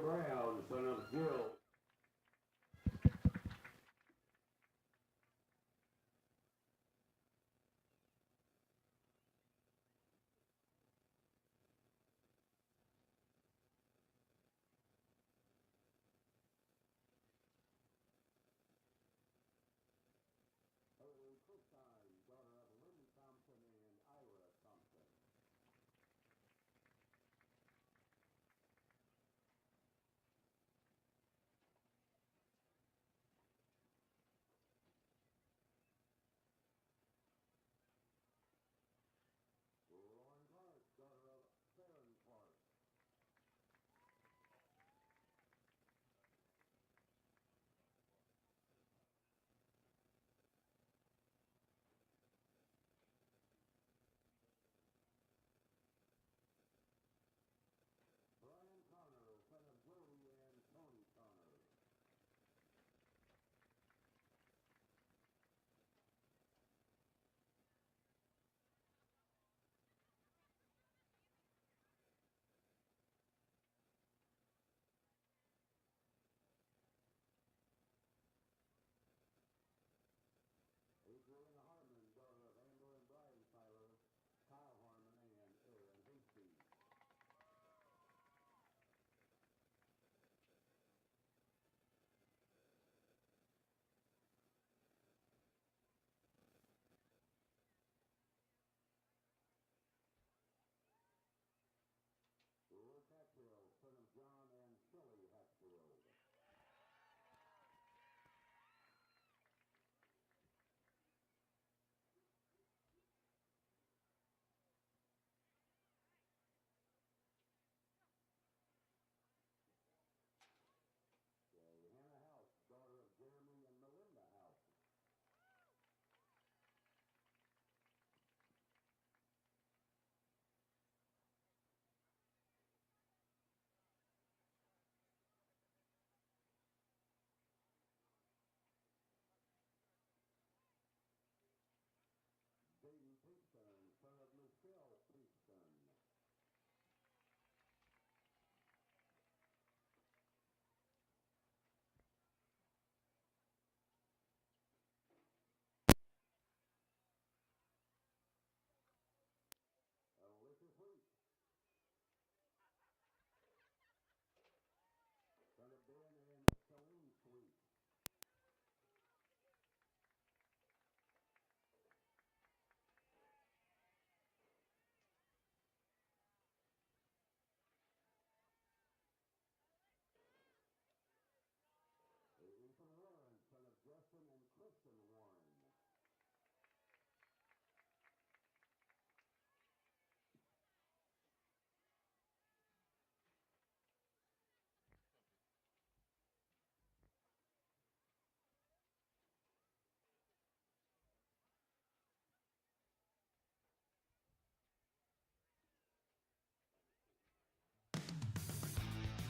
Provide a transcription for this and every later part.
Brown, son of Jill.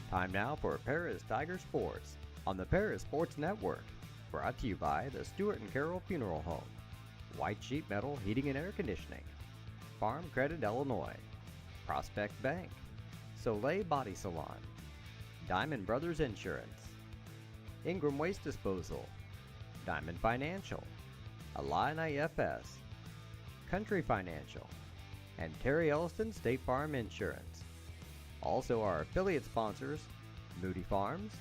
Time now for Paris Tiger Sports on the Paris Sports Network. Brought to you by the Stewart and Carroll Funeral Home, White Sheet Metal Heating and Air Conditioning, Farm Credit Illinois, Prospect Bank, Soleil Body Salon, Diamond Brothers Insurance, Ingram Waste Disposal, Diamond Financial, Illini FS, Country Financial, and Terry Elliston State Farm Insurance. Also our affiliate sponsors, Moody Farms,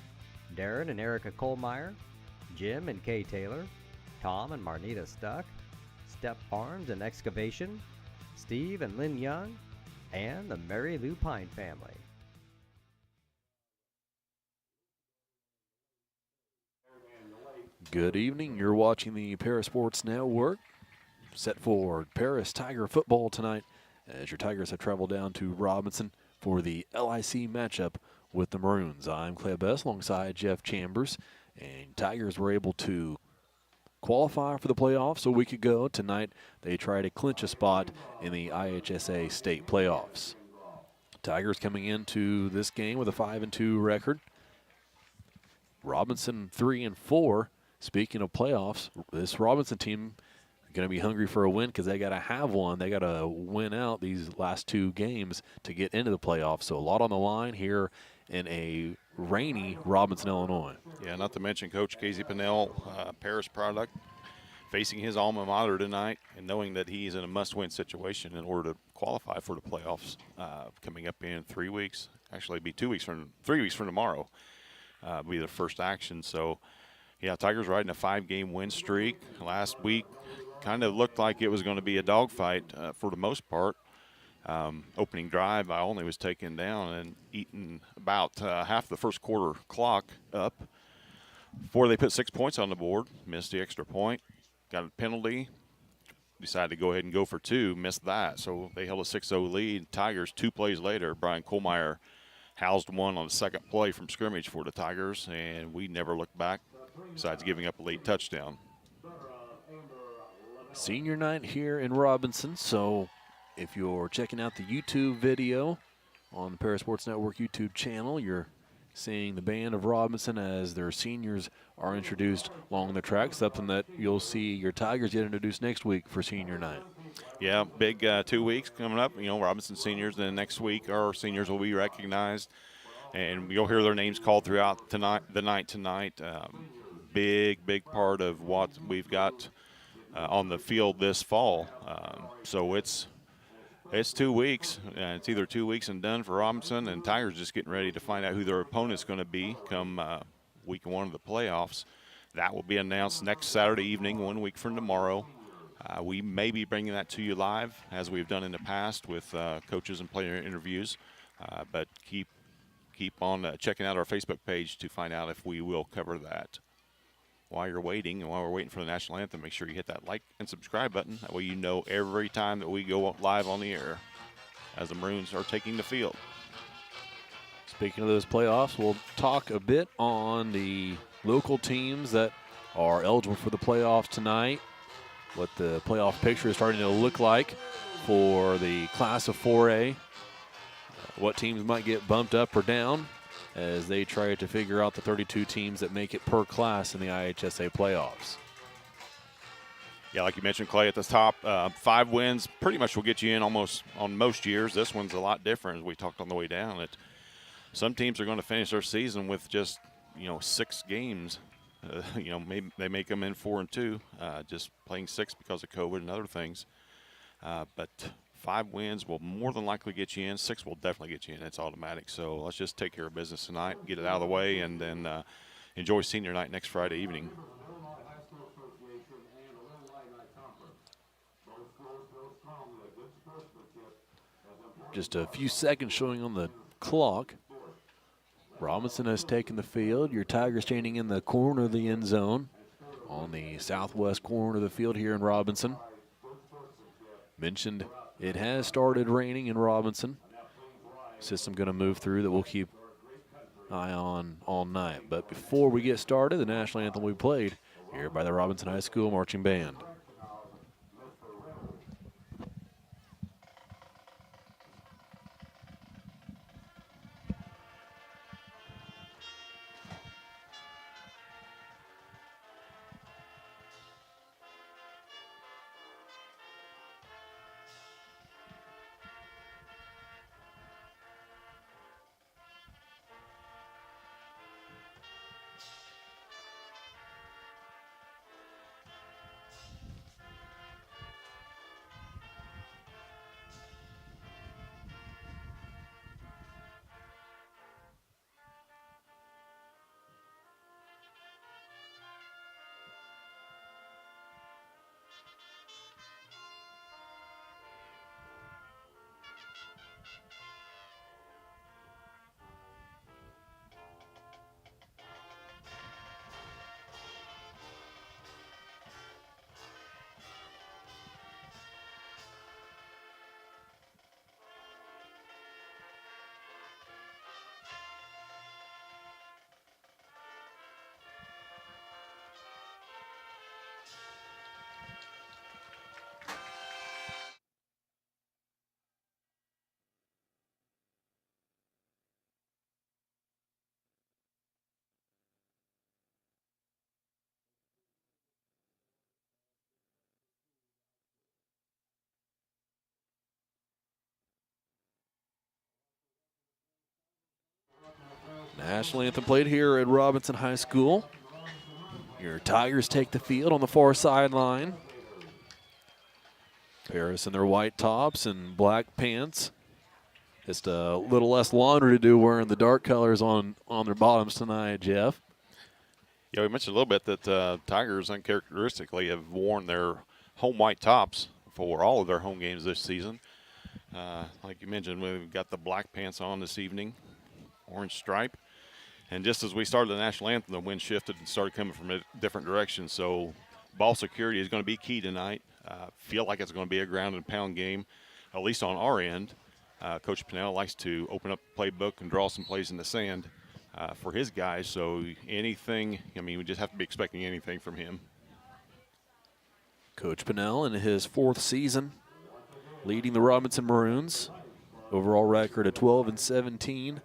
Darren and Erica Kohlmeyer, Jim and Kay Taylor, Tom and Marnita Stuck, Step Farms and Excavation, Steve and Lynn Young, and the Mary Lou Pine family. Good evening. You're watching the Paris Sports Network. Set for Paris Tiger football tonight as your Tigers have traveled down to Robinson for the LIC matchup with the Maroons. I'm Clay Bess alongside Jeff Chambers, and Tigers were able to qualify for the playoffs a week ago. Tonight they try to clinch a spot in the IHSA state playoffs. Tigers coming into this game with a 5-2 record. Robinson 3-4. Speaking of playoffs, this Robinson team going to be hungry for a win because they got to have one. They got to win out these last two games to get into the playoffs. So a lot on the line here in a rainy Robinson, Illinois. Yeah, not to mention Coach Casey Pinnell, Paris product, facing his alma mater tonight and knowing that he's in a must-win situation in order to qualify for the playoffs coming up in 3 weeks. Actually, it'd be 3 weeks from tomorrow. Be the first action. So, yeah, Tigers riding a 5-game win streak. Last week kind of looked like it was going to be a dogfight for the most part. Opening drive, I only was taken down and eaten about half the first quarter clock up before they put 6 points on the board. Missed the extra point, got a penalty, decided to go ahead and go for 2, missed that. So they held a 6-0 lead. Tigers, 2 plays later, Brian Kohlmeyer housed one on the second play from scrimmage for the Tigers, and we never looked back besides giving up a late touchdown. Senior night here in Robinson, so if you're checking out the YouTube video on the Paris Sports Network YouTube channel, you're seeing the band of Robinson as their seniors are introduced along the track, something that you'll see your Tigers get introduced next week for senior night. Yeah, big 2 weeks coming up. Robinson seniors. Then next week, our seniors will be recognized, and you'll hear their names called throughout the night tonight. Big part of what we've got on the field this fall. So it's 2 weeks. It's either 2 weeks and done for Robinson, and Tigers just getting ready to find out who their opponent's going to be come week 1 of the playoffs. That will be announced next Saturday evening, 1 week from tomorrow. We may be bringing that to you live, as we've done in the past with coaches and player interviews. But keep on checking out our Facebook page to find out if we will cover that. While you're waiting, and while we're waiting for the national anthem, make sure you hit that like and subscribe button. That way you know every time that we go live on the air as the Maroons are taking the field. Speaking of those playoffs, we'll talk a bit on the local teams that are eligible for the playoffs tonight, what the playoff picture is starting to look like for the class of 4A, what teams might get bumped up or down as they try to figure out the 32 teams that make it per class in the IHSA playoffs. Yeah, like you mentioned, Clay, at the top, 5 wins pretty much will get you in almost on most years. This one's a lot different, as we talked on the way down. Some teams are going to finish their season with just 6 games. Maybe they make them in 4 and 2, just playing 6 because of COVID and other things. But 5 wins will more than likely get you in. 6 will definitely get you in. It's automatic. So let's just take care of business tonight, get it out of the way, and then enjoy senior night next Friday evening. Just a few seconds showing on the clock. Robinson has taken the field. Your Tigers standing in the corner of the end zone on the southwest corner of the field here in Robinson. Mentioned it has started raining in Robinson. System going to move through that we'll keep eye on all night. But before we get started, the national anthem we played here by the Robinson High School Marching Band. National anthem played here at Robinson High School. Your Tigers take the field on the far sideline. Paris in their white tops and black pants. Just a little less laundry to do wearing the dark colors on their bottoms tonight, Jeff. Yeah, we mentioned a little bit that Tigers uncharacteristically have worn their home white tops for all of their home games this season. Like you mentioned, we've got the black pants on this evening, orange stripe. And just as we started the national anthem, the wind shifted and started coming from a different direction. So ball security is going to be key tonight. Feel like it's going to be a ground and pound game, at least on our end. Coach Pinnell likes to open up the playbook and draw some plays in the sand for his guys. So anything, I mean, we just have to be expecting anything from him. Coach Pinnell in his 4th season leading the Robinson Maroons. Overall record of 12-17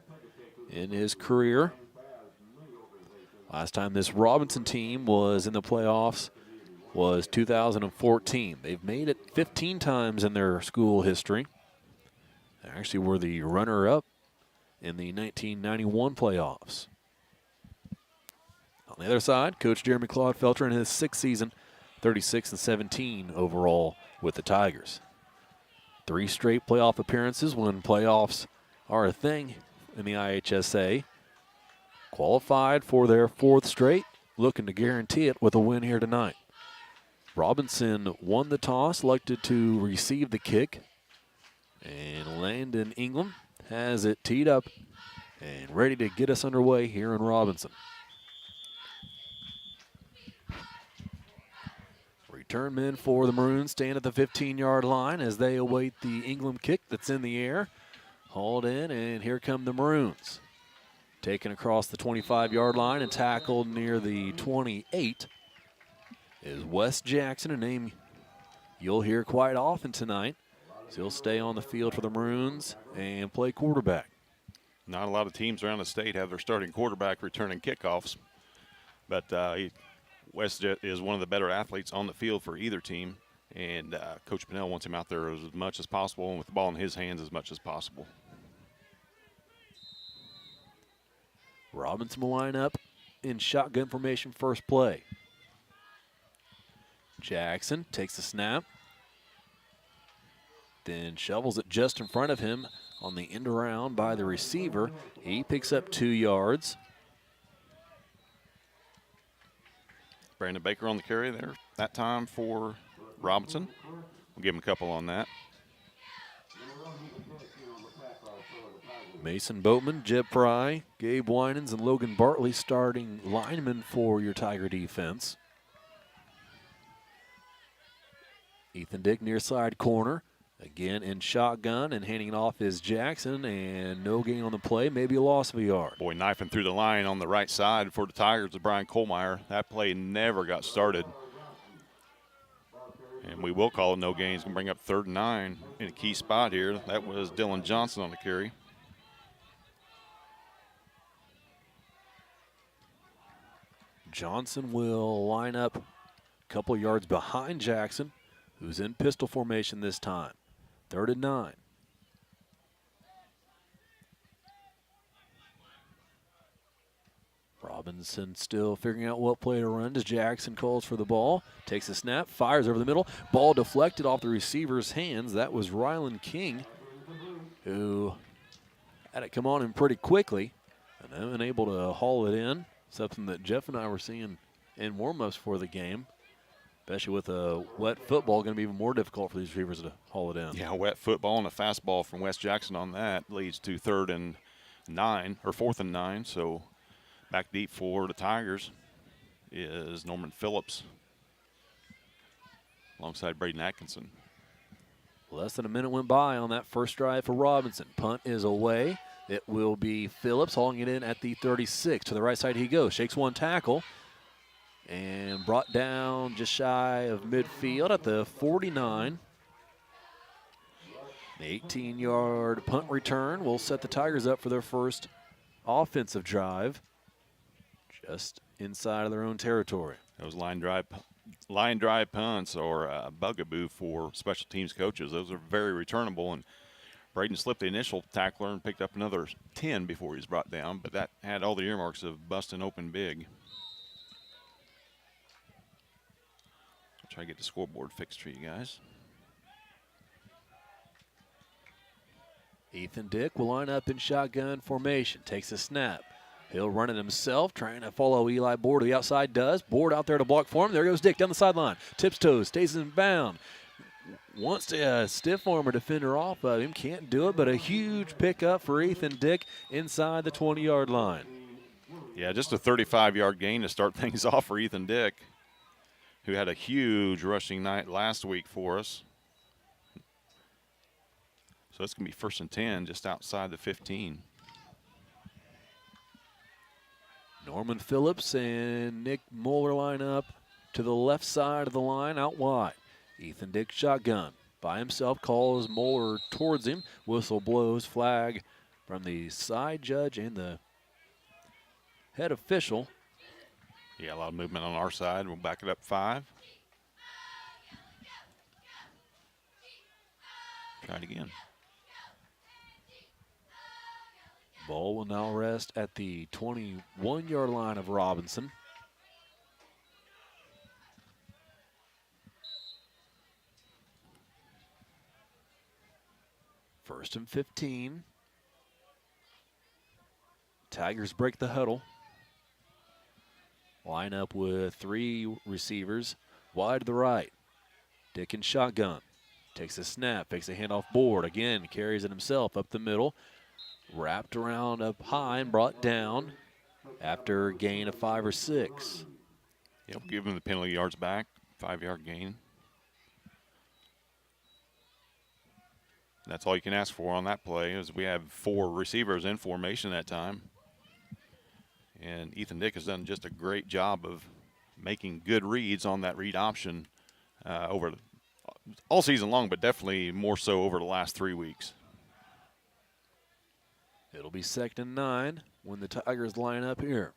in his career. Last time this Robinson team was in the playoffs was 2014. They've made it 15 times in their school history. They actually were the runner-up in the 1991 playoffs. On the other side, Coach Jeremy Claude-Felter in his 6th season, 36-17 overall with the Tigers. 3 straight playoff appearances when playoffs are a thing in the IHSA. Qualified for their 4th straight, looking to guarantee it with a win here tonight. Robinson won the toss, elected to receive the kick. And Landon Ingram has it teed up and ready to get us underway here in Robinson. Return men for the Maroons stand at the 15-yard line as they await the Ingram kick that's in the air. Hauled in, and here come the Maroons. Taken across the 25-yard line and tackled near the 28 is Wes Jackson, a name you'll hear quite often tonight. So he'll stay on the field for the Maroons and play quarterback. Not a lot of teams around the state have their starting quarterback returning kickoffs, but Wes is one of the better athletes on the field for either team, and Coach Pinnell wants him out there as much as possible and with the ball in his hands as much as possible. Robinson will line up in shotgun formation first play. Jackson takes the snap, then shovels it just in front of him on the end around by the receiver. He picks up 2 yards. Brandon Baker on the carry there that time for Robinson. We'll give him a couple on that. Mason Boatman, Jeb Fry, Gabe Winans, and Logan Bartley starting linemen for your Tiger defense. Ethan Dick near side corner. Again in shotgun, and handing it off is Jackson, and no gain on the play, maybe a loss of a yard. Boy, knifing through the line on the right side for the Tigers of Brian Kohlmeyer. That play never got started. And we will call it no gain. He's going to bring up 3rd and 9 in a key spot here. That was Dylan Johnson on the carry. Johnson will line up a couple yards behind Jackson, who's in pistol formation this time. 3rd and 9. Robinson still figuring out what play to run as Jackson calls for the ball. Takes a snap, fires over the middle. Ball deflected off the receiver's hands. That was Rylan King, who had it come on him pretty quickly and then been able to haul it in. Something that Jeff and I were seeing in warm-ups for the game. Especially with a wet football, going to be even more difficult for these receivers to haul it in. Yeah, wet football and a fastball from Wes Jackson on that leads to 3rd and 9, or 4th and 9. So back deep for the Tigers is Norman Phillips alongside Braden Atkinson. Less than a minute went by on that first drive for Robinson. Punt is away. It will be Phillips hauling it in at the 36. To the right side he goes. Shakes one tackle. And brought down just shy of midfield at the 49. The 18-yard punt return will set the Tigers up for their first offensive drive just inside of their own territory. Those line drive punts are a bugaboo for special teams coaches. Those are very returnable, and Braden slipped the initial tackler and picked up another 10 before he was brought down, but that had all the earmarks of busting open big. I'll try to get the scoreboard fixed for you guys. Ethan Dick will line up in shotgun formation. Takes a snap. He'll run it himself, trying to follow Eli Board to the outside. Does. Board out there to block for him. There goes Dick down the sideline. Tips toes, stays in bound. Wants to stiff arm a defender off of him. Can't do it, but a huge pickup for Ethan Dick inside the 20-yard line. Yeah, just a 35-yard gain to start things off for Ethan Dick, who had a huge rushing night last week for us. So it's going to be 1st and 10 just outside the 15. Norman Phillips and Nick Moeller line up to the left side of the line out wide. Ethan Dick shotgun by himself, calls Moeller towards him. Whistle blows, flag from the side judge and the head official. Yeah, a lot of movement on our side. We'll back it up 5. Try it again. Ball will now rest at the 21-yard line of Robinson. First and 15. Tigers break the huddle. Line up with 3 receivers wide to the right. Dick in shotgun. Takes a snap, fakes a handoff Board. Again, carries it himself up the middle. Wrapped around up high and brought down after a gain of 5 or 6. Yep, give him the penalty yards back, 5-yard gain. That's all you can ask for on that play, is we have 4 receivers in formation that time. And Ethan Dick has done just a great job of making good reads on that read option over all season long, but definitely more so over the last 3 weeks. It'll be 2nd and 9 when the Tigers line up here.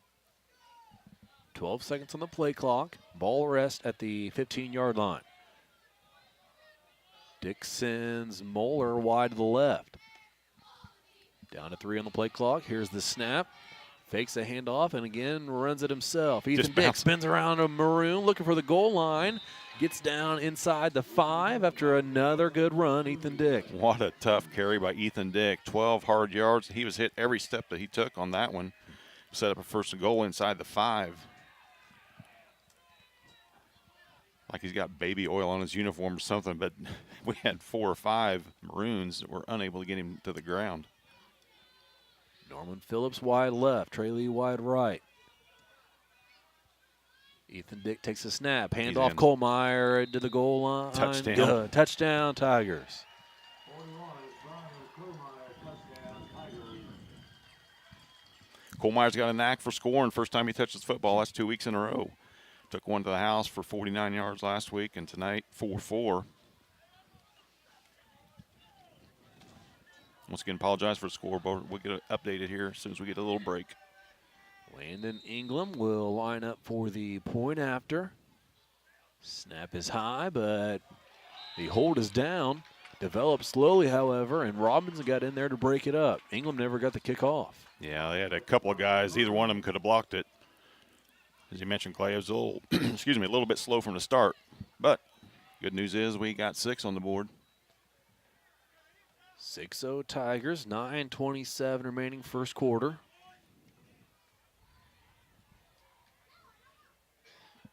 12 seconds on the play clock. Ball rest at the 15-yard line. Dick sends Moeller wide to the left. Down to 3 on the play clock. Here's the snap. Fakes a handoff and again runs it himself. Ethan Dick spins around a Maroon looking for the goal line. Gets down inside the 5 after another good run, Ethan Dick. What a tough carry by Ethan Dick. 12 hard yards. He was hit every step that he took on that one. Set up a 1st and goal inside the 5. Like he's got baby oil on his uniform or something, but we had 4 or 5 Maroons that were unable to get him to the ground. Norman Phillips wide left, Trey Lee wide right. Ethan Dick takes a snap, handoff Kohlmeyer to the goal line. Touchdown. Touchdown, Tigers. Kohlmeyer's got a knack for scoring. First time he touches football, that's 2 weeks in a row. Took one to the house for 49 yards last week, and tonight 4-4. Once again, apologize for the scoreboard. We'll get it updated here as soon as we get a little break. Landon Ingram will line up for the point after. Snap is high, but the hold is down. Developed slowly, however, and Robinson got in there to break it up. Ingram never got the kick off. Yeah, they had a couple of guys. Either one of them could have blocked it. As you mentioned, Clay, it was a little, excuse me, a little bit slow from the start. But good news is we got 6 on the board. 6-0 Tigers, 9:27 remaining first quarter.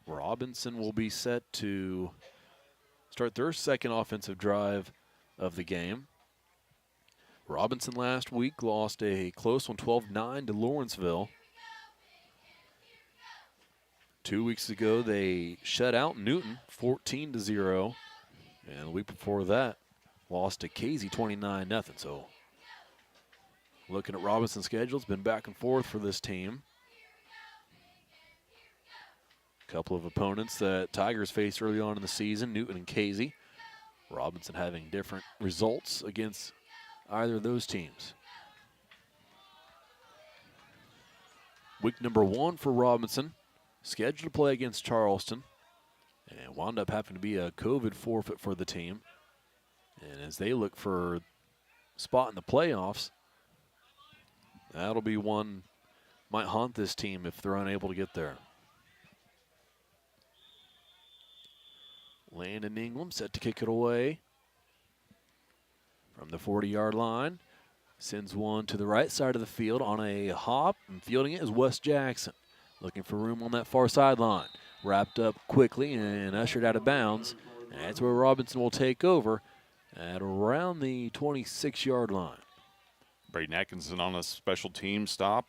Robinson will be set to start their second offensive drive of the game. Robinson last week lost a close one, 12-9 to Lawrenceville. 2 weeks ago, they shut out Newton, 14-0. And the week before that, lost to Casey, 29-0. So looking at Robinson's schedule, it's been back and forth for this team. A couple of opponents that Tigers faced early on in the season, Newton and Casey. Robinson having different results against either of those teams. Week number 1 for Robinson. Scheduled to play against Charleston. And it wound up having to be a COVID forfeit for the team. And as they look for spot in the playoffs. That'll be one might haunt this team if they're unable to get there. Landon Ingram set to kick it away from the 40-yard line. Sends one to the right side of the field on a hop, and fielding it is Wes Jackson. Looking for room on that far sideline. Wrapped up quickly and ushered out of bounds. And that's where Robinson will take over at around the 26-yard line. Braden Atkinson on a special team stop.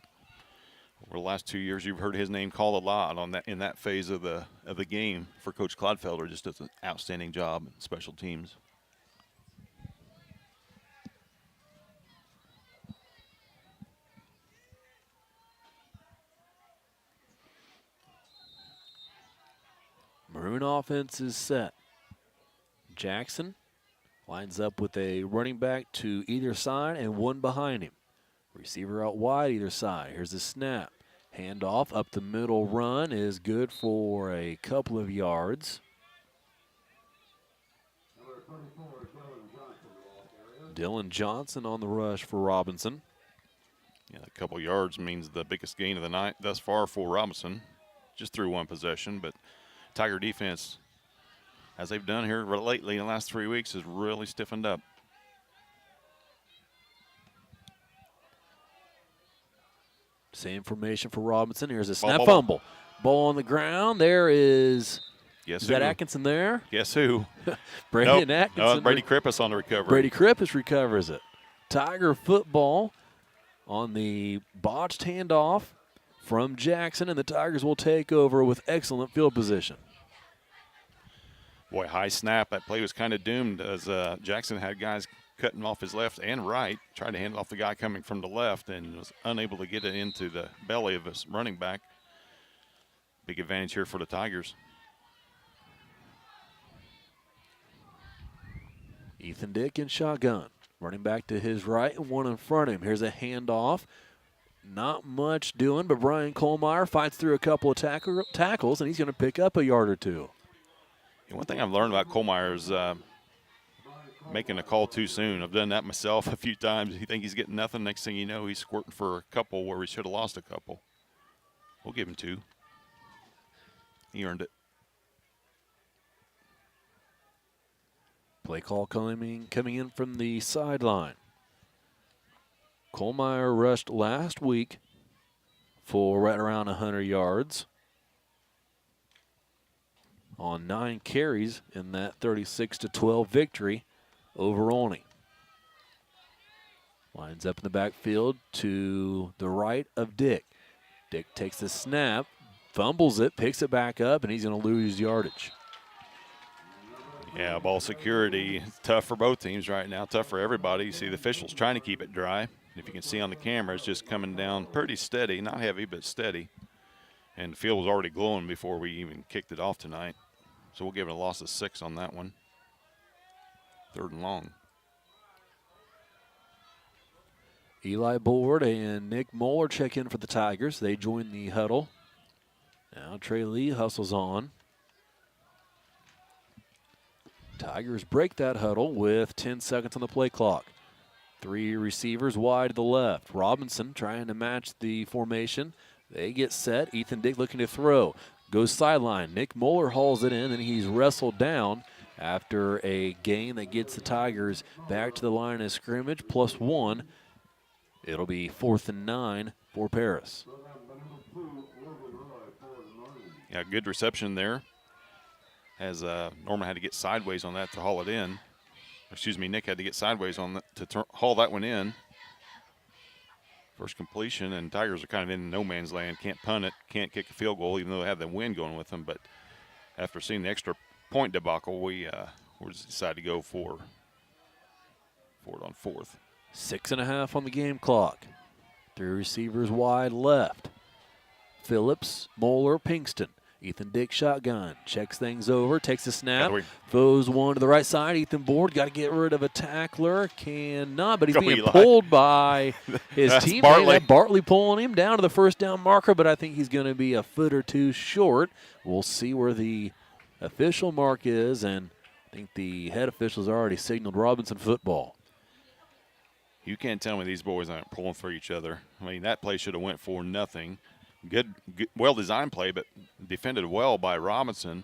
Over the last 2 years, you've heard his name called a lot on that in that phase of the game for Coach Clodfelder. Just does an outstanding job in special teams. Maroon offense is set. Jackson lines up with a running back to either side and one behind him. Receiver out wide either side. Here's the snap. Handoff up the middle run is good for a couple of yards. Dylan Johnson on the rush for Robinson. Yeah, a couple yards means the biggest gain of the night thus far for Robinson. Just through one possession, but Tiger defense, as they've done here lately in the last 3 weeks, has really stiffened up. Same formation for Robinson. Here's a snap fumble. Ball on the ground. There is. Is that Atkinson there? Guess who? Brandon Atkinson. No, Brady Krippus on the recovery. Brady Krippus recovers it. Tiger football on the botched handoff from Jackson, and the Tigers will take over with excellent field position. Boy, high snap. That play was kind of doomed as Jackson had guys cutting off his left and right, tried to hand off the guy coming from the left and was unable to get it into the belly of his running back. Big advantage here for the Tigers. Ethan Dick in shotgun. Running back to his right and one in front of him. Here's a handoff. Not much doing, but Brian Kohlmeyer fights through a couple of tackles, and he's going to pick up a yard or two. And one thing I've learned about Kohlmeyer is making a call too soon. I've done that myself a few times. You think he's getting nothing. Next thing you know, he's squirting for a couple where he should have lost a couple. We'll give him 2. He earned it. Play call coming in from the sideline. Kohlmeyer rushed last week for right around 100 yards on 9 carries in that 36-12 victory over Olney. Lines up in the backfield to the right of Dick. Dick takes the snap, fumbles it, picks it back up, and he's going to lose yardage. Yeah, ball security is tough for both teams right now, tough for everybody. You see the officials trying to keep it dry. If you can see on the camera, it's just coming down pretty steady, not heavy, but steady. And the field was already glowing before we even kicked it off tonight. So we'll give it a loss of 6 on that one. 3rd and long. Eli Board and Nick Moeller check in for the Tigers. They join the huddle. Now Trey Lee hustles on. Tigers break that huddle with 10 seconds on the play clock. 3 receivers wide to the left. Robinson trying to match the formation. They get set. Ethan Dick looking to throw. Goes sideline. Nick Moeller hauls it in, and he's wrestled down after a gain that gets the Tigers back to the line of scrimmage, +1. It'll be 4th and 9 for Paris. Yeah, good reception there. As Norman had to get sideways on that to haul it in. Excuse me, Nick had to get sideways on that to haul that one in. First completion, and Tigers are kind of in no man's land. Can't punt it, can't kick a field goal, even though they have the wind going with them. But after seeing the extra point debacle, we decided to go for it on 4th. 6.5 on the game clock. 3 receivers wide left. Phillips, Moeller, Pinkston. Ethan Dick shotgun, checks things over, takes a snap, throws one to the right side. Ethan Board got to get rid of a tackler, cannot, but he's being pulled by his teammate. Bartley pulling him down to the first down marker, but I think he's going to be a foot or two short. We'll see where the official mark is, and I think the head official's already signaled Robinson football. You can't tell me these boys aren't pulling for each other. I mean, that play should have went for nothing. Good, well-designed play, but defended well by Robinson.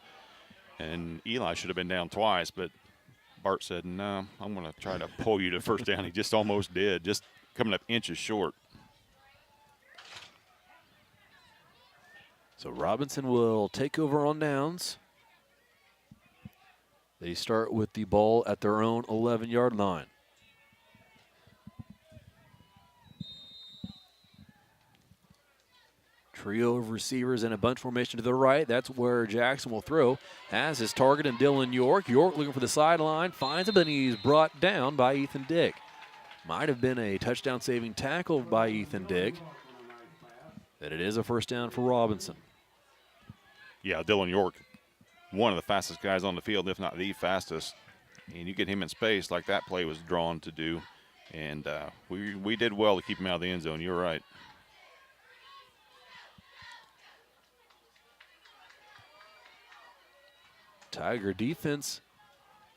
And Eli should have been down twice, but Bart said, no, I'm going to try to pull you to first down. He just almost did, just coming up inches short. So Robinson will take over on downs. They start with the ball at their own 11-yard line. Trio of receivers in a bunch formation to the right. That's where Jackson will throw. Has his target in Dylan York. York looking for the sideline. Finds him, and he's brought down by Ethan Dick. Might have been a touchdown-saving tackle by Ethan Dick. But it is a first down for Robinson. Yeah, Dylan York, one of the fastest guys on the field, if not the fastest. And you get him in space like that play was drawn to do. And we did well to keep him out of the end zone. You're right. Tiger defense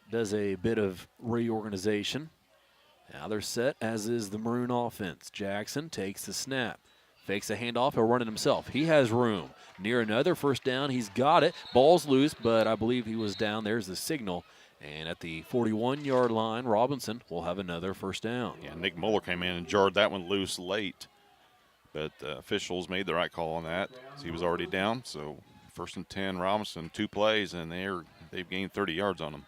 does a bit of reorganization. Now they're set, as is the Maroon offense. Jackson takes the snap. Fakes a handoff. He'll run it himself. He has room. Near another first down. He's got it. Ball's loose, but I believe he was down. There's the signal. And at the 41-yard line, Robinson will have another first down. Yeah, Nick Muller came in and jarred that one loose late. But officials made the right call on that. He was already down, so first and 10, Robinson, 2 plays, and they've gained 30 yards on him.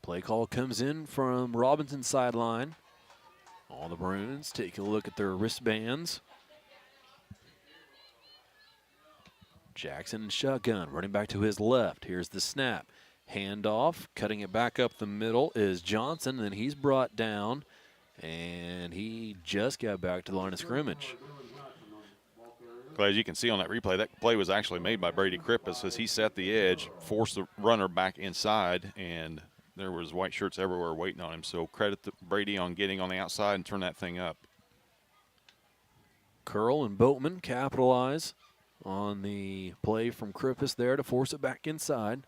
Play call comes in from Robinson's sideline. All the Maroons take a look at their wristbands. Jackson in shotgun, running back to his left. Here's the snap. Handoff, cutting it back up the middle is Johnson, and he's brought down, and he just got back to the line of scrimmage. But as you can see on that replay, that play was actually made by Brady Krippus as he set the edge, forced the runner back inside, and there was white shirts everywhere waiting on him. So credit to Brady on getting on the outside and turn that thing up. Curl and Boatman capitalize on the play from Krippus there to force it back inside.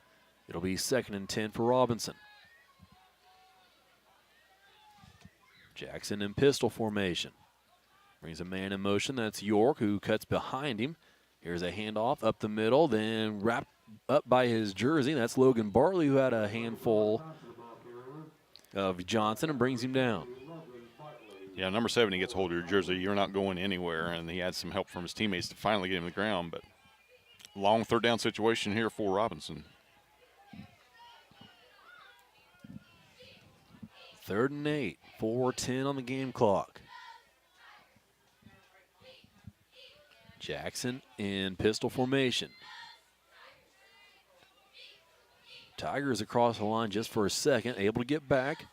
It'll be 2nd and 10 for Robinson. Jackson in pistol formation. Brings a man in motion. That's York, who cuts behind him. Here's a handoff up the middle, then wrapped up by his jersey. That's Logan Bartley, who had a handful of Johnson and brings him down. Yeah, number 70 gets hold of your jersey. You're not going anywhere, and he had some help from his teammates to finally get him to the ground. But long third down situation here for Robinson. 3rd and 8, 4:10 on the game clock. Jackson in pistol formation. Tigers across the line just for a second, able to get back.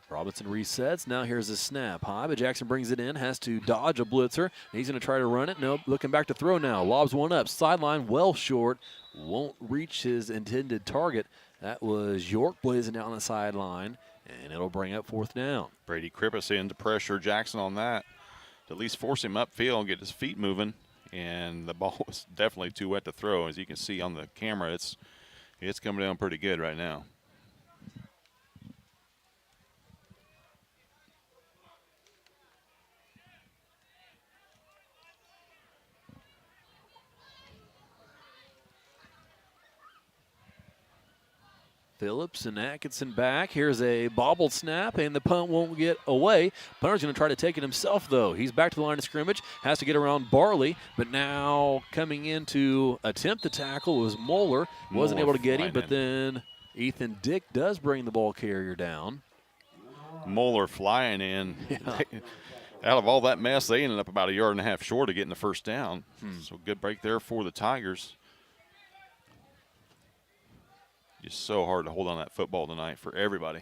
Robinson resets. Now here's the snap. High, but Jackson brings it in, has to dodge a blitzer. He's going to try to run it. Nope, looking back to throw now. Lobs one up. Sideline well short. Won't reach his intended target. That was York blazing down the sideline, and it'll bring up 4th down. Brady Krippus in to pressure Jackson on that, to at least force him upfield and get his feet moving. And the ball was definitely too wet to throw. As you can see on the camera, it's coming down pretty good right now. Phillips and Atkinson back. Here's a bobbled snap, and the punt won't get away. Punter's going to try to take it himself, though. He's back to the line of scrimmage, has to get around Barley, but now coming in to attempt the tackle was Moeller. Wasn't able to get him, but then Ethan Dick does bring the ball carrier down. Moeller flying in. Yeah. Out of all that mess, they ended up about 1.5 yards short of getting the first down. So good break there for the Tigers. Just so hard to hold on that football tonight for everybody.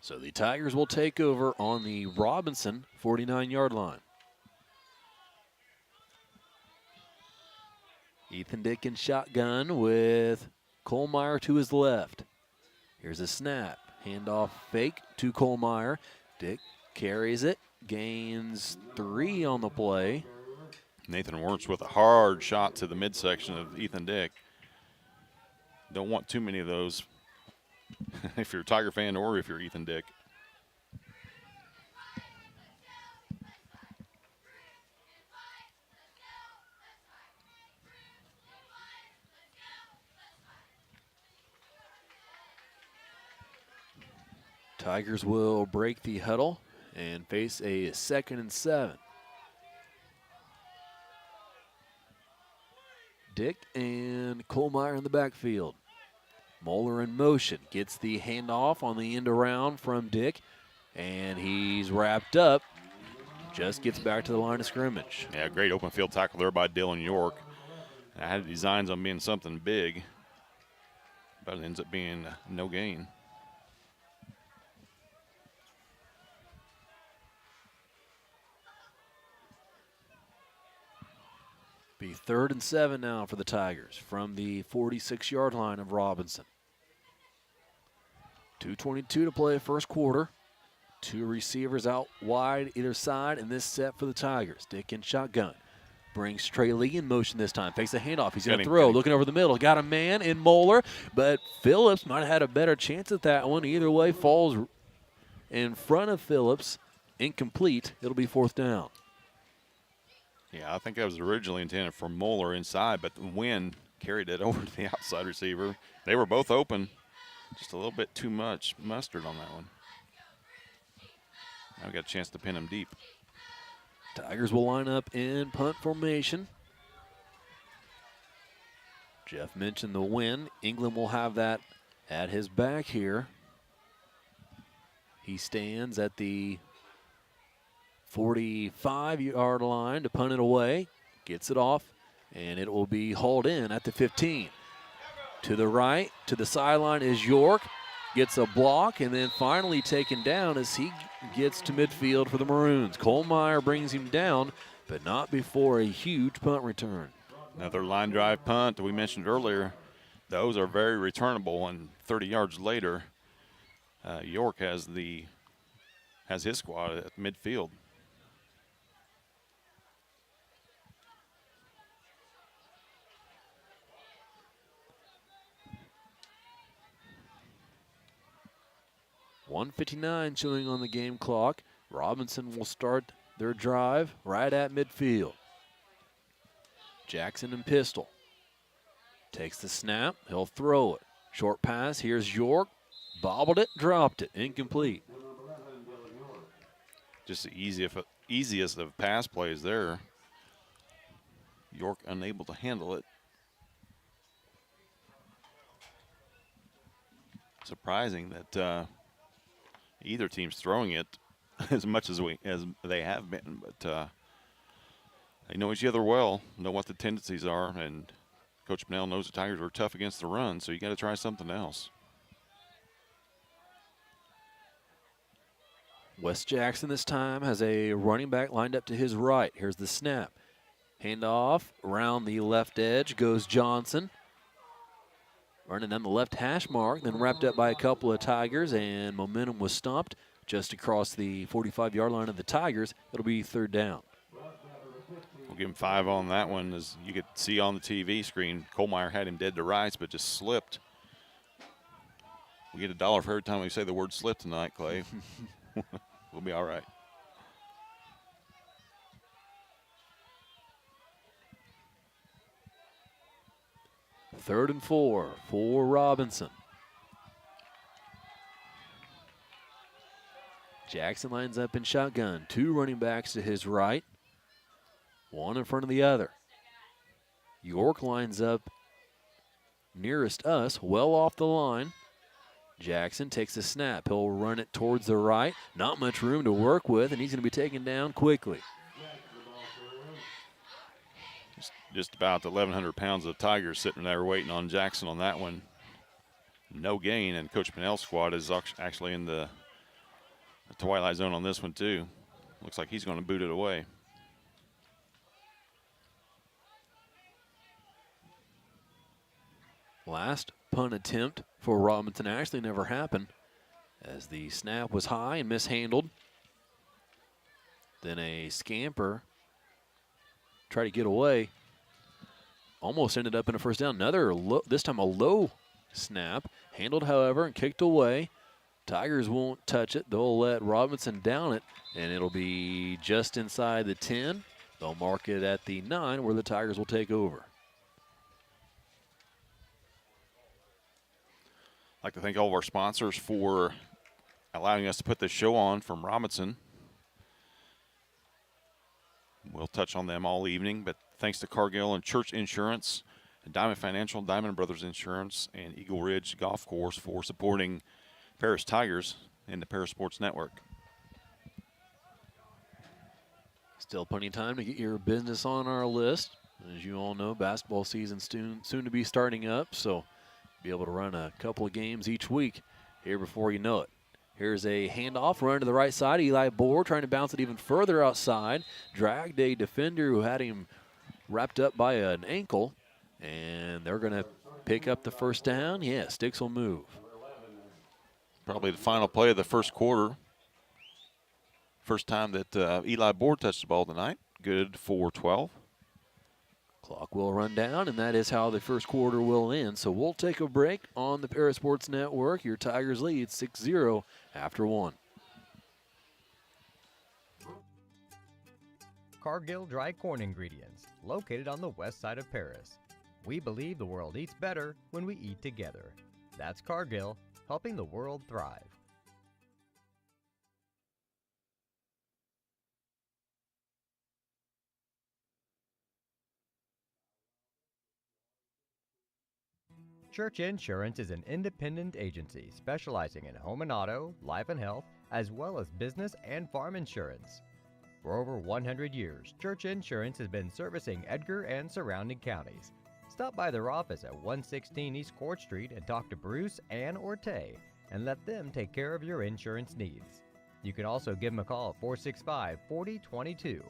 So the Tigers will take over on the Robinson 49-yard line. Ethan Dick in shotgun with Kohlmeyer to his left. Here's a snap. Handoff fake to Kohlmeyer. Dick carries it. Gains 3 on the play. Nathan Wirtz with a hard shot to the midsection of Ethan Dick. don't want too many of those if you're a Tiger fan or if you're Ethan Dick. Tigers will break the huddle and face a 2nd and 7. Dick and Kohlmeyer in the backfield. Moeller in motion, gets the handoff on the end around from Dick, and he's wrapped up. Just gets back to the line of scrimmage. Yeah, great open field tackle there by Dylan York. I had designs on being something big, but it ends up being no gain. Be 3rd and 7 now for the Tigers from the 46-yard line of Robinson. 2:22 to play first quarter. 2 receivers out wide either side in this set for the Tigers. Dick in shotgun. Brings Trey Lee in motion this time. Fakes a handoff. He's going to throw. Looking over the middle. Got a man in Moeller, but Phillips might have had a better chance at that one. Either way, falls in front of Phillips. Incomplete. It'll be 4th down. Yeah, I think that was originally intended for Moeller inside, but the wind carried it over to the outside receiver. They were both open. Just a little bit too much mustard on that one. Now we got a chance to pin him deep. Tigers will line up in punt formation. Jeff mentioned the wind. England will have that at his back here. He stands at the 45-yard line to punt it away. Gets it off, and it will be hauled in at the 15. To the right, to the sideline is York. Gets a block, and then finally taken down as he gets to midfield for the Maroons. Kohlmeyer brings him down, but not before a huge punt return. Another line drive punt that we mentioned earlier. Those are very returnable, and 30 yards later, York has his squad at midfield. .159 showing on the game clock. Robinson will start their drive right at midfield. Jackson and pistol. Takes the snap. He'll throw it. Short pass. Here's York. Bobbled it. Dropped it. Incomplete. Just the easiest of pass plays there. York unable to handle it. Surprising that either team's throwing it as much as they have been, but they know each other well, know what the tendencies are, and Coach Bonnell knows the Tigers are tough against the run, so you got to try something else. Wes Jackson this time has a running back lined up to his right. Here's the snap. Handoff around the left edge goes Johnson. Running down the left hash mark, then wrapped up by a couple of Tigers, and momentum was stopped just across the 45-yard line of the Tigers. It'll be 3rd down. We'll give him 5 on that one. As you could see on the TV screen, Kohlmeyer had him dead to rights, but just slipped. We get $1 for every time we say the word slip tonight, Clay. We'll be all right. Third and 4 for Robinson. Jackson lines up in shotgun. 2 running backs to his right. 1 in front of the other. York lines up nearest us, well off the line. Jackson takes a snap. He'll run it towards the right. Not much room to work with, and he's going to be taken down quickly. Just about 1,100 pounds of Tigers sitting there waiting on Jackson on that one. No gain, and Coach Pennell's squad is actually in the twilight zone on this one too. Looks like he's going to boot it away. Last punt attempt for Robinson actually never happened, as the snap was high and mishandled. Then a scamper tried to get away. Almost ended up in a first down. Another, this time a low snap. Handled, however, and kicked away. Tigers won't touch it. They'll let Robinson down it, and it'll be just inside the 10. They'll mark it at the 9 where the Tigers will take over. I'd like to thank all of our sponsors for allowing us to put this show on from Robinson. We'll touch on them all evening, but thanks to Cargill and Church Insurance, and Diamond Financial, Diamond Brothers Insurance, and Eagle Ridge Golf Course for supporting Paris Tigers and the Paris Sports Network. Still plenty of time to get your business on our list. As you all know, basketball season soon to be starting up, so be able to run a couple of games each week here before you know it. Here's a handoff, run to the right side. Eli Bohr trying to bounce it even further outside. Dragged a defender who had him wrapped up by an ankle, and they're going to pick up the first down. Yeah, sticks will move. Probably the final play of the first quarter. First time that Eli Bohr touched the ball tonight. Good for 12. Clock will run down, and that is how the first quarter will end. So we'll take a break on the Paris Sports Network. Your Tigers lead 6-0 after 1. Cargill Dry Corn Ingredients, located on the west side of Paris. We believe the world eats better when we eat together. That's Cargill, helping the world thrive. Church Insurance is an independent agency specializing in home and auto, life and health, as well as business and farm insurance. For over 100 years, Church Insurance has been servicing Edgar and surrounding counties. Stop by their office at 116 East Court Street and talk to Bruce, Ann, or Tay, and let them take care of your insurance needs. You can also give them a call at 465-4022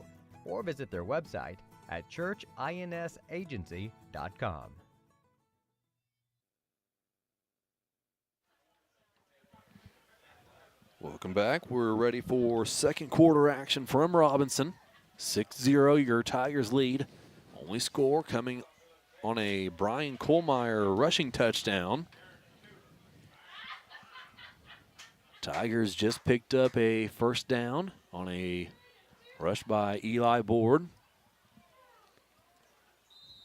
or visit their website at churchinsagency.com. Welcome back. We're ready for second quarter action from Robinson. 6-0, your Tigers lead. Only score coming on a Brian Kohlmeyer rushing touchdown. Tigers just picked up a first down on a rush by Eli Bohr.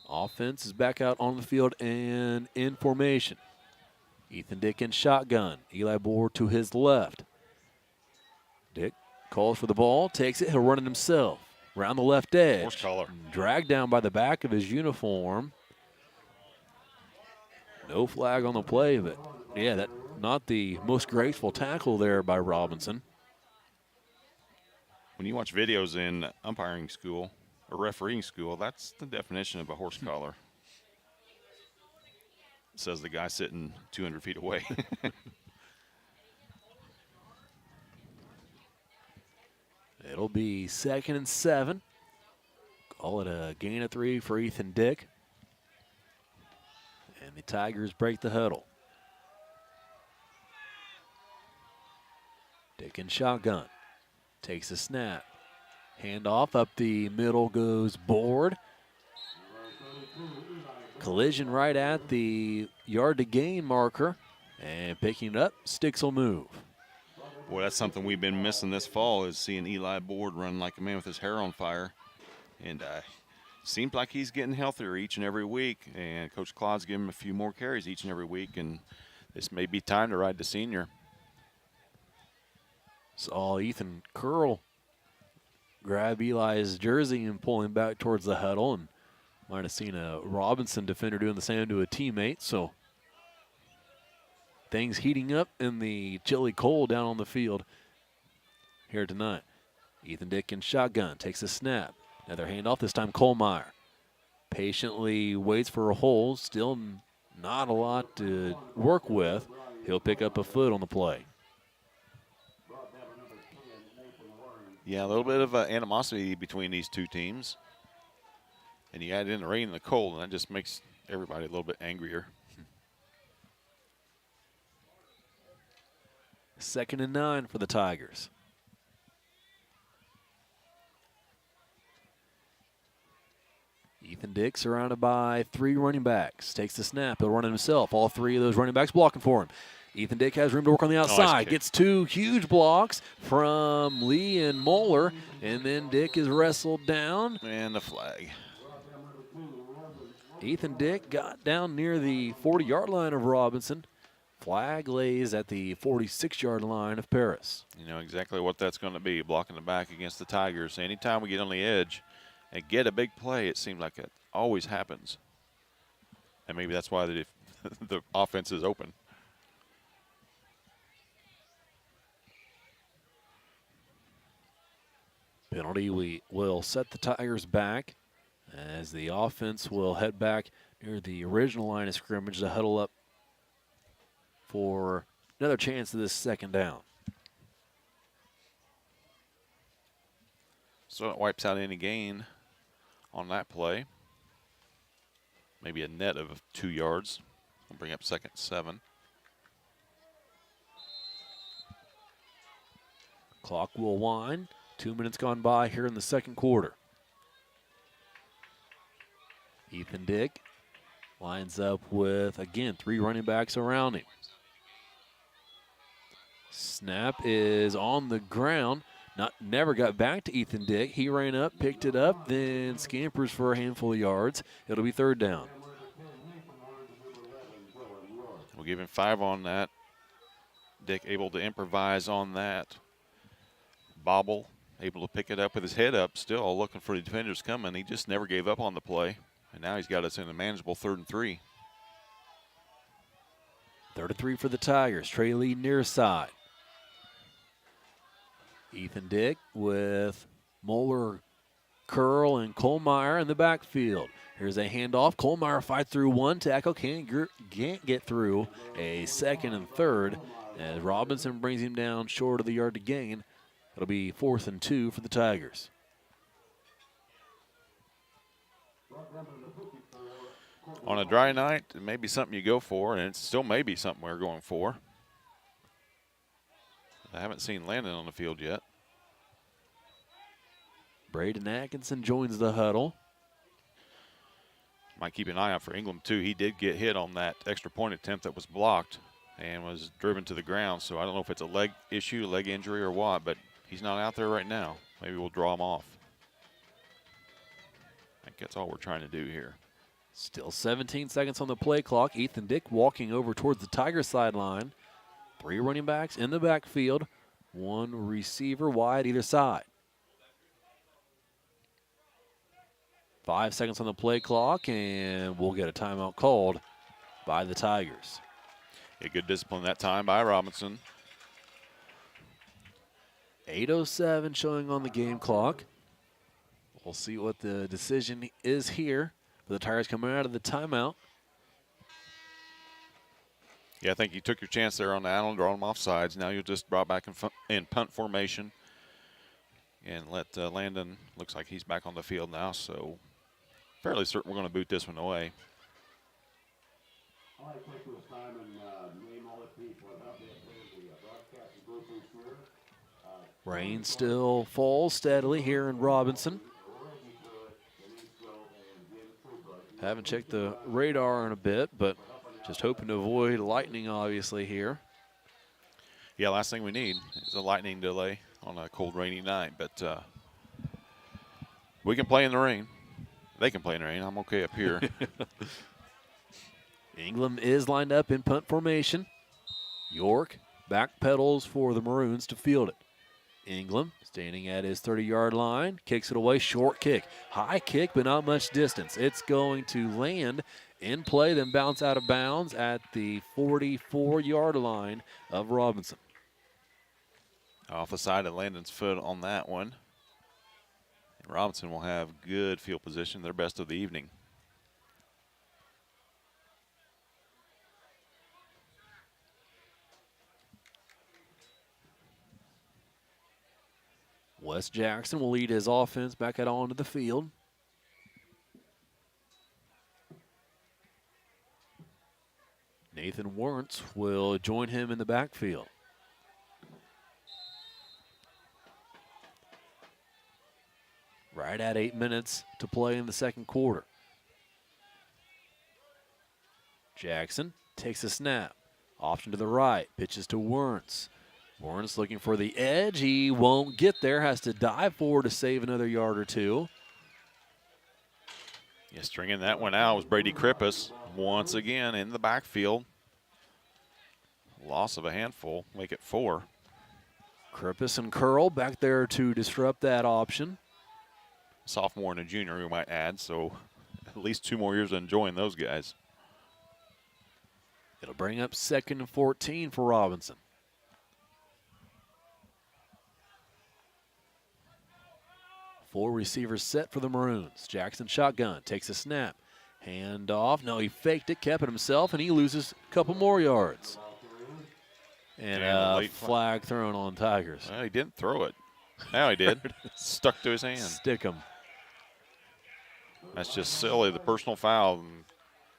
Offense is back out on the field and in formation. Ethan Dick in shotgun. Eli Bohr to his left. Dick calls for the ball, takes it, he'll run it himself. Around the left edge. Horse collar. Dragged down by the back of his uniform. No flag on the play, but yeah, that not the most graceful tackle there by Robinson. When you watch videos in umpiring school or refereeing school, that's the definition of a horse collar. It says the guy sitting 200 feet away. It'll be 2nd and 7. Call it a gain of 3 for Ethan Dick. And the Tigers break the huddle. Dick in shotgun. Takes a snap. Handoff up the middle goes Board. Collision right at the yard to gain marker. And picking it up, sticks will move. Boy, that's something we've been missing this fall, is seeing Eli Board run like a man with his hair on fire. And seems like he's getting healthier each and every week. And Coach Claude's giving him a few more carries each and every week. And this may be time to ride the senior. Saw Ethan Curl grab Eli's jersey and pull him back towards the huddle. And might have seen a Robinson defender doing the same to a teammate. So things heating up in the chilly cold down on the field here tonight. Ethan Dick in shotgun, takes a snap. Another handoff, this time Kohlmeyer. Patiently waits for a hole, still not a lot to work with. He'll pick up a foot on the play. Yeah, a little bit of animosity between these two teams. And you add in the rain and the cold, and that just makes everybody a little bit angrier. 2nd and 9 for the Tigers. Ethan Dick surrounded by 3 running backs. Takes the snap. He'll run it himself. All 3 of those running backs blocking for him. Ethan Dick has room to work on the outside. Gets 2 huge blocks from Lee and Moeller. And then Dick is wrestled down. And the flag. Ethan Dick got down near the 40-yard line of Robinson. Flag lays at the 46-yard line of Paris. You know exactly what that's going to be, blocking the back against the Tigers. Anytime we get on the edge and get a big play, it seems like it always happens. And maybe that's why the offense is open. Penalty will set the Tigers back as the offense will head back near the original line of scrimmage to huddle up for another chance of this second down. So it wipes out any gain on that play. Maybe a net of 2 yards. We'll bring up 2nd and 7. Clock will wind. 2 minutes gone by here in the second quarter. Ethan Dick lines up with, again, 3 running backs around him. Snap is on the ground. Never got back to Ethan Dick. He ran up, picked it up, then scampers for a handful of yards. It'll be 3rd down. We'll give him 5 on that. Dick able to improvise on that. Bobble, able to pick it up with his head up, still looking for the defenders coming. He just never gave up on the play. And now he's got us in a manageable 3rd and 3. 3rd and 3 for the Tigers. Trey Lee near side. Ethan Dick with Moeller, Curl, and Kohlmeyer in the backfield. Here's a handoff. Kohlmeyer fights through 1 tackle. Can't get through a 2nd and 3rd as Robinson brings him down short of the yard to gain. It'll be 4th and 2 for the Tigers. On a dry night, it may be something you go for, and it still may be something we're going for. I haven't seen Landon on the field yet. Braden Atkinson joins the huddle. Might keep an eye out for Ingram, too. He did get hit on that extra point attempt that was blocked and was driven to the ground. So I don't know if it's a leg issue, leg injury, or what, but he's not out there right now. Maybe we'll draw him off. I think that's all we're trying to do here. Still 17 seconds on the play clock. Ethan Dick walking over towards the Tiger sideline. 3 running backs in the backfield. 1 receiver wide either side. 5 seconds on the play clock, and we'll get a timeout called by the Tigers. A good discipline that time by Robinson. 8:07 showing on the game clock. We'll see what the decision is here for the Tigers coming out of the timeout. Yeah, I think you took your chance there on Allen, draw him off sides. Now you'll just draw back in punt formation and let Landon, looks like he's back on the field now, so fairly certain we're going to boot this one away. I'd like to take this time and name all the people about the broadcast group here. Rain still falls steadily here in Robinson. Haven't checked the radar in a bit, but just hoping to avoid lightning, obviously, here. Yeah, last thing we need is a lightning delay on a cold, rainy night. But we can play in the rain. They can play in the rain. I'm okay up here. Ingram is lined up in punt formation. York backpedals for the Maroons to field it. Ingram standing at his 30-yard line, kicks it away, short kick. High kick, but not much distance. It's going to land in play, then bounce out of bounds at the 44-yard line of Robinson. Off the side of Landon's foot on that one. And Robinson will have good field position, their best of the evening. Wes Jackson will lead his offense back out onto the field. Nathan Wentz will join him in the backfield. Right at 8 minutes to play in the second quarter. Jackson takes a snap. Option to the right. Pitches to Wernz. Wernz looking for the edge. He won't get there. Has to dive forward to save another yard or two. Yeah, stringing that one out was Brady Krippus once again in the backfield. Loss of a handful, make it 4. Krippus and Curl back there to disrupt that option. Sophomore and a junior, we might add, so at least 2 more years of enjoying those guys. It'll bring up 2nd and 14 for Robinson. Four receivers set for the Maroons. Jackson shotgun, takes a snap. Hand off. No, he faked it, kept it himself, and he loses a couple more yards. And a flag thrown on Tigers. Well, he didn't throw it. Now he did. Stuck to his hand. Stick him. That's just silly, the personal foul. And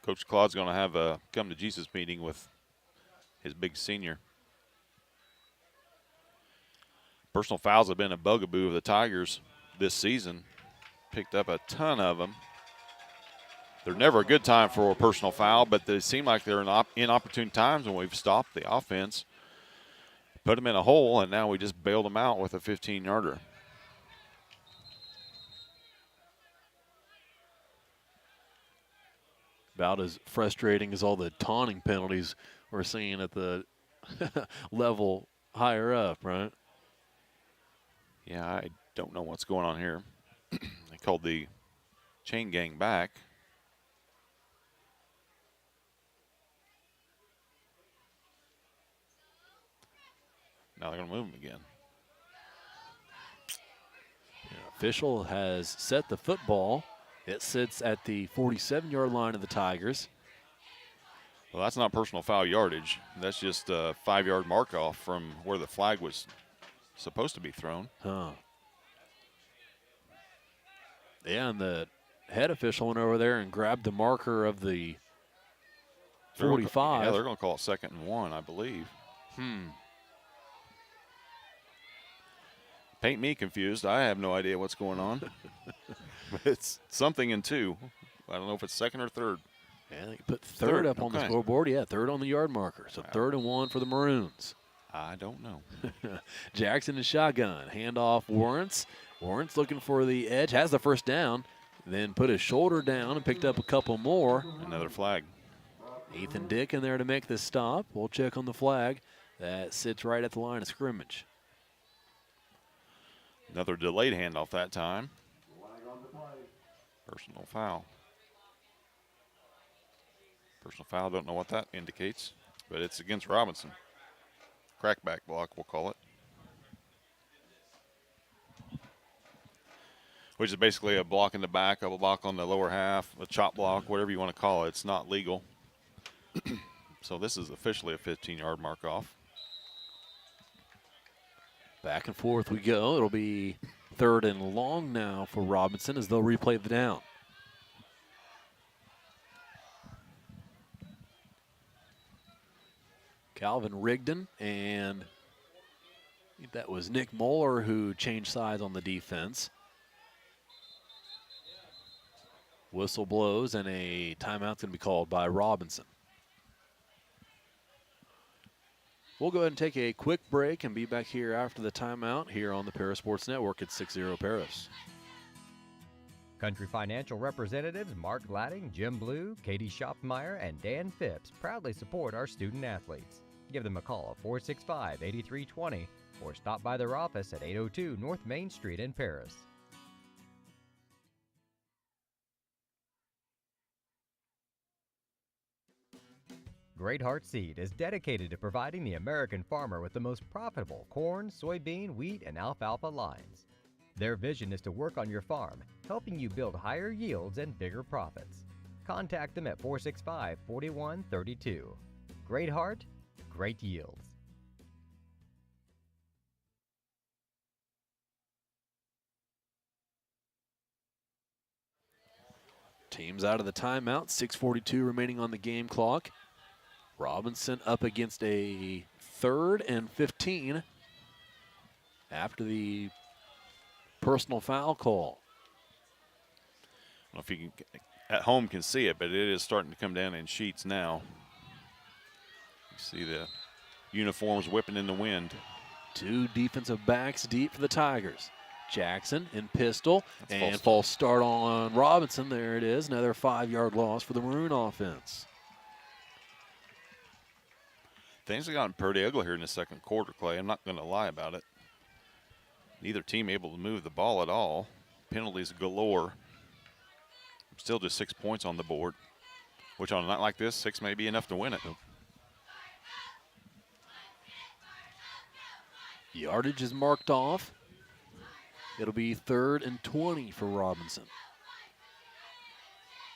Coach Claude's going to have a come-to-Jesus meeting with his big senior. Personal fouls have been a bugaboo of the Tigers this season. Picked up a ton of them. They're never a good time for a personal foul, but they seem like they're in inopportune times when we've stopped the offense, put them in a hole, and now we just bailed them out with a 15-yarder. About as frustrating as all the taunting penalties we're seeing at the level higher up, right? Yeah, I don't know what's going on here. They called the chain gang back. Now they're going to move him again. Official has set the football. It sits at the 47-yard line of the Tigers. Well, that's not personal foul yardage. That's just a 5-yard mark off from where the flag was supposed to be thrown. Huh. Yeah, and the head official went over there and grabbed the marker of the 45. Yeah, they're going to call it 2nd and 1, I believe. Paint me confused. I have no idea what's going on. But it's something in 2. I don't know if it's 2nd or 3rd. Yeah, they put third up on the scoreboard. Yeah, 3rd on the yard marker. So 3rd and 1 for the Maroons. I don't know. Jackson and shotgun. Handoff Wernz. Wernz looking for the edge. Has the first down. Then put his shoulder down and picked up a couple more. Another flag. Ethan Dick in there to make the stop. We'll check on the flag. That sits right at the line of scrimmage. Another delayed handoff that time. Personal foul. Personal foul, don't know what that indicates, but it's against Robinson. Crackback block, we'll call it. Which is basically a block in the back, a block on the lower half, a chop block, whatever you want to call it. It's not legal. So this is officially a 15-yard mark off. Back and forth we go. It'll be 3rd and long now for Robinson as they'll replay the down. Calvin Rigdon, and that was Nick Moeller who changed sides on the defense. Whistle blows, and a timeout's going to be called by Robinson. We'll go ahead and take a quick break and be back here after the timeout here on the Paris Sports Network at 6-0 Paris. Country Financial representatives Mark Gladding, Jim Blue, Katie Schopmeyer, and Dan Phipps proudly support our student athletes. Give them a call at 465-8320 or stop by their office at 802 North Main Street in Paris. Great Heart Seed is dedicated to providing the American farmer with the most profitable corn, soybean, wheat, and alfalfa lines. Their vision is to work on your farm, helping you build higher yields and bigger profits. Contact them at 465-4132. Great Heart, great yields. Teams out of the timeout, 6:42 remaining on the game clock. Robinson up against a 3rd and 15 after the personal foul call. I don't know if you can at home can see it, but it is starting to come down in sheets now. You see the uniforms whipping in the wind. 2 defensive backs deep for the Tigers. Jackson in pistol, That's and false start on Robinson. There it is, another 5-yard loss for the Maroon offense. Things have gotten pretty ugly here in the second quarter, Clay. I'm not going to lie about it. Neither team able to move the ball at all. Penalties galore. Still just 6 points on the board, which on a night like this, 6 may be enough to win it. Yardage is marked off. It'll be 3rd and 20 for Robinson.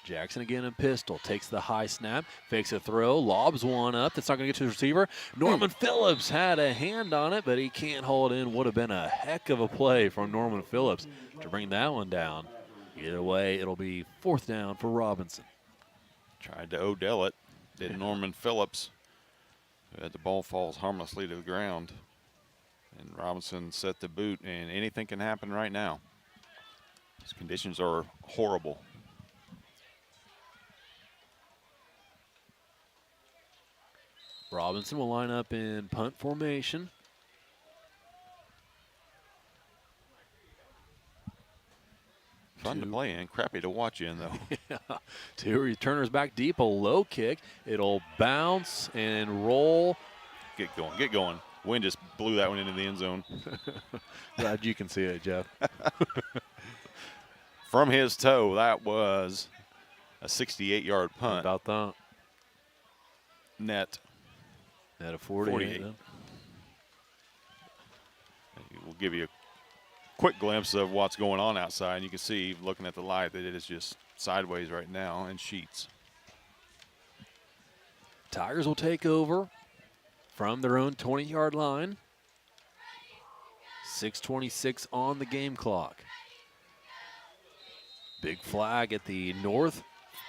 Jackson again in pistol, takes the high snap, fakes a throw, lobs one up. That's not going to get to the receiver. Norman Phillips had a hand on it, but he can't hold in. Would have been a heck of a play from Norman Phillips to bring that one down. Either way, it'll be 4th down for Robinson. Tried to Odell it. Did Norman Phillips. The ball falls harmlessly to the ground. And Robinson set the boot, and anything can happen right now. These conditions are horrible. Robinson will line up in punt formation. Fun to play in, crappy to watch in, though. Yeah. 2 returners back deep, a low kick. It'll bounce and roll. Get going, get going. Wind just blew that one into the end zone. Glad you can see it, Jeff. From his toe, that was a 68-yard punt. About that. Net. At a 48. We'll give you a quick glimpse of what's going on outside. You can see, looking at the light, that it is just sideways right now in sheets. Tigers will take over from their own 20-yard line. 6:26 on the game clock. Big flag at the north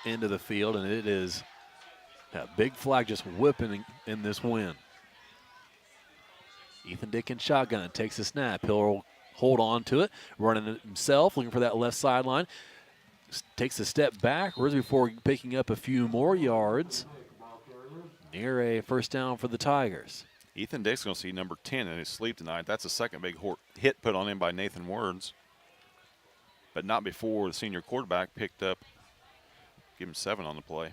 end of the field, and it is a big flag just whipping in this wind. Ethan Dick in shotgun, takes a snap. He'll hold on to it, running it himself, looking for that left sideline. Takes a step backwards before picking up a few more yards. Near a 1st down for the Tigers. Ethan Dick's going to see number 10 in his sleep tonight. That's the second big hit put on him by Nathan Words. But not before the senior quarterback picked up, give him 7 on the play.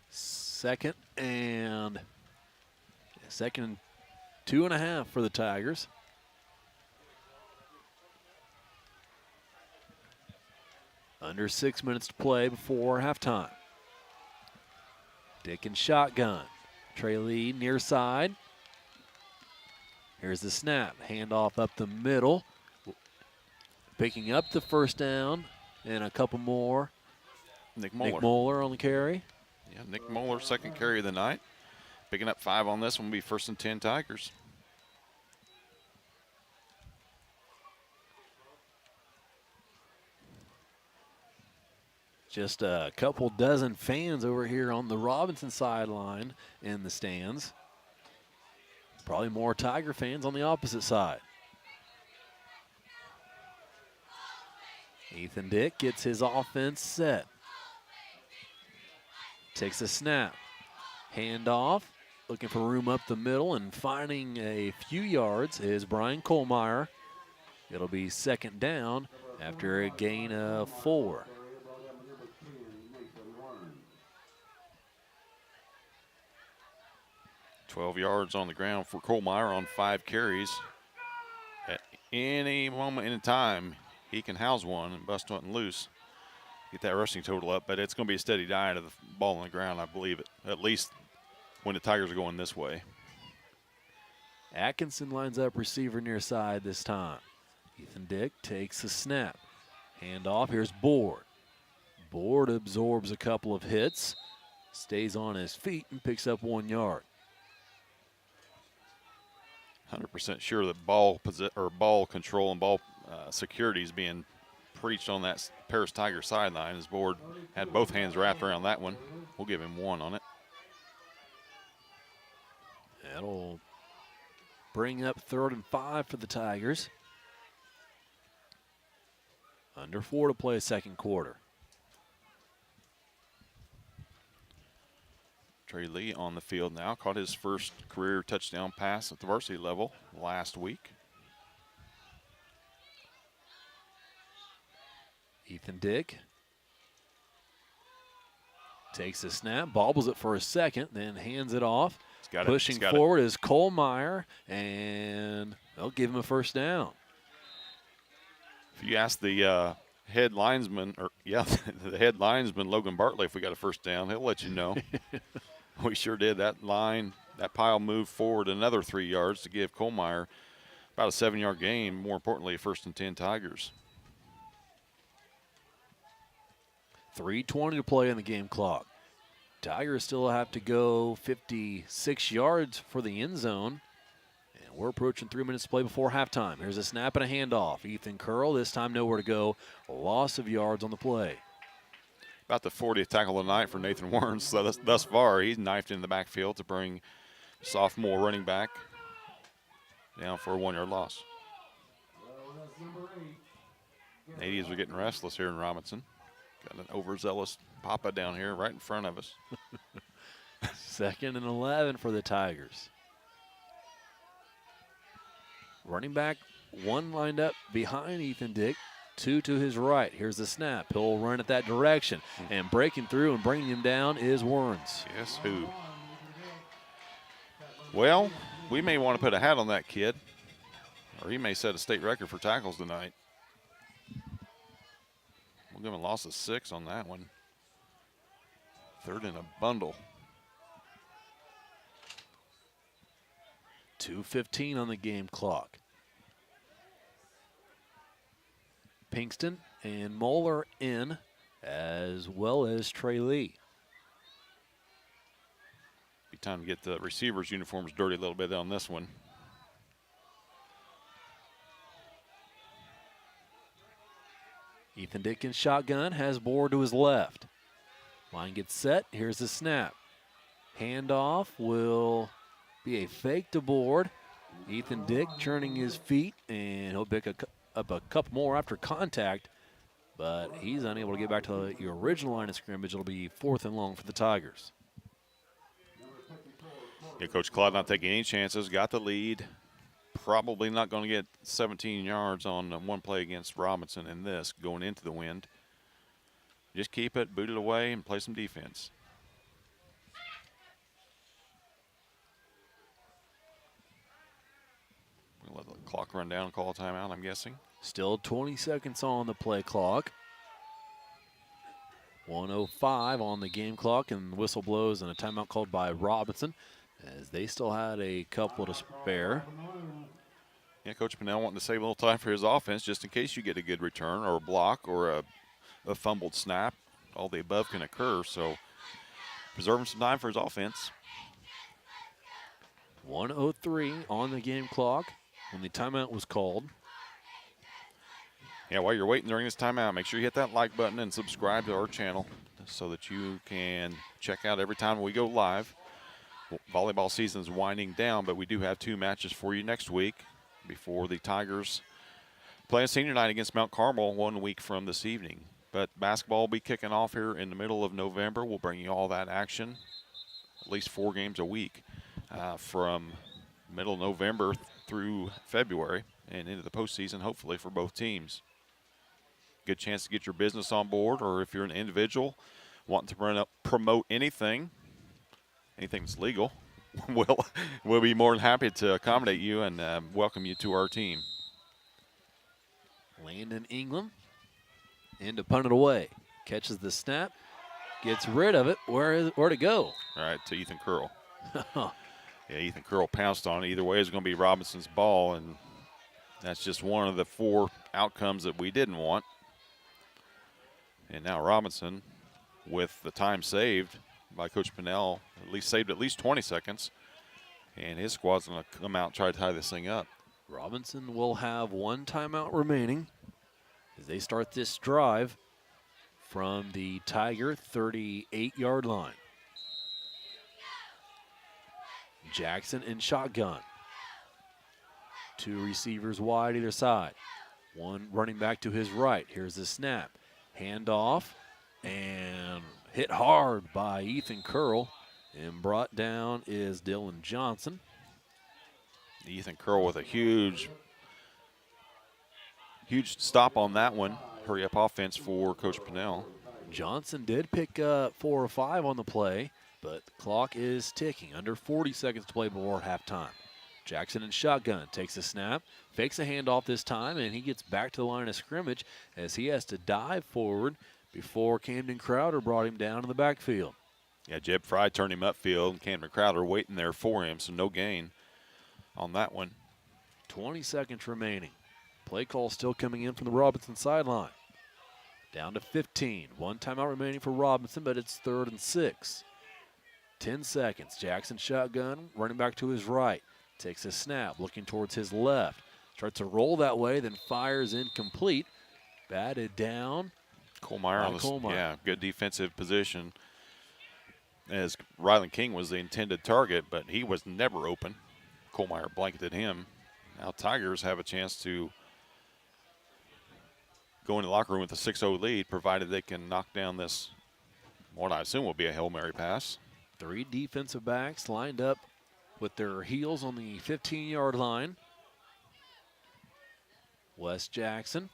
Second and 2.5 for the Tigers. Under 6 minutes to play before halftime. Dick and shotgun. Trey Lee near side. Here's the snap. Handoff up the middle. Picking up the 1st down and a couple more. Nick Moeller. Nick Moeller on the carry. Yeah, Nick Moeller, second carry of the night. Picking up 5 on this one will be 1st and 10 Tigers. Just a couple dozen fans over here on the Robinson sideline in the stands. Probably more Tiger fans on the opposite side. Ethan Dick gets his offense set. Takes a snap. Handoff. Looking for room up the middle and finding a few yards is Brian Kohlmeyer. It'll be 2nd down after a gain of 4. 12 yards on the ground for Kohlmeyer on 5 carries. At any moment in time, he can house one and bust one loose. Get that rushing total up, but it's going to be a steady diet of the ball on the ground, I believe it, at least when the Tigers are going this way. Atkinson lines up receiver near side this time. Ethan Dick takes a snap. Handoff, here's Board. Board absorbs a couple of hits, stays on his feet, and picks up 1 yard. 100% sure that ball control and ball security is being preached on that Paris Tiger sideline. His Board had both hands wrapped around that one. We'll give him 1 on it. That'll bring up 3rd and 5 for the Tigers. Under 4 to play second quarter. Trey Lee on the field now. Caught his first career touchdown pass at the varsity level last week. Ethan Dick takes a snap, bobbles it for a second, then hands it off. Pushing forward is Kohlmeyer, and they'll give him a first down. If you ask the head linesman, the head linesman, Logan Bartley, if we got a first down, he'll let you know. We sure did. That pile moved forward another 3 yards to give Kohlmeyer about a 7-yard gain. More importantly, a 1st and 10 Tigers. 3:20 to play in the game clock. Tigers still have to go 56 yards for the end zone. And we're approaching 3 minutes to play before halftime. Here's a snap and a handoff. Ethan Curl, this time nowhere to go. A loss of yards on the play. About the 40th tackle of the night for Nathan Warren. So thus far, he's knifed in the backfield to bring sophomore running back down for a 1-yard loss. Natives are getting restless here in Robinson. Got an overzealous Papa down here right in front of us. 2nd and 11 for the Tigers. Running back, 1 lined up behind Ethan Dick, 2 to his right. Here's the snap. He'll run it that direction. And breaking through and bringing him down is Warrens. Yes, who? Well, we may want to put a hat on that kid, or he may set a state record for tackles tonight. We'll give him a loss of 6 on that one. 3rd and a bundle. 2:15 on the game clock. Pinkston and Moeller in, as well as Trey Lee. Be time to get the receivers' uniforms dirty a little bit on this one. Ethan Dick in shotgun, has Board to his left. Line gets set. Here's the snap. Handoff will be a fake to Board. Ethan Dick churning his feet, and he'll pick up a couple more after contact, but he's unable to get back to the original line of scrimmage. It'll be 4th and long for the Tigers. Yeah, Coach Claude not taking any chances. Got the lead. Probably not going to get 17 yards on one play against Robinson in this going into the wind. Just keep it, boot it away, and play some defense. We'll let the clock run down and call a timeout, I'm guessing. Still 20 seconds on the play clock. 1:05 on the game clock, and the whistle blows and a timeout called by Robinson, as they still had a couple to spare. Yeah, Coach Pinnell wanting to save a little time for his offense just in case you get a good return or a block or a fumbled snap. All the above can occur, so preserving some time for his offense. 1:03 on the game clock when the timeout was called. Yeah, while you're waiting during this timeout, make sure you hit that like button and subscribe to our channel so that you can check out every time we go live. Volleyball season is winding down, but we do have 2 matches for you next week before the Tigers play a senior night against Mount Carmel 1 week from this evening. But basketball will be kicking off here in the middle of November. We'll bring you all that action, at least 4 games a week from middle of November through February and into the postseason, hopefully, for both teams. Good chance to get your business on board, or if you're an individual wanting to promote anything that's legal, we'll be more than happy to accommodate you and welcome you to our team. Landon Ingram in to punt it away. Catches the snap, gets rid of it. Where to go? All right, to Ethan Curl. Yeah, Ethan Curl pounced on it. Either way, it's going to be Robinson's ball, and that's just one of the 4 outcomes that we didn't want. And now Robinson, with the time saved by Coach Pinnell, saved at least 20 seconds, and his squad's going to come out and try to tie this thing up. Robinson will have 1 timeout remaining as they start this drive from the Tiger 38-yard line. Jackson in shotgun. Two receivers wide either side. One running back to his right. Here's the snap. Handoff and hit hard by Ethan Curl. And brought down is Dylan Johnson. Ethan Curl with a huge stop on that one. Hurry up offense for Coach Pinnell. Johnson did pick up 4 or 5 on the play, but the clock is ticking. Under 40 seconds to play before halftime. Jackson in shotgun takes a snap, fakes a handoff this time, and he gets back to the line of scrimmage as he has to dive forward before Camden Crowder brought him down in the backfield. Yeah, Jeb Fry turned him upfield, and Camden Crowder waiting there for him, so no gain on that one. 20 seconds remaining. Play call still coming in from the Robinson sideline. Down to 15. One timeout remaining for Robinson, but it's 3rd and 6. 10 seconds. Jackson shotgun, running back to his right. Takes a snap, looking towards his left. Starts to roll that way, then fires incomplete. Batted down. Kohlmeyer, yeah, good defensive position. As Ryland King was the intended target, but he was never open. Kohlmeyer blanketed him. Now Tigers have a chance to go into the locker room with a 6-0 lead, provided they can knock down this, what I assume will be a Hail Mary pass. 3 defensive backs lined up with their heels on the 15-yard line. Wes Jackson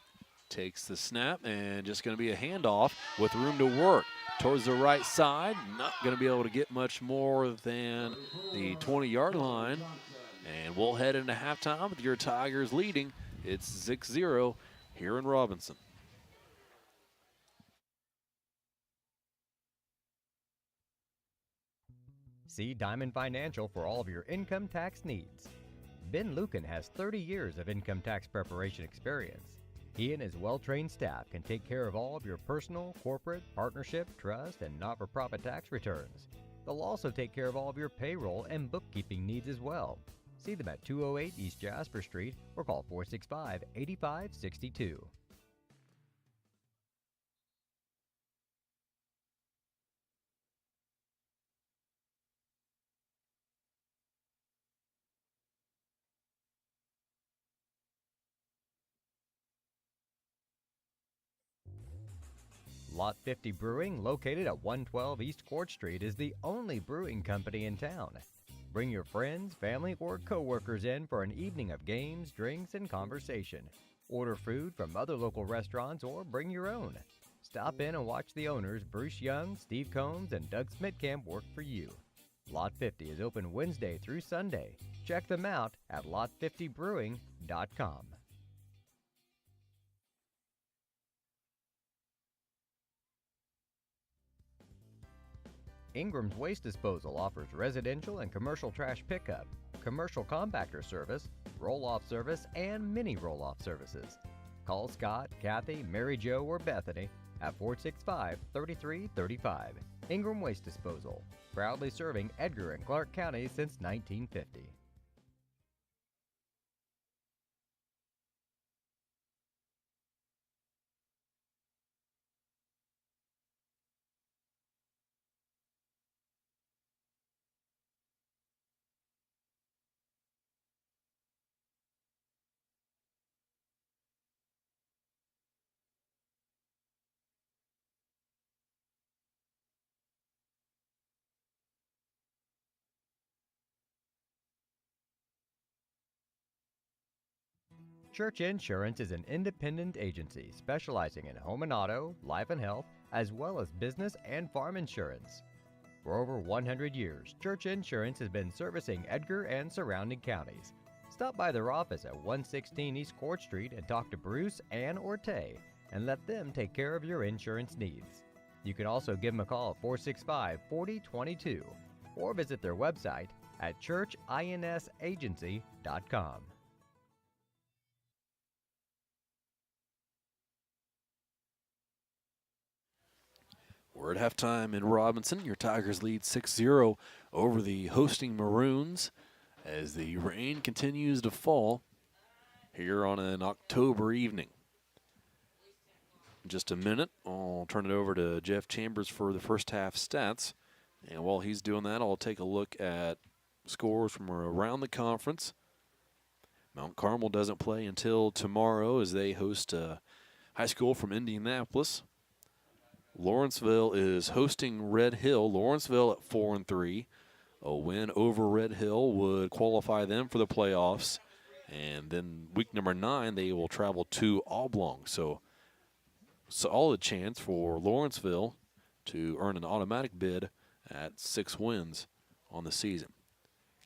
takes the snap and just going to be a handoff with room to work. Towards the right side, not going to be able to get much more than the 20-yard line. And we'll head into halftime with your Tigers leading. It's 6-0 here in Robinson. See Diamond Financial for all of your income tax needs. Ben Lucan has 30 years of income tax preparation experience. He and his well-trained staff can take care of all of your personal, corporate, partnership, trust, and not-for-profit tax returns. They'll also take care of all of your payroll and bookkeeping needs as well. See them at 208 East Jasper Street or call 465-8562. Lot 50 Brewing, located at 112 East Court Street, is the only brewing company in town. Bring your friends, family, or co-workers in for an evening of games, drinks, and conversation. Order food from other local restaurants or bring your own. Stop in and watch the owners, Bruce Young, Steve Combs, and Doug Smitkamp, work for you. Lot 50 is open Wednesday through Sunday. Check them out at lot50brewing.com. Ingram's Waste Disposal offers residential and commercial trash pickup, commercial compactor service, roll-off service, and mini roll-off services. Call Scott, Kathy, Mary Jo, or Bethany at 465-3335. Ingram Waste Disposal, proudly serving Edgar and Clark Counties since 1950. Church Insurance is an independent agency specializing in home and auto, life and health, as well as business and farm insurance. For over 100 years, Church Insurance has been servicing Edgar and surrounding counties. Stop by their office at 116 East Court Street and talk to Bruce, Ann, or Tay, and let them take care of your insurance needs. You can also give them a call at 465-4022 or visit their website at churchinsagency.com. We're at halftime in Robinson. Your Tigers lead 6-0 over the hosting Maroons as the rain continues to fall here on an October evening. In just a minute, I'll turn it over to Jeff Chambers for the first half stats. And while he's doing that, I'll take a look at scores from around the conference. Mount Carmel doesn't play until tomorrow as they host high school from Indianapolis. Lawrenceville is hosting Red Hill. Lawrenceville at 4-3. A win over Red Hill would qualify them for the playoffs. And then week number 9, they will travel to Oblong. So solid chance for Lawrenceville to earn an automatic bid at 6 wins on the season.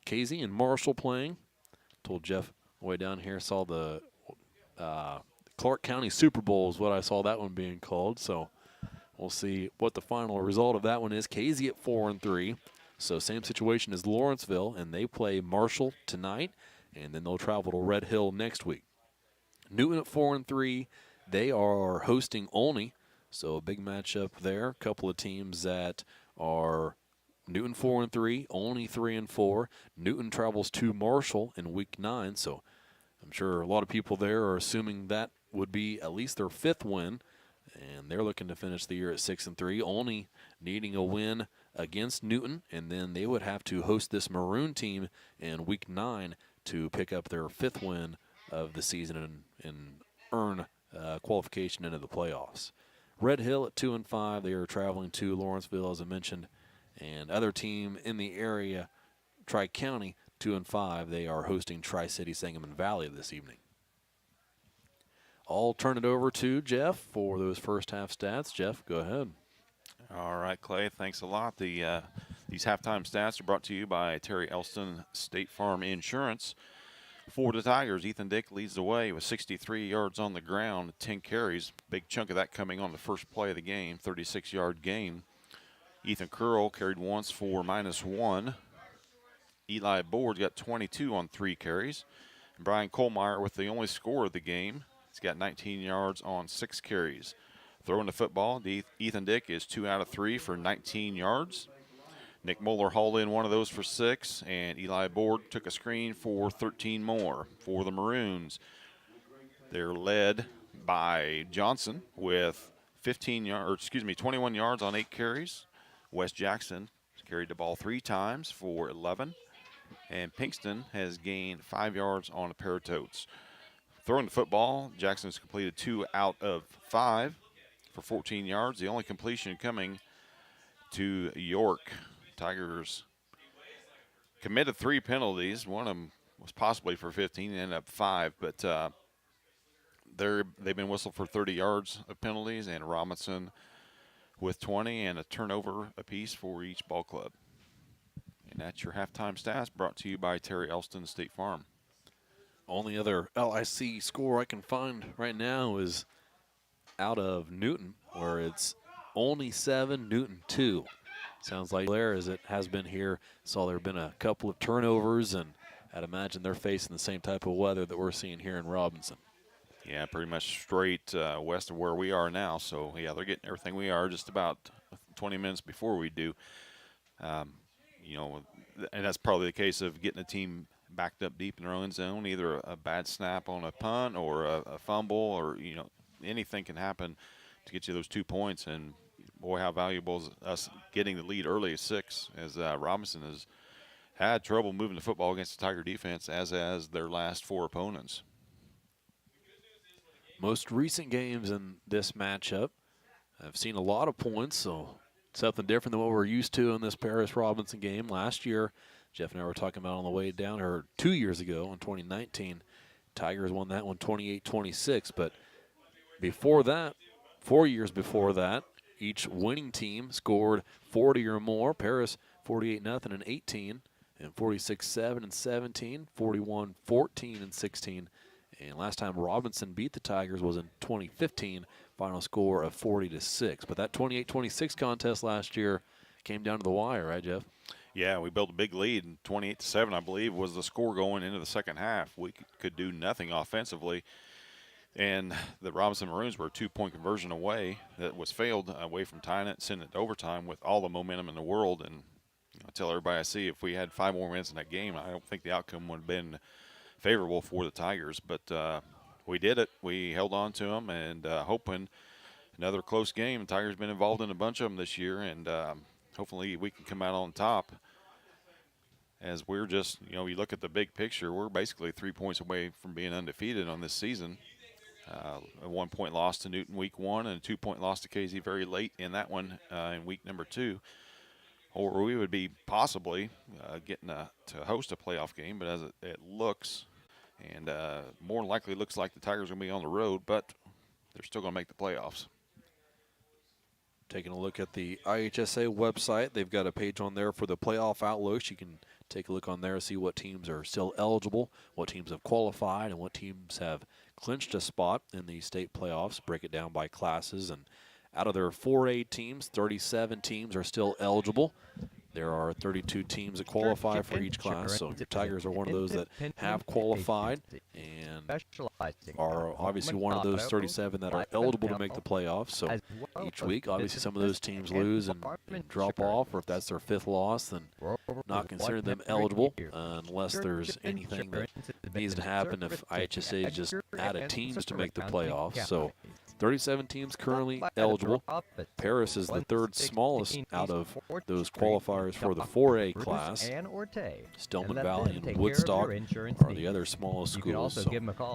Casey and Marshall playing. Told Jeff way down here, saw the Clark County Super Bowl is what I saw that one being called. So we'll see what the final result of that one is. Casey at 4-3. So same situation as Lawrenceville, and they play Marshall tonight, and then they'll travel to Red Hill next week. Newton at 4-3. They are hosting Olney, so a big matchup there. A couple of teams that are Newton 4-3, Olney 3-4. Newton travels to Marshall in week 9, so I'm sure a lot of people there are assuming that would be at least their 5th win, and they're looking to finish the year at 6-3. Olney needing a win against Newton, and then they would have to host this Maroon team in week 9 to pick up their 5th win of the season and earn qualification into the playoffs. Red Hill at 2-5. They are traveling to Lawrenceville, as I mentioned, and other team in the area, Tri-County, 2-5. They are hosting Tri-City Sangamon Valley this evening. I'll turn it over to Jeff for those first half stats. Jeff, go ahead. All right, Clay, thanks a lot. These halftime stats are brought to you by Terry Elston State Farm Insurance. For the Tigers, Ethan Dick leads the way with 63 yards on the ground, 10 carries. Big chunk of that coming on the first play of the game, 36-yard gain. Ethan Curl carried once for -1. Eli Board got 22 on 3 carries. And Brian Kohlmeyer with the only score of the game. He's got 19 yards on 6 carries. Throwing the football, Ethan Dick is 2 out of 3 for 19 yards. Nick Moeller hauled in one of those for 6, and Eli Board took a screen for 13 more for the Maroons. They're led by Johnson with 21 yards on 8 carries. Wes Jackson carried the ball 3 times for 11, and Pinkston has gained 5 yards on a pair of totes. Throwing the football, Jackson's completed 2 out of 5 for 14 yards. The only completion coming to York. Tigers committed 3 penalties. One of them was possibly for 15, ended up 5, but they've been whistled for 30 yards of penalties, and Robinson with 20 and a turnover apiece for each ball club. And that's your halftime stats brought to you by Terry Elston State Farm. Only other LIC score I can find right now is out of Newton, where it's only 7, Newton 2. Sounds like there as it has been here. Saw there have been a couple of turnovers, and I'd imagine they're facing the same type of weather that we're seeing here in Robinson. Yeah, pretty much straight west of where we are now. So, yeah, they're getting everything we are just about 20 minutes before we do. You know, and that's probably the case of getting a team backed up deep in their own zone, either a bad snap on a punt or a fumble, or, you know, anything can happen to get you those 2 points. And boy, how valuable is us getting the lead early at 6, as Robinson has had trouble moving the football against the Tiger defense, as their last 4 opponents. Most recent games in this matchup, I've seen a lot of points, so something different than what we're used to in this Paris-Robinson game. Last year, Jeff and I were talking about on the way down, or 2 years ago in 2019, Tigers won that one 28-26, but before that, 4 years before that, each winning team scored 40 or more. Paris 48-0 and 18, and 46-7 and 17, 41-14 and 16. And last time Robinson beat the Tigers was in 2015, final score of 40-6. But that 28-26 contest last year came down to the wire, right, Jeff? Yeah, we built a big lead, and 28-7, I believe, was the score going into the second half. We could do nothing offensively. And the Robinson Maroons were a 2-point conversion away that was failed away from tying it, sending it to overtime with all the momentum in the world. And I tell everybody I see, if we had 5 more minutes in that game, I don't think the outcome would have been favorable for the Tigers. But we did it. We held on to them, and hoping another close game. The Tigers have been involved in a bunch of them this year, and hopefully we can come out on top. as we're just, you look at the big picture, we're basically 3 points away from being undefeated on this season. A 1 point loss to Newton week 1 and a 2 point loss to KZ very late in that one in week number 2. Or we would be possibly getting to host a playoff game, but as it looks, and more than likely looks like the Tigers are going to be on the road, but they're still going to make the playoffs. Taking a look at the IHSA website, they've got a page on there for the playoff outlooks. You can take a look on there, see what teams are still eligible, what teams have qualified, and what teams have clinched a spot in the state playoffs. Break it down by classes, and out of their 4A teams, 37 teams are still eligible. There are 32 teams that qualify for each class, so the Tigers are one of those that have qualified and are obviously one of those 37 that are eligible to make the playoffs. So each week, obviously, some of those teams lose and drop off, or if that's their 5th loss, then not consider them eligible unless there's anything that needs to happen if IHSA just added teams to make the playoffs. So 37 teams currently eligible. Paris is the 3rd smallest out of those qualifiers for the 4A class. Stillman Valley and Woodstock are the other smallest schools. So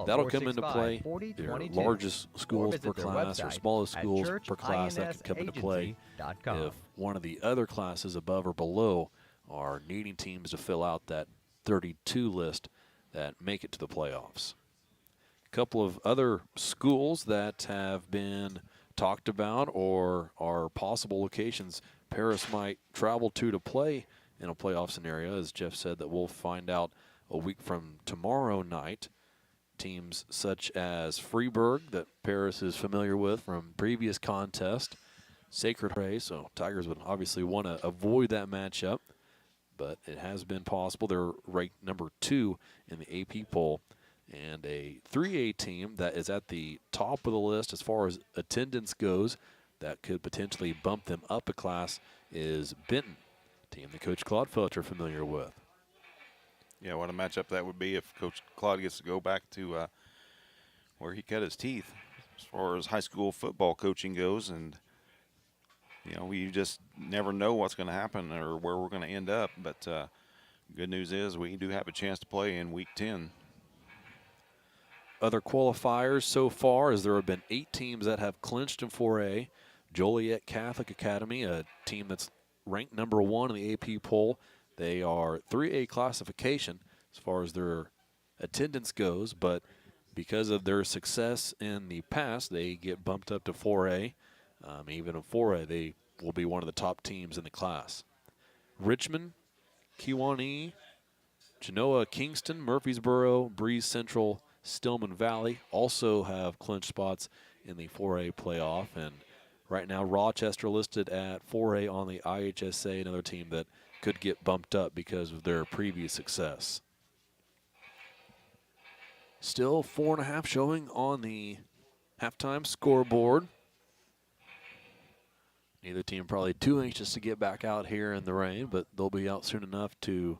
that'll come into play. Their largest schools per class or smallest schools per class that could come into play if one of the other classes above or below are needing teams to fill out that 32 list that make it to the playoffs. A couple of other schools that have been talked about or are possible locations Paris might travel to play in a playoff scenario, as Jeff said, that we'll find out a week from tomorrow night. Teams such as Freeburg, that Paris is familiar with from previous contest, Sacred Ray, so Tigers would obviously want to avoid that matchup, but it has been possible. They're ranked number 2 in the AP poll. And a 3A team that is at the top of the list as far as attendance goes that could potentially bump them up a class is Benton, team that Coach Claude Felch are familiar with. Yeah, what a matchup that would be if Coach Claude gets to go back to where he cut his teeth as far as high school football coaching goes. And, we just never know what's going to happen or where we're going to end up. But good news is we do have a chance to play in week 10. Other qualifiers so far, as there have been 8 teams that have clinched in 4A. Joliet Catholic Academy, a team that's ranked number 1 in the AP poll. They are 3A classification as far as their attendance goes, but because of their success in the past, they get bumped up to 4A. Even in 4A, they will be one of the top teams in the class. Richmond, Kewanee, Genoa, Kingston, Murfreesboro, Breeze Central, Stillman Valley also have clinched spots in the 4A playoff. And right now, Rochester listed at 4A on the IHSA, another team that could get bumped up because of their previous success. Still 4.5 showing on the halftime scoreboard. Neither team probably too anxious to get back out here in the rain, but they'll be out soon enough to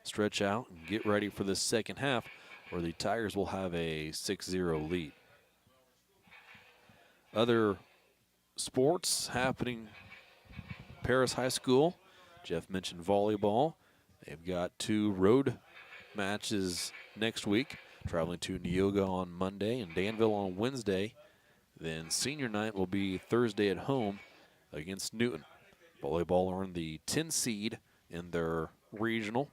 stretch out and get ready for the second half, where the Tigers will have a 6-0 lead. Other sports happening, Paris High School. Jeff mentioned volleyball. They've got 2 road matches next week, traveling to Neoga on Monday and Danville on Wednesday. Then senior night will be Thursday at home against Newton. Volleyball earned the 10 seed in their regional,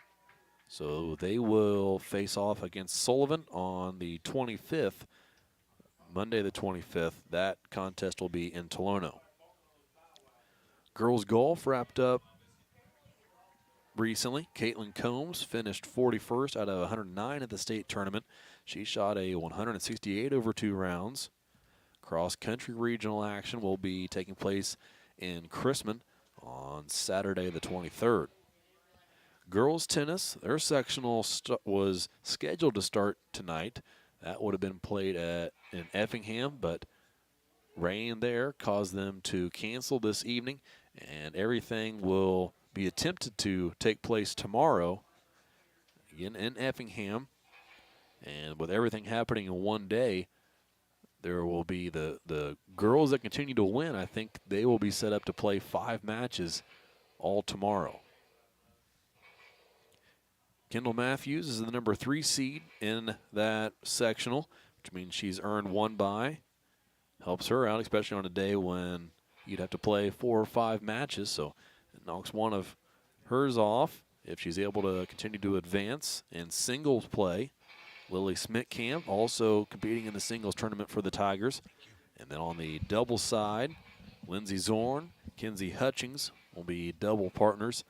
so they will face off against Sullivan on the 25th, Monday the 25th. That contest will be in Tolono. Girls golf wrapped up recently. Caitlin Combs finished 41st out of 109 at the state tournament. She shot a 168 over 2 rounds. Cross-country regional action will be taking place in Chrisman on Saturday the 23rd. Girls tennis, their sectional was scheduled to start tonight. That would have been played in Effingham, but rain there caused them to cancel this evening, and everything will be attempted to take place tomorrow, again in Effingham. And with everything happening in one day, there will be the girls that continue to win. I think they will be set up to play 5 matches all tomorrow. Kendall Matthews is the number 3 seed in that sectional, which means she's earned 1 bye. Helps her out, especially on a day when you'd have to play 4 or 5 matches, so it knocks one of hers off if she's able to continue to advance in singles play. Lily Smitkamp also competing in the singles tournament for the Tigers. And then on the doubles side, Lindsey Zorn, Kenzie Hutchings will be double partners.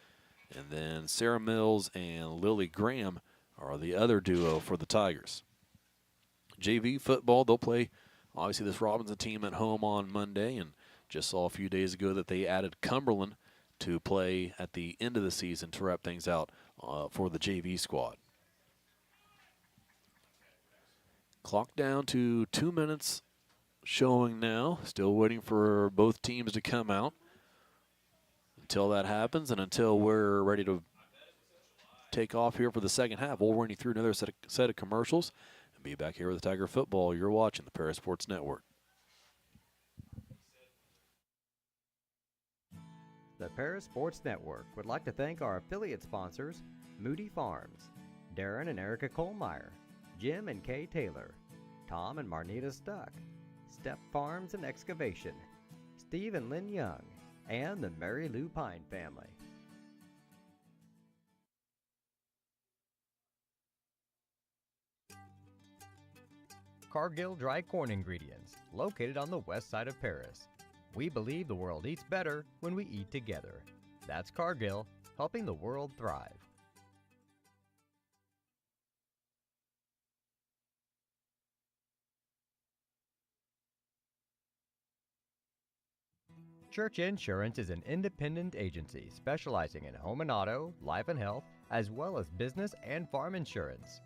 And then Sarah Mills and Lily Graham are the other duo for the Tigers. JV football, they'll play, obviously, this Robinson team at home on Monday, and just saw a few days ago that they added Cumberland to play at the end of the season to wrap things out for the JV squad. Clock down to 2 minutes showing now. Still waiting for both teams to come out. Until that happens and until we're ready to take off here for the second half, we'll run you through another set of commercials and be back here with Tiger Football. You're watching the Paris Sports Network. The Paris Sports Network would like to thank our affiliate sponsors, Moody Farms, Darren and Erica Kohlmeyer, Jim and Kay Taylor, Tom and Marnita Stuck, Step Farms and Excavation, Steve and Lynn Young, and the Mary Lou Pine family. Cargill Dry Corn Ingredients, located on the west side of Paris. We believe the world eats better when we eat together. That's Cargill, helping the world thrive. Church Insurance is an independent agency specializing in home and auto, life and health, as well as business and farm insurance.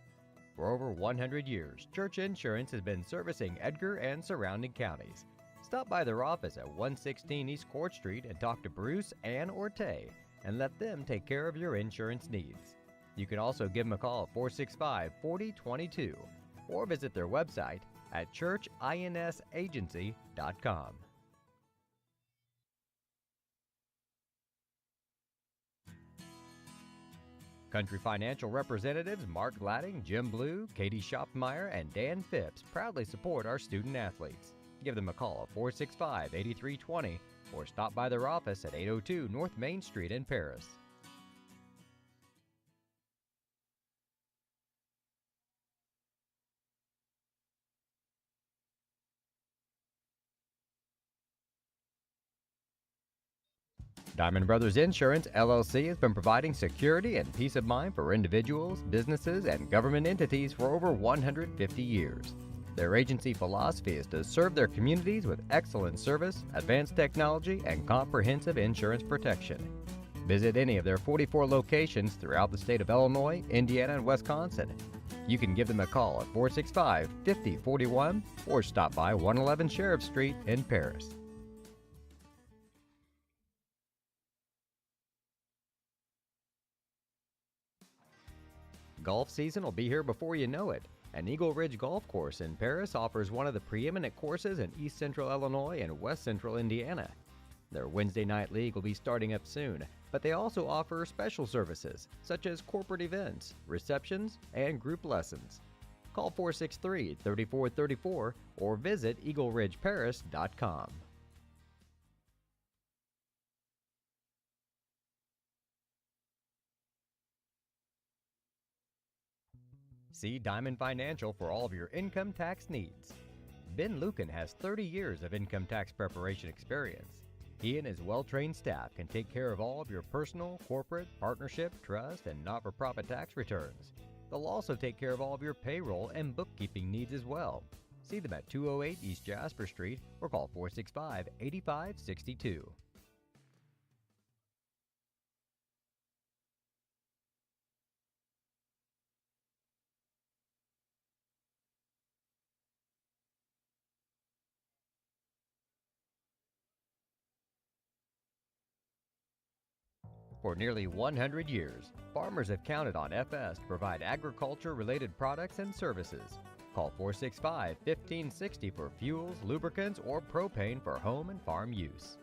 For over 100 years, Church Insurance has been servicing Edgar and surrounding counties. Stop by their office at 116 East Court Street and talk to Bruce, Ann, or Tay, and let them take care of your insurance needs. You can also give them a call at 465-4022 or visit their website at churchinsagency.com. Country Financial representatives Mark Gladding, Jim Blue, Katie Schopmeyer, and Dan Phipps proudly support our student athletes. Give them a call at 465-8320 or stop by their office at 802 North Main Street in Paris. Diamond Brothers Insurance, LLC has been providing security and peace of mind for individuals, businesses, and government entities for over 150 years. Their agency philosophy is to serve their communities with excellent service, advanced technology, and comprehensive insurance protection. Visit any of their 44 locations throughout the state of Illinois, Indiana, and Wisconsin. You can give them a call at 465-5041 or stop by 111 Sheriff Street in Paris. Golf season will be here before you know it. And Eagle Ridge Golf Course in Paris offers one of the preeminent courses in East Central Illinois and West Central Indiana. Their Wednesday night league will be starting up soon, but they also offer special services such as corporate events, receptions, and group lessons. Call 463-3434 or visit eagleridgeparis.com. See Diamond Financial for all of your income tax needs. Ben Lucan has 30 years of income tax preparation experience. He and his well-trained staff can take care of all of your personal, corporate, partnership, trust, and not-for-profit tax returns. They'll also take care of all of your payroll and bookkeeping needs as well. See them at 208 East Jasper Street or call 465-8562. For nearly 100 years, farmers have counted on FS to provide agriculture-related products and services. Call 465-1560 for fuels, lubricants, or propane for home and farm use.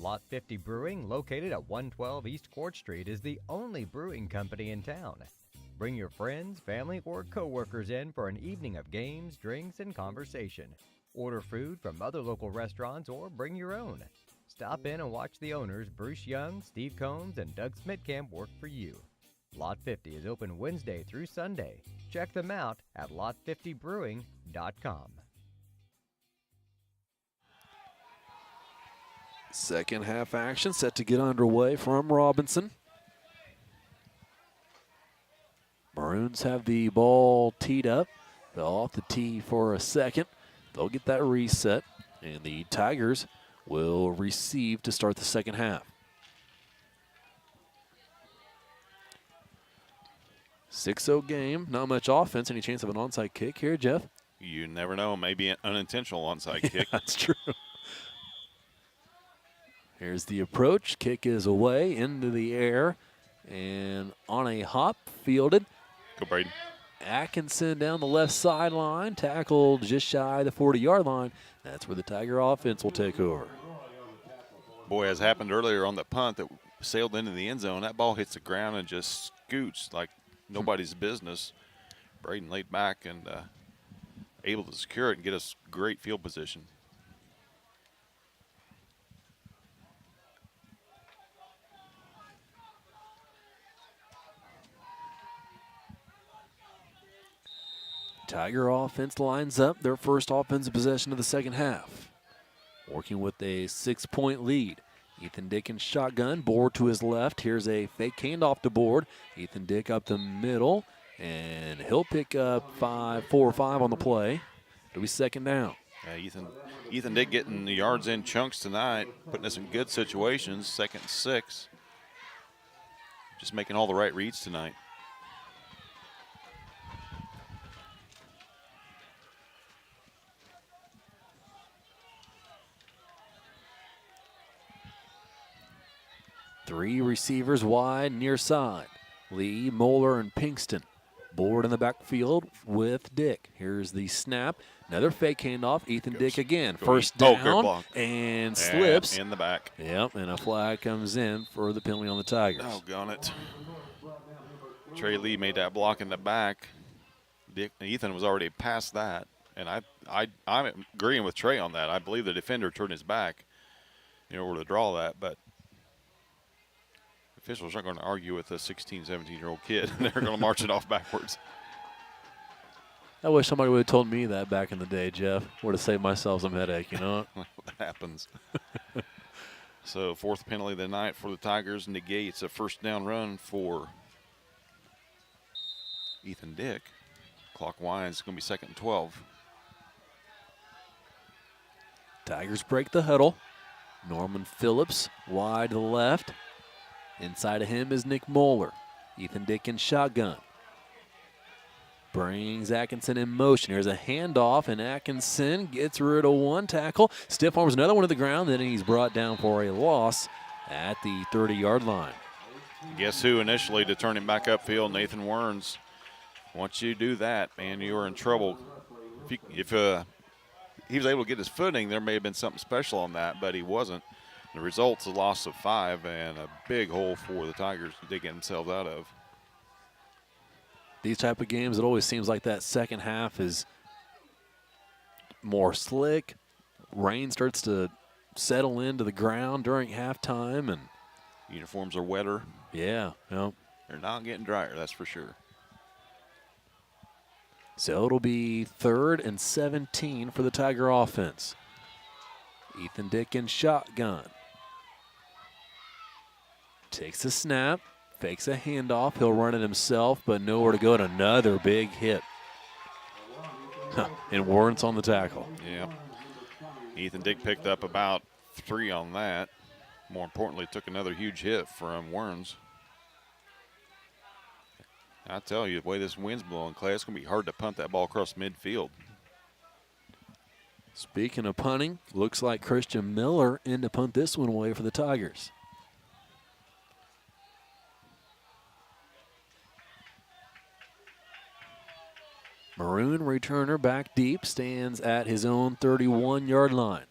Lot 50 Brewing, located at 112 East Court Street, is the only brewing company in town. Bring your friends, family, or co-workers in for an evening of games, drinks, and conversation. Order food from other local restaurants or bring your own. Stop in and watch the owners, Bruce Young, Steve Combs, and Doug Smitkamp, work for you. Lot 50 is open Wednesday through Sunday. Check them out at lot50brewing.com. Second half action set to get underway from Robinson. Maroons have the ball teed up. Fell off the tee for a second. They'll get that reset, and the Tigers will receive to start the second half. 6-0 game, not much offense. Any chance of an onside kick here, Jeff? You never know. Maybe an unintentional onside kick. That's true. Here's the approach. Kick is away into the air, and on a hop, fielded. Go, Braden. Atkinson down the left sideline, tackled just shy of the 40-yard line. That's where the Tiger offense will take over. Boy, as happened earlier on the punt that sailed into the end zone, that ball hits the ground and just scoots like nobody's business. Braden laid back and able to secure it and get us great field position. Tiger offense lines up their first offensive possession of the second half. Working with a 6-point lead. Ethan Dickens shotgun, Board to his left. Here's a fake handoff to Board. Ethan Dick up the middle, and he'll pick up 4 or 5 on the play. It'll be second down. Yeah, Ethan Dick getting the yards in chunks tonight, putting us in good situations, 2nd and 6. Just making all the right reads tonight. Three receivers wide, near side. Lee, Moeller, and Pinkston. Board in the backfield with Dick. Here's the snap. Another fake handoff. Ethan Dick again. First down and slips. In the back. Yep, and a flag comes in for the penalty on the Tigers. Doggone it. Trey Lee made that block in the back. Ethan was already past that. And I'm agreeing with Trey on that. I believe the defender turned his back in order to draw that, but officials aren't going to argue with a 16, 17-year-old kid. They're going to march it off backwards. I wish somebody would have told me that back in the day, Jeff. Would have saved myself some headache, you know? That happens. So, 4th penalty of the night for the Tigers negates a first down run for Ethan Dick. Clock winds. It's going to be 2nd and 12. Tigers break the huddle. Norman Phillips wide to the left. Inside of him is Nick Moeller. Ethan Dickens shotgun. Brings Atkinson in motion. Here's a handoff, and Atkinson gets rid of one tackle. Stiff arms another one to the ground, then he's brought down for a loss at the 30-yard line. Guess who initially to turn him back upfield? Nathan Werns. Once you do that, man, you are in trouble. If he was able to get his footing, there may have been something special on that, but he wasn't. The result's a loss of 5 and a big hole for the Tigers to dig themselves out of. These type of games, it always seems like that second half is more slick. Rain starts to settle into the ground during halftime, and uniforms are wetter. Yeah, yep. They're not getting drier, that's for sure. So it'll be 3rd and 17 for the Tiger offense. Ethan Dickens shotgun. Takes a snap, fakes a handoff. He'll run it himself, but nowhere to go, and another big hit. And Warrant's on the tackle. Yeah. Ethan Dick picked up about 3 on that. More importantly, took another huge hit from Werns. I tell you, the way this wind's blowing, Clay, it's going to be hard to punt that ball across midfield. Speaking of punting, looks like Christian Miller in to punt this one away for the Tigers. Maroon returner back deep, stands at his own 31-yard line.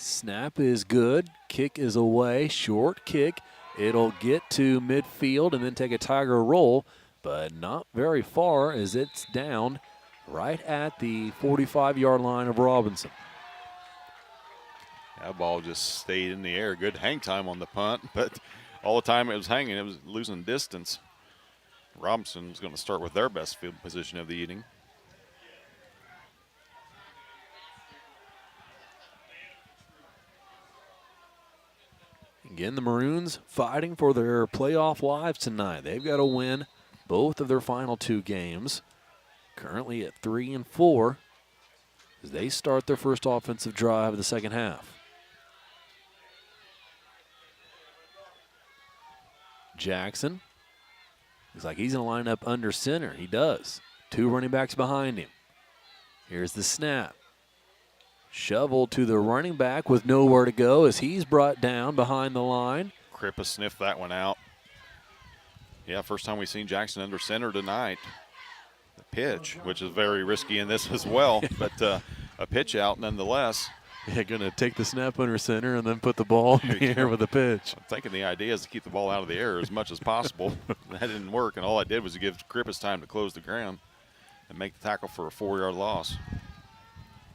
Snap is good. Kick is away. Short kick. It'll get to midfield and then take a Tiger roll, but not very far as it's down right at the 45-yard line of Robinson. That ball just stayed in the air. Good hang time on the punt, but all the time it was hanging, it was losing distance. Robinson's going to start with their best field position of the evening. Again, the Maroons fighting for their playoff lives tonight. They've got to win both of their final 2 games. Currently at 3-4 as they start their first offensive drive of the second half. Jackson looks like he's going to line up under center. He does. 2 running backs behind him. Here's the snap. Shovel to the running back with nowhere to go as he's brought down behind the line. Crippa sniffed that one out. Yeah, first time we've seen Jackson under center tonight. The pitch, which is very risky in this as well, but a pitch out nonetheless. Yeah, going to take the snap under center and then put the ball in the air with a pitch. I'm thinking the idea is to keep the ball out of the air as much as possible. That didn't work, and all I did was give Crippa's time to close the ground and make the tackle for a 4-yard loss.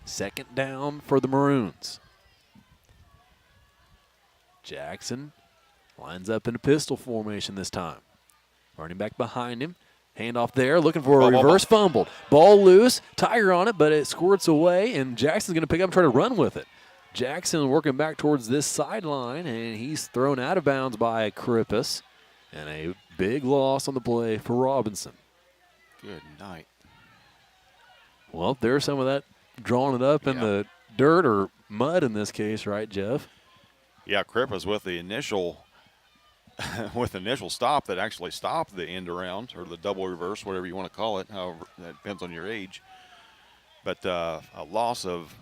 Second down for the Maroons. Jackson lines up in a pistol formation this time. Running back behind him. Handoff there, looking for a reverse fumble. Ball loose, Tiger on it, but it squirts away, and Jackson's going to pick up and try to run with it. Jackson working back towards this sideline, and he's thrown out of bounds by Krippus. And a big loss on the play for Robinson. Good night. Well, there's some of that drawing it up in the dirt or mud in this case, right, Jeff? Yeah, Krippus with the initial stop that actually stopped the end around or the double reverse, whatever you want to call it. However, that depends on your age. But a loss of,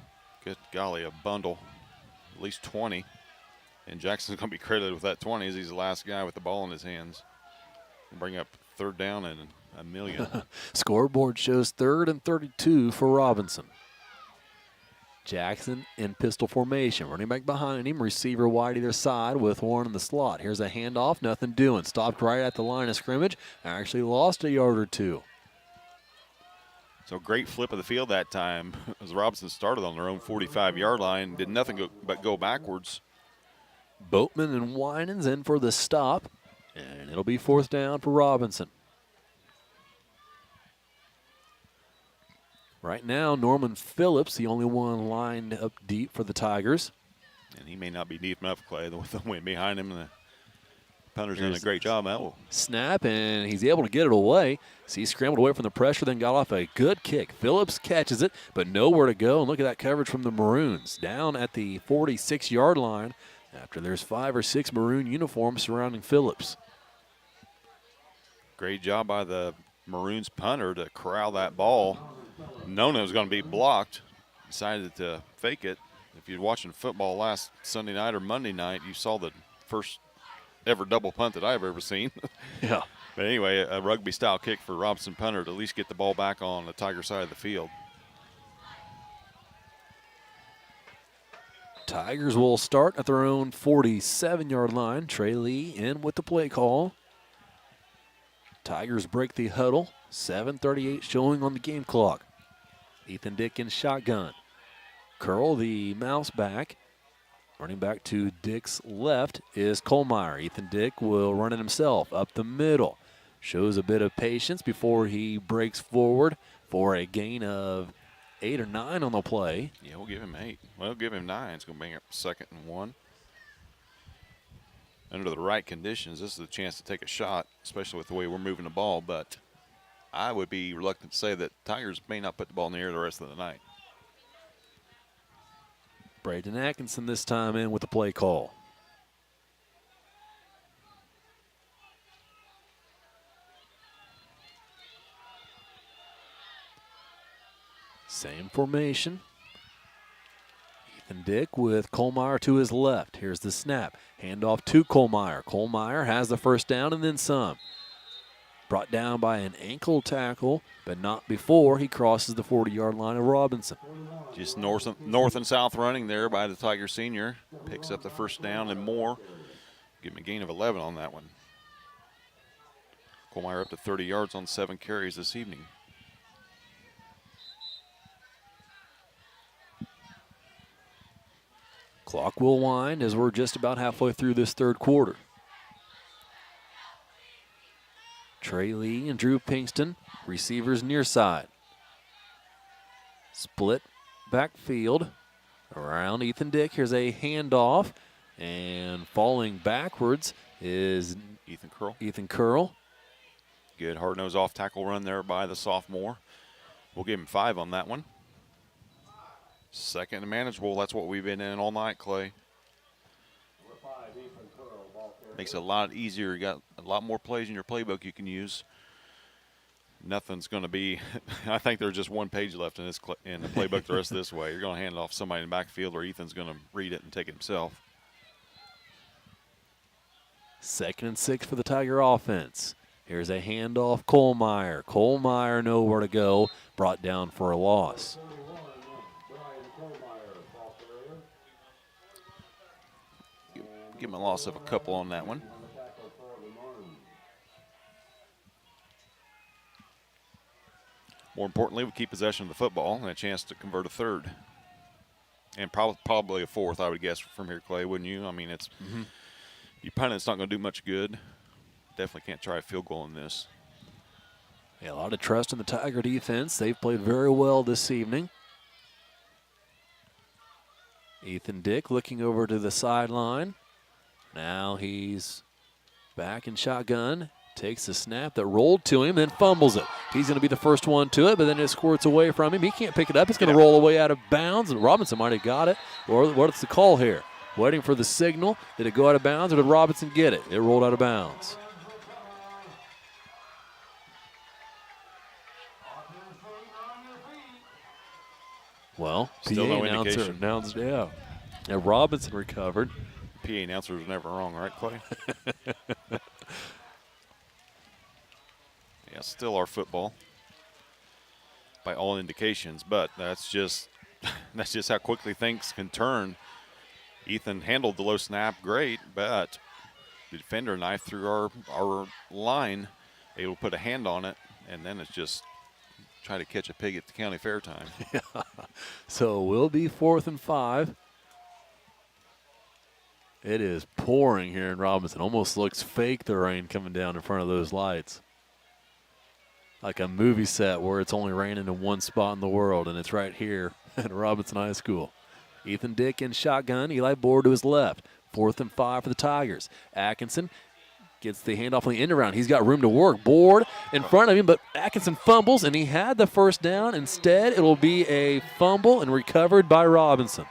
good golly, a bundle, at least 20. And Jackson's going to be credited with that 20 as he's the last guy with the ball in his hands. Bring up 3rd down and $1 million. Scoreboard shows 3rd and 32 for Robinson. Jackson in pistol formation. Running back behind him. Receiver wide either side with one in the slot. Here's a handoff. Nothing doing. Stopped right at the line of scrimmage. Actually lost a yard or 2. So great flip of the field that time as Robinson started on their own 45-yard line. Did nothing but go backwards. Boatman and Winans in for the stop. And it'll be 4th down for Robinson. Right now, Norman Phillips, the only one lined up deep for the Tigers. And he may not be deep enough, Clay, with the wind behind him. And the punter's done a great job. That will snap, and he's able to get it away. So he scrambled away from the pressure, then got off a good kick. Phillips catches it, but nowhere to go. And look at that coverage from the Maroons. Down at the 46-yard line after there's 5 or 6 Maroon uniforms surrounding Phillips. Great job by the Maroons punter to corral that ball. Known it was going to be blocked, decided to fake it. If you're watching football last Sunday night or Monday night, you saw the first ever double punt that I've ever seen. Yeah. But anyway, a rugby-style kick for Robinson punter to at least get the ball back on the Tiger side of the field. Tigers will start at their own 47-yard line. Trey Lee in with the play call. Tigers break the huddle. 7:38 showing on the game clock. Ethan Dick in shotgun. Curl the mouse back. Running back to Dick's left is Kohlmeyer. Ethan Dick will run it himself up the middle. Shows a bit of patience before he breaks forward for a gain of 8 or 9 on the play. Yeah, we'll give him 8. We'll give him 9. It's going to bring up 2nd and 1. Under the right conditions, this is a chance to take a shot, especially with the way we're moving the ball. But I would be reluctant to say that Tigers may not put the ball in the air the rest of the night. Braden Atkinson this time in with the play call. Same formation. Ethan Dick with Kohlmeyer to his left. Here's the snap. Handoff to Kohlmeyer. Kohlmeyer has the first down and then some. brought down by an ankle tackle, but not before he crosses the 40-yard line of Robinson. Just north and south running there by the Tiger senior. Picks up the first down and more. Give him a gain of 11 on that one. Kohlmeyer up to 30 yards on 7 carries this evening. Clock will wind as we're just about halfway through this third quarter. Trey Lee and Drew Pinkston, receivers near side. Split backfield around Ethan Dick. Here's a handoff, and falling backwards is Ethan Curl. Good hard-nosed off tackle run there by the sophomore. We'll give him 5 on that one. Second and manageable. That's what we've been in all night, Clay. Makes it a lot easier. You got a lot more plays in your playbook you can use. Nothing's going to be – I think there's just one page left in the playbook the rest of this way. You're going to hand it off to somebody in the backfield, or Ethan's going to read it and take it himself. 2nd and 6 for the Tiger offense. Here's a handoff, Kohlmeyer. Kohlmeyer nowhere to go, brought down for a loss. Give him a loss of a couple on that one. More importantly, we keep possession of the football and a chance to convert a third. And probably a fourth, I would guess, from here, Clay, wouldn't you? I mean, it's you punt it's not going to do much good. Definitely can't try a field goal in this. Yeah, a lot of trust in the Tiger defense. They've played very well this evening. Ethan Dick looking over to the sideline. Now he's back in shotgun. Takes the snap that rolled to him, then fumbles it. He's going to be the first one to it, but then it squirts away from him. He can't pick it up. It's going to roll away out of bounds, and Robinson might have got it. Or what's the call here? Waiting for the signal. Did it go out of bounds, or did Robinson get it? It rolled out of bounds. Well, still PA no announcer indication. announced, yeah. And Robinson recovered. PA announcer was never wrong, right, Clay? Yeah, still our football by all indications, but that's just how quickly things can turn. Ethan handled the low snap great, but the defender knifed through our line, able to put a hand on it, and then it's just try to catch a pig at the county fair time. So we'll be 4th and 5. It is pouring here in Robinson. Almost looks fake, the rain coming down in front of those lights. Like a movie set where it's only raining in one spot in the world, and it's right here at Robinson High School. Ethan Dick in shotgun. Eli Board to his left. 4th and 5 for the Tigers. Atkinson gets the handoff on the end around. He's got room to work. Board in front of him, but Atkinson fumbles, and he had the first down. Instead, it'll be a fumble and recovered by Robinson.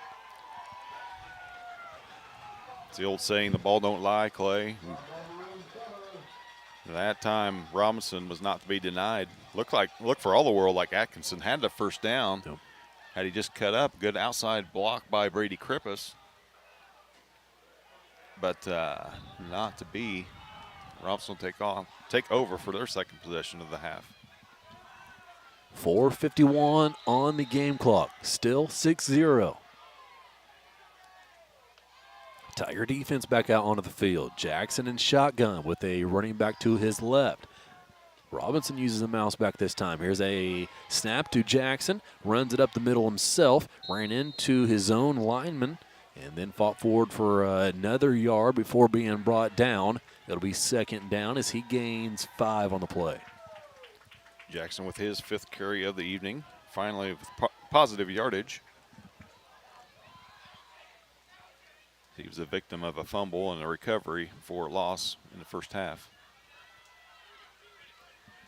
It's the old saying, the ball don't lie, Clay. That time, Robinson was not to be denied. Looked for all the world like Atkinson had the first down. Nope. Had he just cut up, good outside block by Brady Krippus. But not to be. Robinson will take over for their second possession of the half. 4:51 on the game clock. Still 6-0. Tiger defense back out onto the field. Jackson in shotgun with a running back to his left. Robinson uses a mouse back this time. Here's a snap to Jackson. Runs it up the middle himself. Ran into his own lineman and then fought forward for another yard before being brought down. It'll be 2nd down as he gains 5 on the play. Jackson with his 5th carry of the evening. Finally with positive yardage. He was a victim of a fumble and a recovery for a loss in the first half.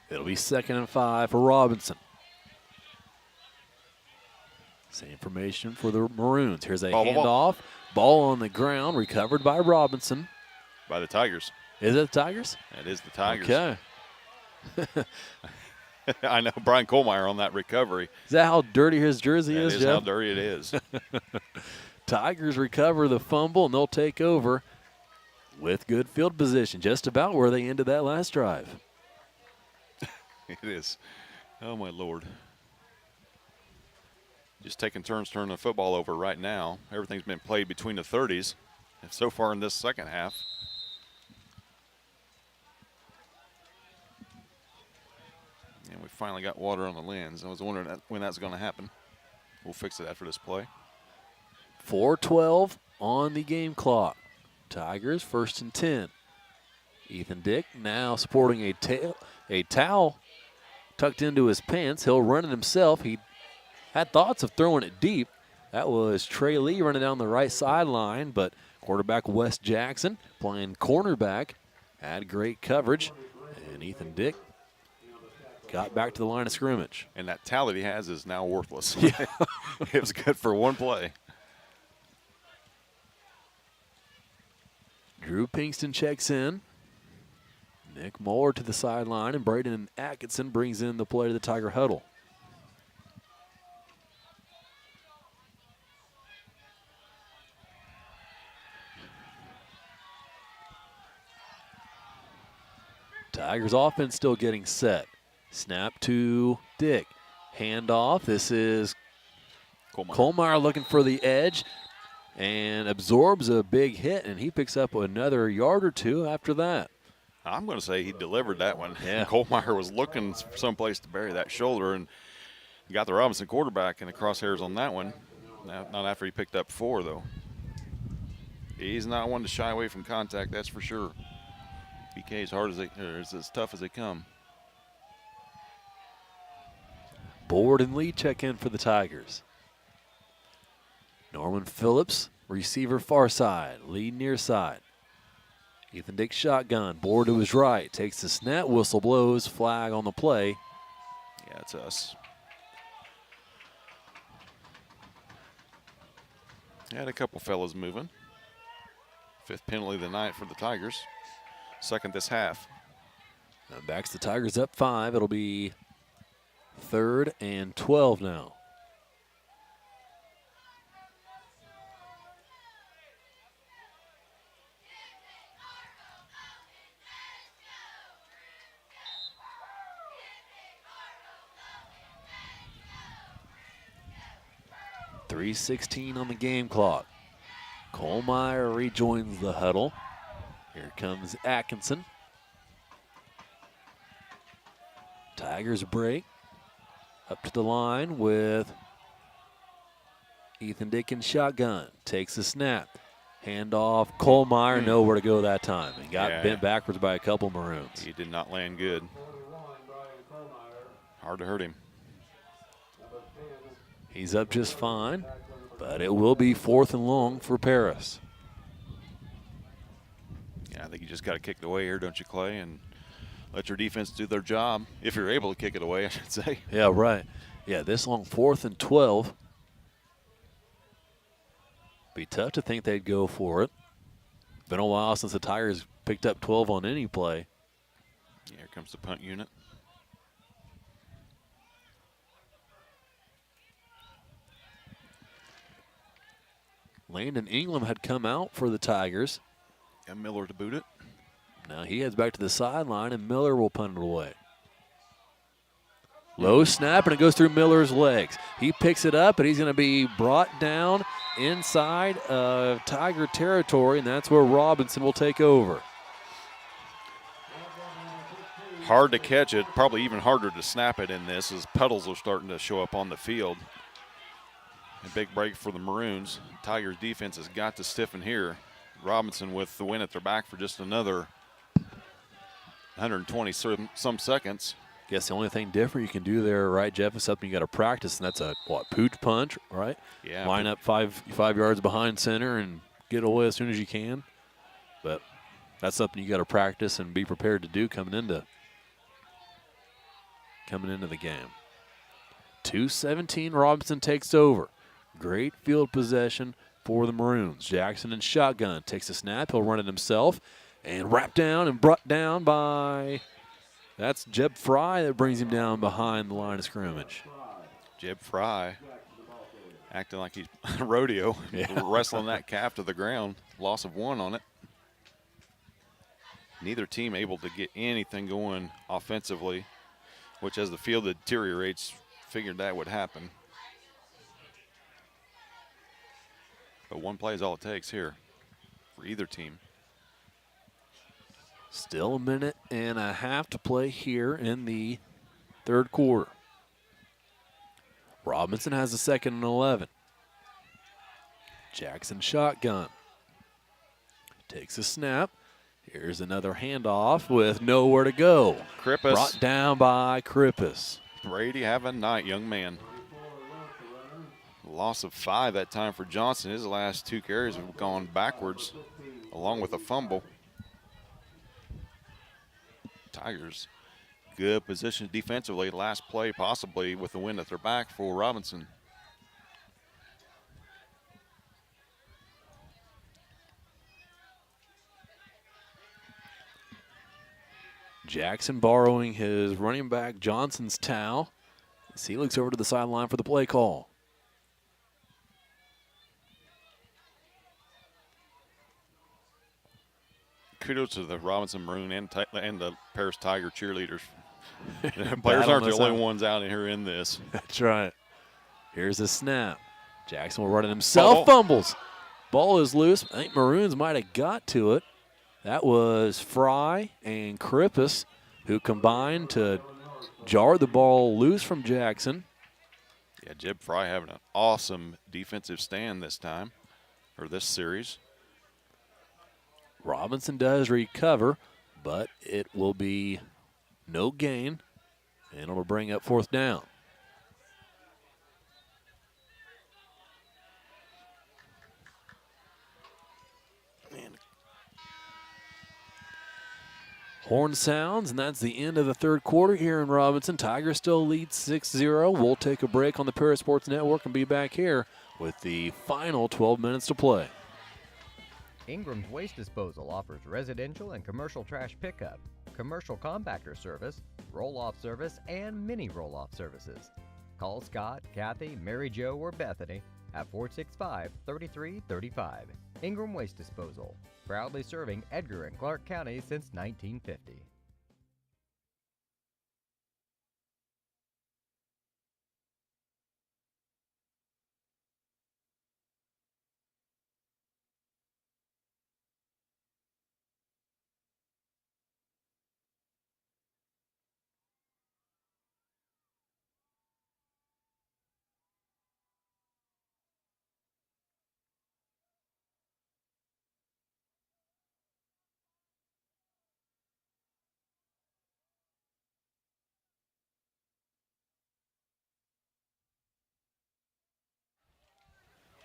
It'll be 2nd and 5 for Robinson. Same formation for the Maroons. Here's a handoff. Ball on the ground, recovered by Robinson. By the Tigers. Is it the Tigers? It is the Tigers. Okay. I know Brian Kohlmeyer on that recovery. Is that how dirty his jersey is, That is Jeff? how dirty it is. Tigers recover the fumble, and they'll take over with good field position, just about where they ended that last drive. It is. Oh, my Lord. Just taking turns turning the football over right now. Everything's been played between the 30s so far in this second half. And we finally got water on the lens. I was wondering when that's going to happen. We'll fix it after this play. 4:12 on the game clock. Tigers 1st and 10. Ethan Dick now sporting a towel tucked into his pants. He'll run it himself. He had thoughts of throwing it deep. That was Trey Lee running down the right sideline, but quarterback Wes Jackson playing cornerback had great coverage, and Ethan Dick got back to the line of scrimmage. And that towel that he has is now worthless. Yeah. It was good for one play. Drew Pinkston checks in. Nick Moore to the sideline, and Braden Atkinson brings in the play to the Tiger huddle. Tigers offense still getting set. Snap to Dick. Handoff. This is Colmeyer looking for the edge and absorbs a big hit, and he picks up another yard or two after that. I'm going to say he delivered that one. Yeah. Colmeyer was looking for someplace to bury that shoulder and got the Robinson quarterback in the crosshairs on that one. Not after he picked up 4, though. He's not one to shy away from contact, that's for sure. BK is as tough as they come. Board and Lee check in for the Tigers. Norman Phillips, receiver far side, Lee near side. Ethan Dick shotgun, Board to his right, takes the snap, whistle blows, flag on the play. Yeah, it's us. Had a couple fellas moving. 5th penalty of the night for the Tigers. 2nd this half. Now backs the Tigers up 5. It'll be 3rd and 12 now. .3:16 on the game clock. Colmeyer rejoins the huddle. Here comes Atkinson. Tigers break. Up to the line with Ethan Dickens shotgun. Takes the snap. Handoff. Colmeyer nowhere to go that time. And got bent backwards by a couple Maroons. He did not land good. Hard to hurt him. He's up just fine, but it will be 4th and long for Paris. Yeah, I think you just got to kick it away here, don't you, Clay? And let your defense do their job, if you're able to kick it away, I should say. Yeah, right. Yeah, this long 4th and 12. Be tough to think they'd go for it. Been a while since the Tigers picked up 12 on any play. Yeah, here comes the punt unit. Landon Ingram had come out for the Tigers. And Miller to boot it. Now he heads back to the sideline, and Miller will punt it away. Low snap, and it goes through Miller's legs. He picks it up, and he's going to be brought down inside of Tiger territory, and that's where Robinson will take over. Hard to catch it, probably even harder to snap it in this as puddles are starting to show up on the field. A big break for the Maroons. Tigers defense has got to stiffen here. Robinson with the win at their back for just another 120 some seconds. Guess the only thing different you can do there, right, Jeff, is something you got to practice, and that's a, pooch punch, right? Yeah. Line up five yards behind center and get away as soon as you can. But that's something you got to practice and be prepared to do coming into the game. 2:17, Robinson takes over. Great field possession for the Maroons. Jackson in shotgun takes a snap. He'll run it himself and wrapped down and brought down by, that's Jeb Fry that brings him down behind the line of scrimmage. Jeb Fry acting like he's on a rodeo, wrestling that calf to the ground. Loss of 1 on it. Neither team able to get anything going offensively which as the field deteriorates, figured that would happen. But one play is all it takes here for either team. Still a minute and a half to play here in the third quarter. Robinson has a 2nd and 11. Jackson shotgun. Takes a snap. Here's another handoff with nowhere to go. Krippus. Brought down by Krippus. Brady, have a night, young man. Loss of 5 that time for Johnson. His last 2 carries have gone backwards, along with a fumble. Tigers, good position defensively. Last play possibly with the wind at their back for Robinson. Jackson borrowing his running back Johnson's towel as he looks over to the sideline for the play call. Kudos to the Robinson Maroon and the Paris Tiger cheerleaders. Players Battle aren't the this only out. ones out here in this. That's right. Here's a snap. Jackson will run it himself. Fumbles. Ball is loose. I think Maroons might have got to it. That was Fry and Krippus who combined to jar the ball loose from Jackson. Yeah, Jeb Fry having an awesome defensive stand this time, or this series. Robinson does recover, but it will be no gain, and it'll bring up 4th down. Horn sounds, and that's the end of the third quarter here in Robinson. Tigers still lead 6-0. We'll take a break on the Paris Sports Network and be back here with the final 12 minutes to play. Ingram's Waste Disposal offers residential and commercial trash pickup, commercial compactor service, roll-off service, and mini roll-off services. Call Scott, Kathy, Mary Jo, or Bethany at 465-3335. Ingram Waste Disposal, proudly serving Edgar and Clark County since 1950.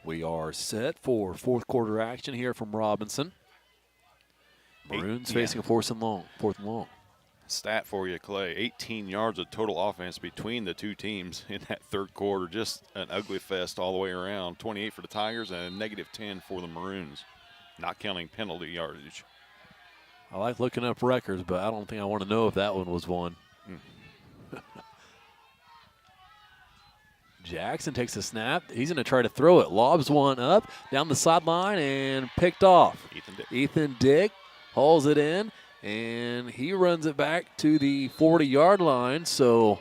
We are set for fourth quarter action here from Robinson. Maroons facing a 4th and long. Stat for you, Clay. 18 yards of total offense between the two teams in that third quarter. Just an ugly fest all the way around. 28 for the Tigers and a -10 for the Maroons, not counting penalty yardage. I like looking up records, but I don't think I want to know if that one was one. Jackson takes a snap. He's going to try to throw it. Lobs one up down the sideline and picked off. Ethan Dick hauls it in, and he runs it back to the 40-yard line. So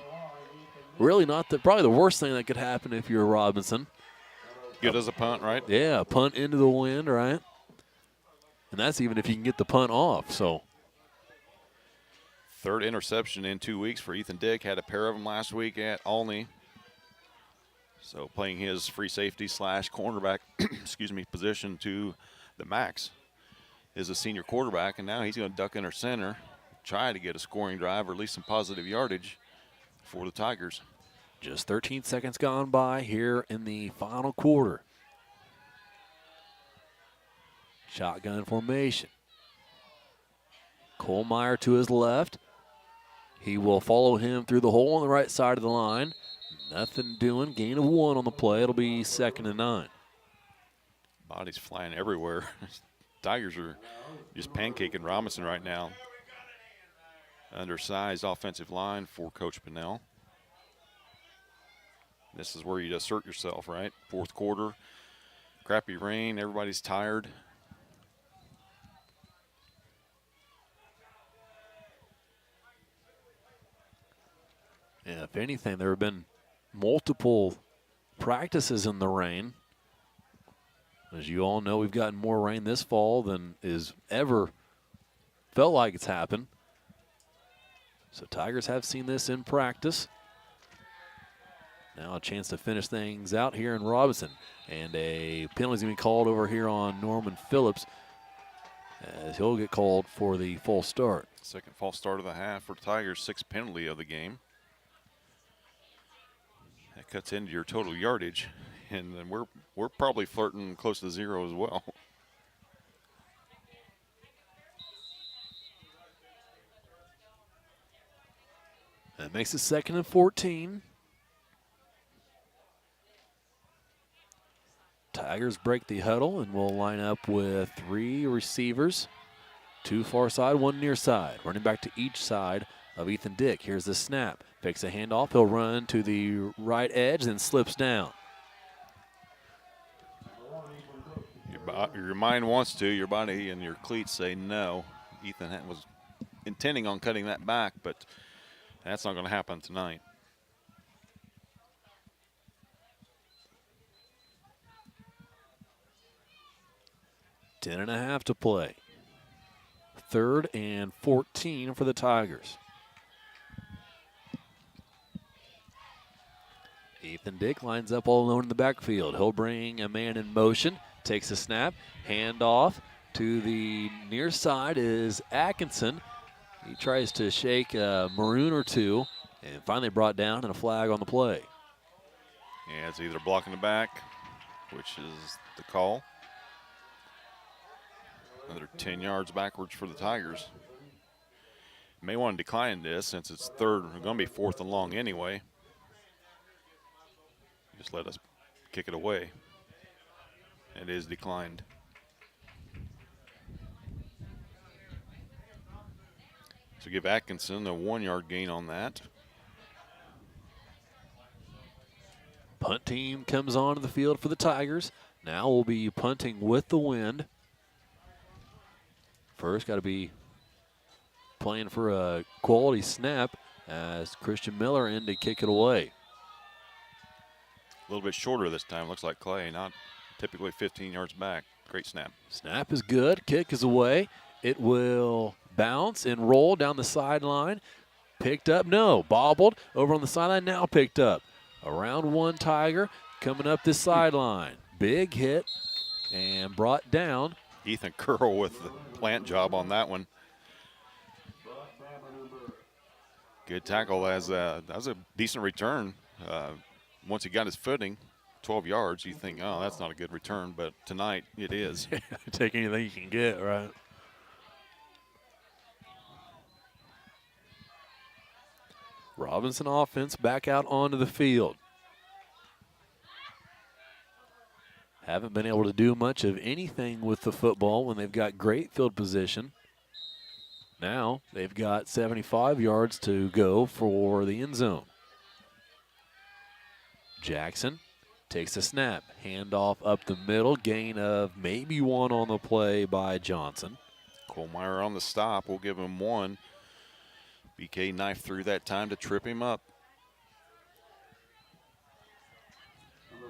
really probably the worst thing that could happen if you're Robinson. Good as a punt, right? Yeah, a punt into the wind, right? And that's even if you can get the punt off. So 3rd interception in 2 weeks for Ethan Dick. Had a pair of them last week at Olney. So playing his free safety / cornerback position to the max is a senior quarterback, and now he's going to duck under center, try to get a scoring drive or at least some positive yardage for the Tigers. Just 13 seconds gone by here in the final quarter. Shotgun formation. Kohlmeyer to his left. He will follow him through the hole on the right side of the line. Nothing doing. Gain of 1 on the play. It'll be 2nd and 9. Bodies flying everywhere. Tigers are just pancaking Robinson right now. Undersized offensive line for Coach Pinnell. This is where you assert yourself, right? Fourth quarter, crappy rain, everybody's tired. If anything, there have been multiple practices in the rain. As you all know, we've gotten more rain this fall than is ever felt like it's happened. So Tigers have seen this in practice. Now a chance to finish things out here in Robinson. And a penalty's going to be called over here on Norman Phillips, as he'll get called for the false start. Second false start of the half for Tigers, 6th penalty of the game. That cuts into your total yardage, and then we're probably flirting close to 0 as well. That makes it 2nd and 14. Tigers break the huddle and will line up with 3 receivers. 2 far side, 1 near side. Running back to each side of Ethan Dick. Here's the snap. Fakes a handoff. He'll run to the right edge, then slips down. Your mind wants to. Your body and your cleats say no. Ethan was intending on cutting that back, but that's not going to happen tonight. Ten and a half to play. 3rd and 14 for the Tigers. Ethan Dick lines up all alone in the backfield. He'll bring a man in motion, takes a snap, hand off to the near side is Atkinson. He tries to shake a Maroon or two, and finally brought down and a flag on the play. Yeah, it's either blocking the back, which is the call. Another 10 yards backwards for the Tigers. May want to decline this since it's 3rd. We're going to be 4th and long anyway. Just let us kick it away. It is declined. So give Atkinson a 1-yard gain on that. Punt team comes onto the field for the Tigers. Now we'll be punting with the wind. First, got to be playing for a quality snap as Christian Miller in to kick it away. A little bit shorter this time. Looks like Clay, not typically 15 yards back. Great snap. Snap is good. Kick is away. It will bounce and roll down the sideline. Picked up. No. Bobbled over on the sideline. Now picked up. Around 1 Tiger coming up this sideline. Big hit and brought down. Ethan Curl with the plant job on that one. Good tackle. That was a decent return. Once he got his footing, 12 yards, you think, oh, that's not a good return. But tonight, it is. Take anything you can get, right? Robinson offense back out onto the field. Haven't been able to do much of anything with the football when they've got great field position. Now they've got 75 yards to go for the end zone. Jackson takes a snap, handoff up the middle, gain of maybe 1 on the play by Johnson. Kohlmeyer on the stop. We'll give him 1. BK knifed through that time to trip him up.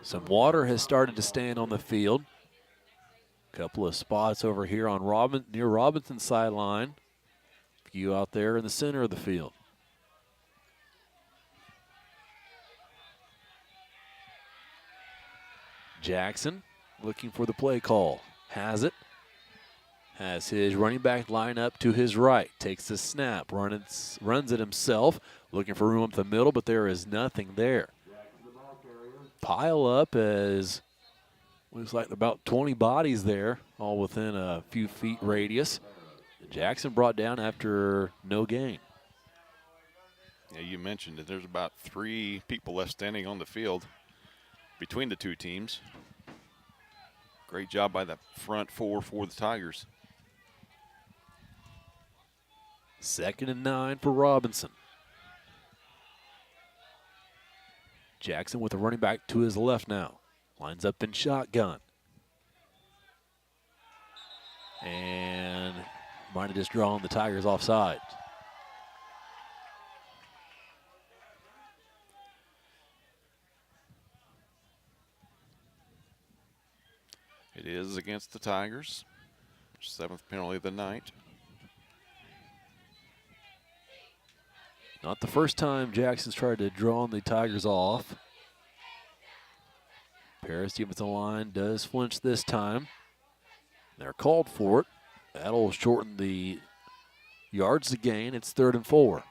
Some water has started to stand on the field. Couple of spots over here on near Robinson's sideline. Few out there in the center of the field. Jackson looking for the play call. Has it. Has his running back line up to his right. Takes the snap. Runs it himself. Looking for room up the middle, but there is nothing there. Pile up as looks like about 20 bodies there, all within a few feet radius. Jackson brought down after no gain. Yeah, you mentioned that there's about 3 people left standing on the field between the 2 teams. Great job by the front 4 for the Tigers. 2nd and 9 for Robinson. Jackson with a running back to his left now. Lines up in shotgun. And might have just drawn the Tigers offside. It is against the Tigers. 7th penalty of the night. Not the first time Jackson's tried to draw the Tigers off. Paris defensive line does flinch this time. They're called for it. That'll shorten the yards to gain. It's 3rd and 4.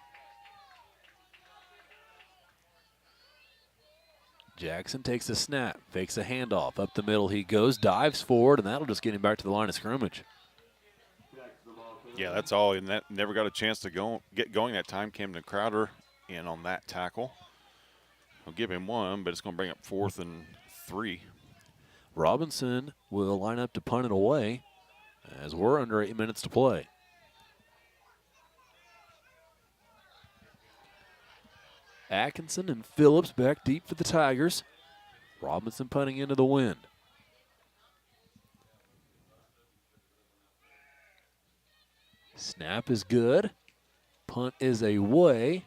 Jackson takes a snap, fakes a handoff. Up the middle he goes, dives forward, and that'll just get him back to the line of scrimmage. Yeah, that's all. And that never got a chance to get going that time. Camden Crowder in on that tackle. I'll give him 1, but it's going to bring up 4th and 3. Robinson will line up to punt it away as we're under 8 minutes to play. Atkinson and Phillips back deep for the Tigers. Robinson punting into the wind. Snap is good. Punt is away,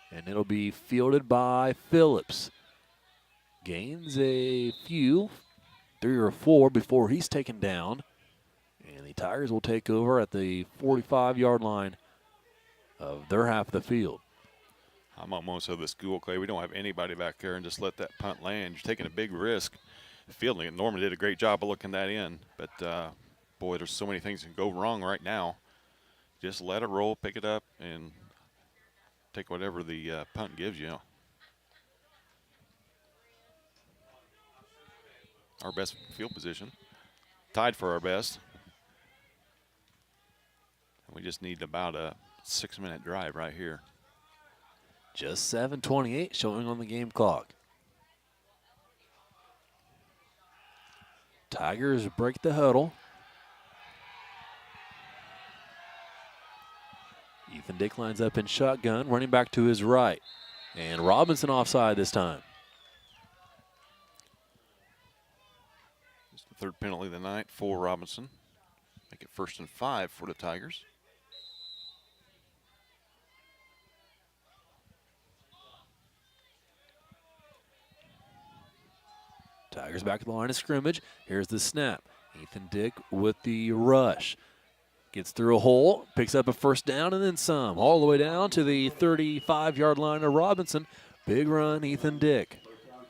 and it'll be fielded by Phillips. Gains a few, 3 or 4 before he's taken down. And the Tigers will take over at the 45-yard line of their half of the field. I'm almost of the school, Clay. We don't have anybody back there and just let that punt land. You're taking a big risk fielding it. Norman did a great job of looking that in. But, boy, there's so many things that can go wrong right now. Just let it roll, pick it up, and take whatever the punt gives you. Our best field position. Tied for our best. And we just need about a 6-minute drive right here. Just 7:28 showing on the game clock. Tigers break the huddle. Ethan Dick lines up in shotgun, running back to his right. And Robinson offside this time. It's the 3rd penalty of the night for Robinson. Make it 1st and 5 for the Tigers. Tigers back at the line of scrimmage. Here's the snap. Ethan Dick with the rush. Gets through a hole, picks up a 1st down and then some. All the way down to the 35-yard line of Robinson. Big run, Ethan Dick.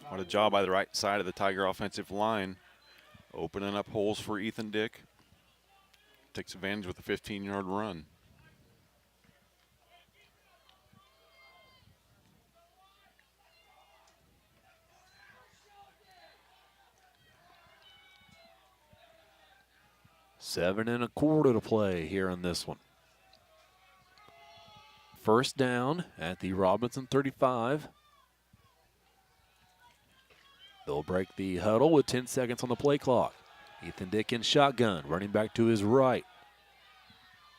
What a job by the right side of the Tiger offensive line. Opening up holes for Ethan Dick. Takes advantage with a 15-yard run. Seven and a quarter to play here in this one. 1st down at the Robinson 35. They'll break the huddle with 10 seconds on the play clock. Ethan Dick in shotgun, running back to his right.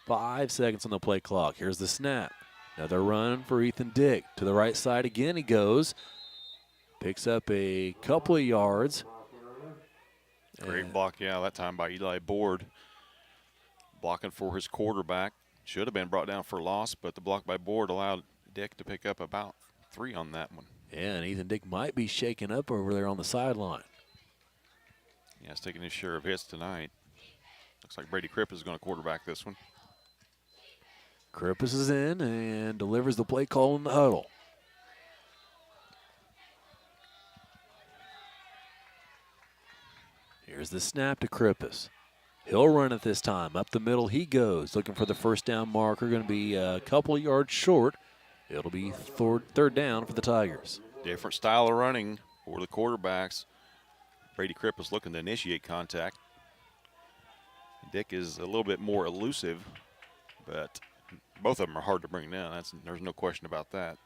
5 seconds on the play clock. Here's the snap. Another run for Ethan Dick. To the right side again he goes. Picks up a couple of yards. Great block, yeah, that time by Eli Board. Blocking for his quarterback. Should have been brought down for loss, but the block by Board allowed Dick to pick up about 3 on that one. Yeah, and Ethan Dick might be shaken up over there on the sideline. Yeah, he's taking his share of hits tonight. Looks like Brady Kripp is going to quarterback this one. Krippus is in and delivers the play call in the huddle. Here's the snap to Krippus. He'll run it this time. Up the middle he goes, looking for the 1st down marker. Going to be a couple of yards short. It'll be 3rd down for the Tigers. Different style of running for the quarterbacks. Brady Kripp is looking to initiate contact. Dick is a little bit more elusive, but both of them are hard to bring down. There's no question about that.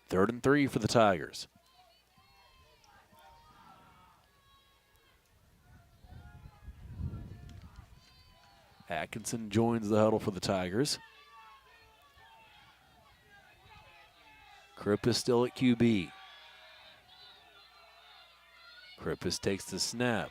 3rd and 3 for the Tigers. Atkinson joins the huddle for the Tigers. Krippus still at QB. Krippus takes the snap.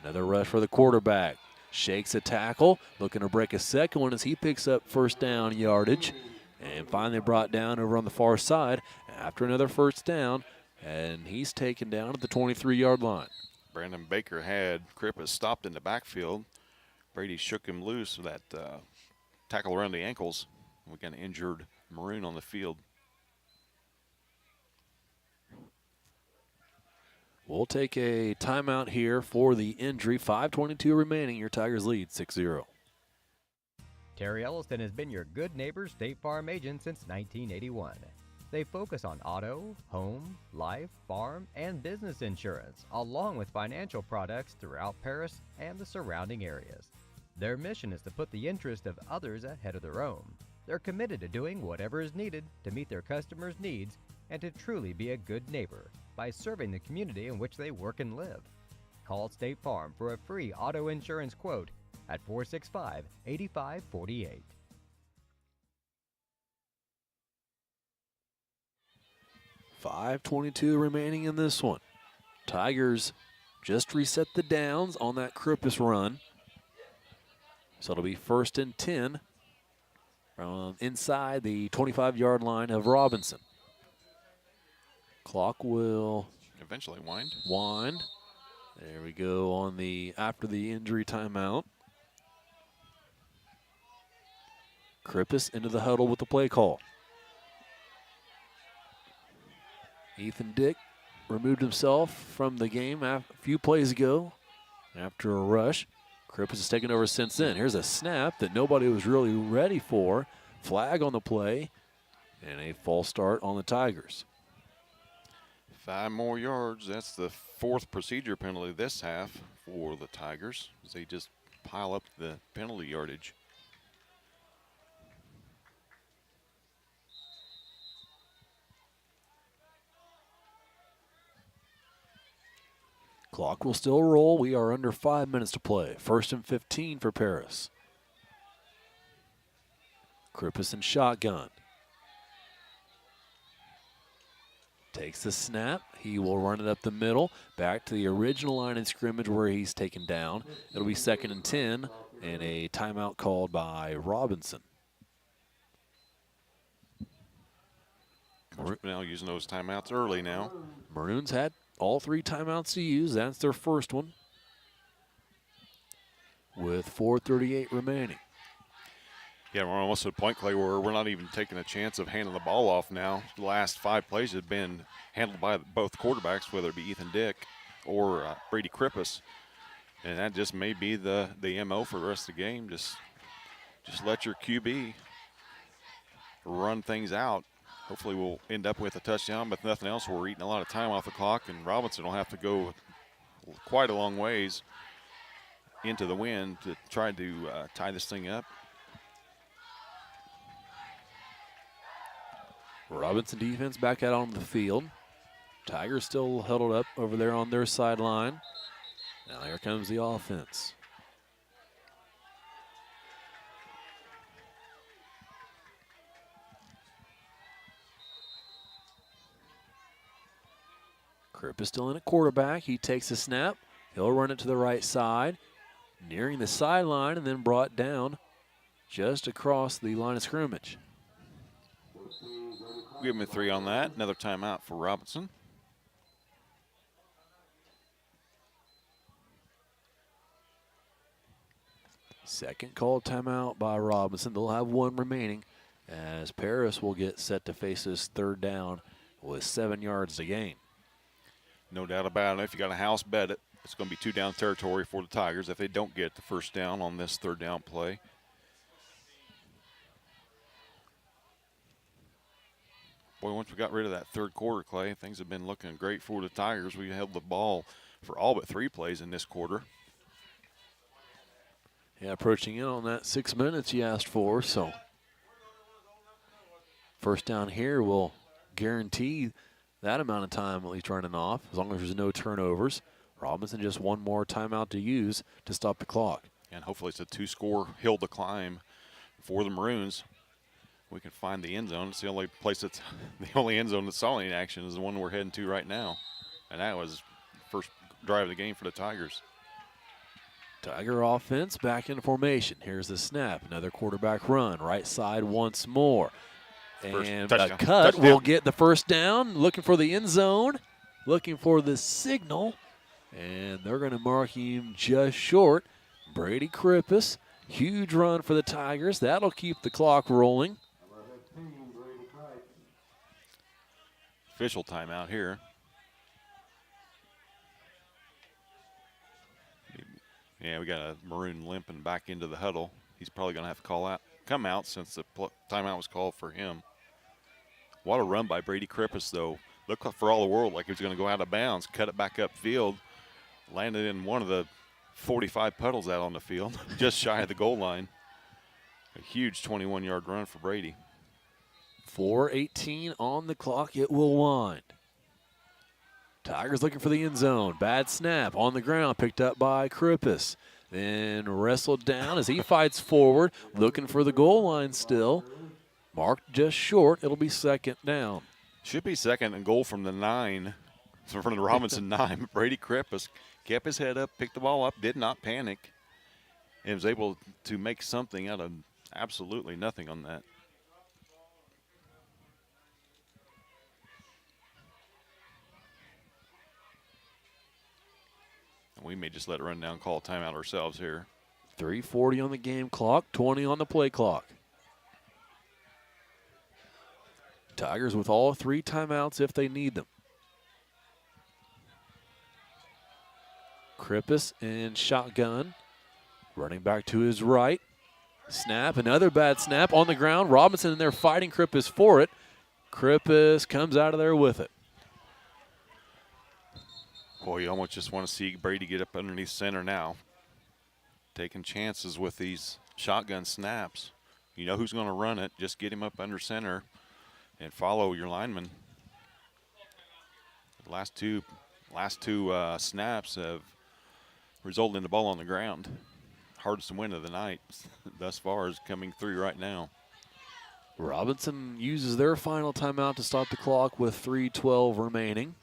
Another rush for the quarterback. Shakes a tackle, looking to break a second one as he picks up 1st down yardage. And finally brought down over on the far side after another 1st down. And he's taken down at the 23-yard line. Brandon Baker had Krippis stopped in the backfield. Brady shook him loose with that tackle around the ankles. We got an injured Maroon on the field. We'll take a timeout here for the injury. 5:22 remaining. Your Tigers lead 6-0. Terry Elliston has been your good neighbor State Farm agent since 1981. They focus on auto, home, life, farm, and business insurance, along with financial products throughout Paris and the surrounding areas. Their mission is to put the interest of others ahead of their own. They're committed to doing whatever is needed to meet their customers' needs and to truly be a good neighbor by serving the community in which they work and live. Call State Farm for a free auto insurance quote at 465-8548. $5:22 remaining in this one. Tigers just reset the downs on that Krippis run. So it'll be 1st and 10 inside the 25-yard line of Robinson. Clock will Eventually wind. There we go on the after the injury timeout. Krippis into the huddle with the play call. Ethan Dick removed himself from the game a few plays ago after a rush. Krippis has taken over since then. Here's a snap that nobody was really ready for. Flag on the play, and a false start on the Tigers. 5 more yards. That's the 4th procedure penalty this half for the Tigers as they just pile up the penalty yardage. Clock will still roll. We are under 5 minutes to play. 1st and 15 for Paris. Krippis in shotgun. Takes the snap. He will run it up the middle. Back to the original line of scrimmage where he's taken down. It'll be 2nd and 10 and a timeout called by Robinson. Coach now using those timeouts early now. Maroons had all 3 timeouts to use. That's their first one with 4:38 remaining. Yeah, we're almost at a point, Clay, where we're not even taking a chance of handing the ball off now. The last 5 plays have been handled by both quarterbacks, whether it be Ethan Dick or Brady Krippis. And that just may be the MO for the rest of the game. Just let your QB run things out. Hopefully we'll end up with a touchdown, but if nothing else, we're eating a lot of time off the clock, and Robinson will have to go quite a long ways into the wind to try to tie this thing up. Robinson defense back out on the field. Tigers still huddled up over there on their sideline. Now here comes the offense. Kripp is still in at quarterback. He takes a snap. He'll run it to the right side, nearing the sideline, and then brought down just across the line of scrimmage. Give him a 3 on that. Another timeout for Robinson. Second called timeout by Robinson. They'll have 1 remaining as Paris will get set to face this 3rd down with 7 yards to gain. No doubt about it. If you got a house bet, it's going to be 2 down territory for the Tigers if they don't get the 1st down on this 3rd down play. Boy, once we got rid of that 3rd quarter, Clay, things have been looking great for the Tigers. We held the ball for all but 3 plays in this quarter. Yeah, approaching in on that 6 minutes you asked for, so 1st down here will guarantee that amount of time at least running off, as long as there's no turnovers. Robinson just 1 more timeout to use to stop the clock. And hopefully it's a 2-score hill to climb for the Maroons. We can find the end zone. It's the only place that's the only end zone that's saw any action is the one we're heading to right now. And that was the 1st drive of the game for the Tigers. Tiger offense back in formation. Here's the snap. Another quarterback run. Right side once more. And a cut will get the 1st down. Looking for the end zone. Looking for the signal. And they're going to mark him just short. Brady Krippus, huge run for the Tigers. That'll keep the clock rolling. Official timeout here. Yeah, we got a Maroon limping back into the huddle. He's probably going to have to come out since the timeout was called for him. What a run by Brady Krippus, though. Looked for all the world like he was going to go out of bounds, cut it back upfield, landed in one of the 45 puddles out on the field, just shy of the goal line. A huge 21-yard run for Brady. 4:18 on the clock. It will wind. Tigers looking for the end zone. Bad snap on the ground, picked up by Krippus. Then wrestled down as he fights forward, looking for the goal line still. Marked just short. It'll be second down. Should be second and goal from the 9, from the Robinson 9. Brady Krippus kept his head up, picked the ball up, did not panic, and was able to make something out of absolutely nothing on that. And we may just let it run down, call a timeout ourselves here. 3:40 on the game clock, 20 on the play clock. Tigers with all 3 timeouts if they need them. Krippus in shotgun. Running back to his right. Snap, another bad snap on the ground. Robinson in there fighting Krippus for it. Krippus comes out of there with it. Boy, you almost just want to see Brady get up underneath center now. Taking chances with these shotgun snaps. You know who's going to run it. Just get him up under center and follow your lineman. The last two snaps have resulted in the ball on the ground. Hardest win of the night thus far is coming through right now. Robinson uses their final timeout to stop the clock with 3:12 remaining.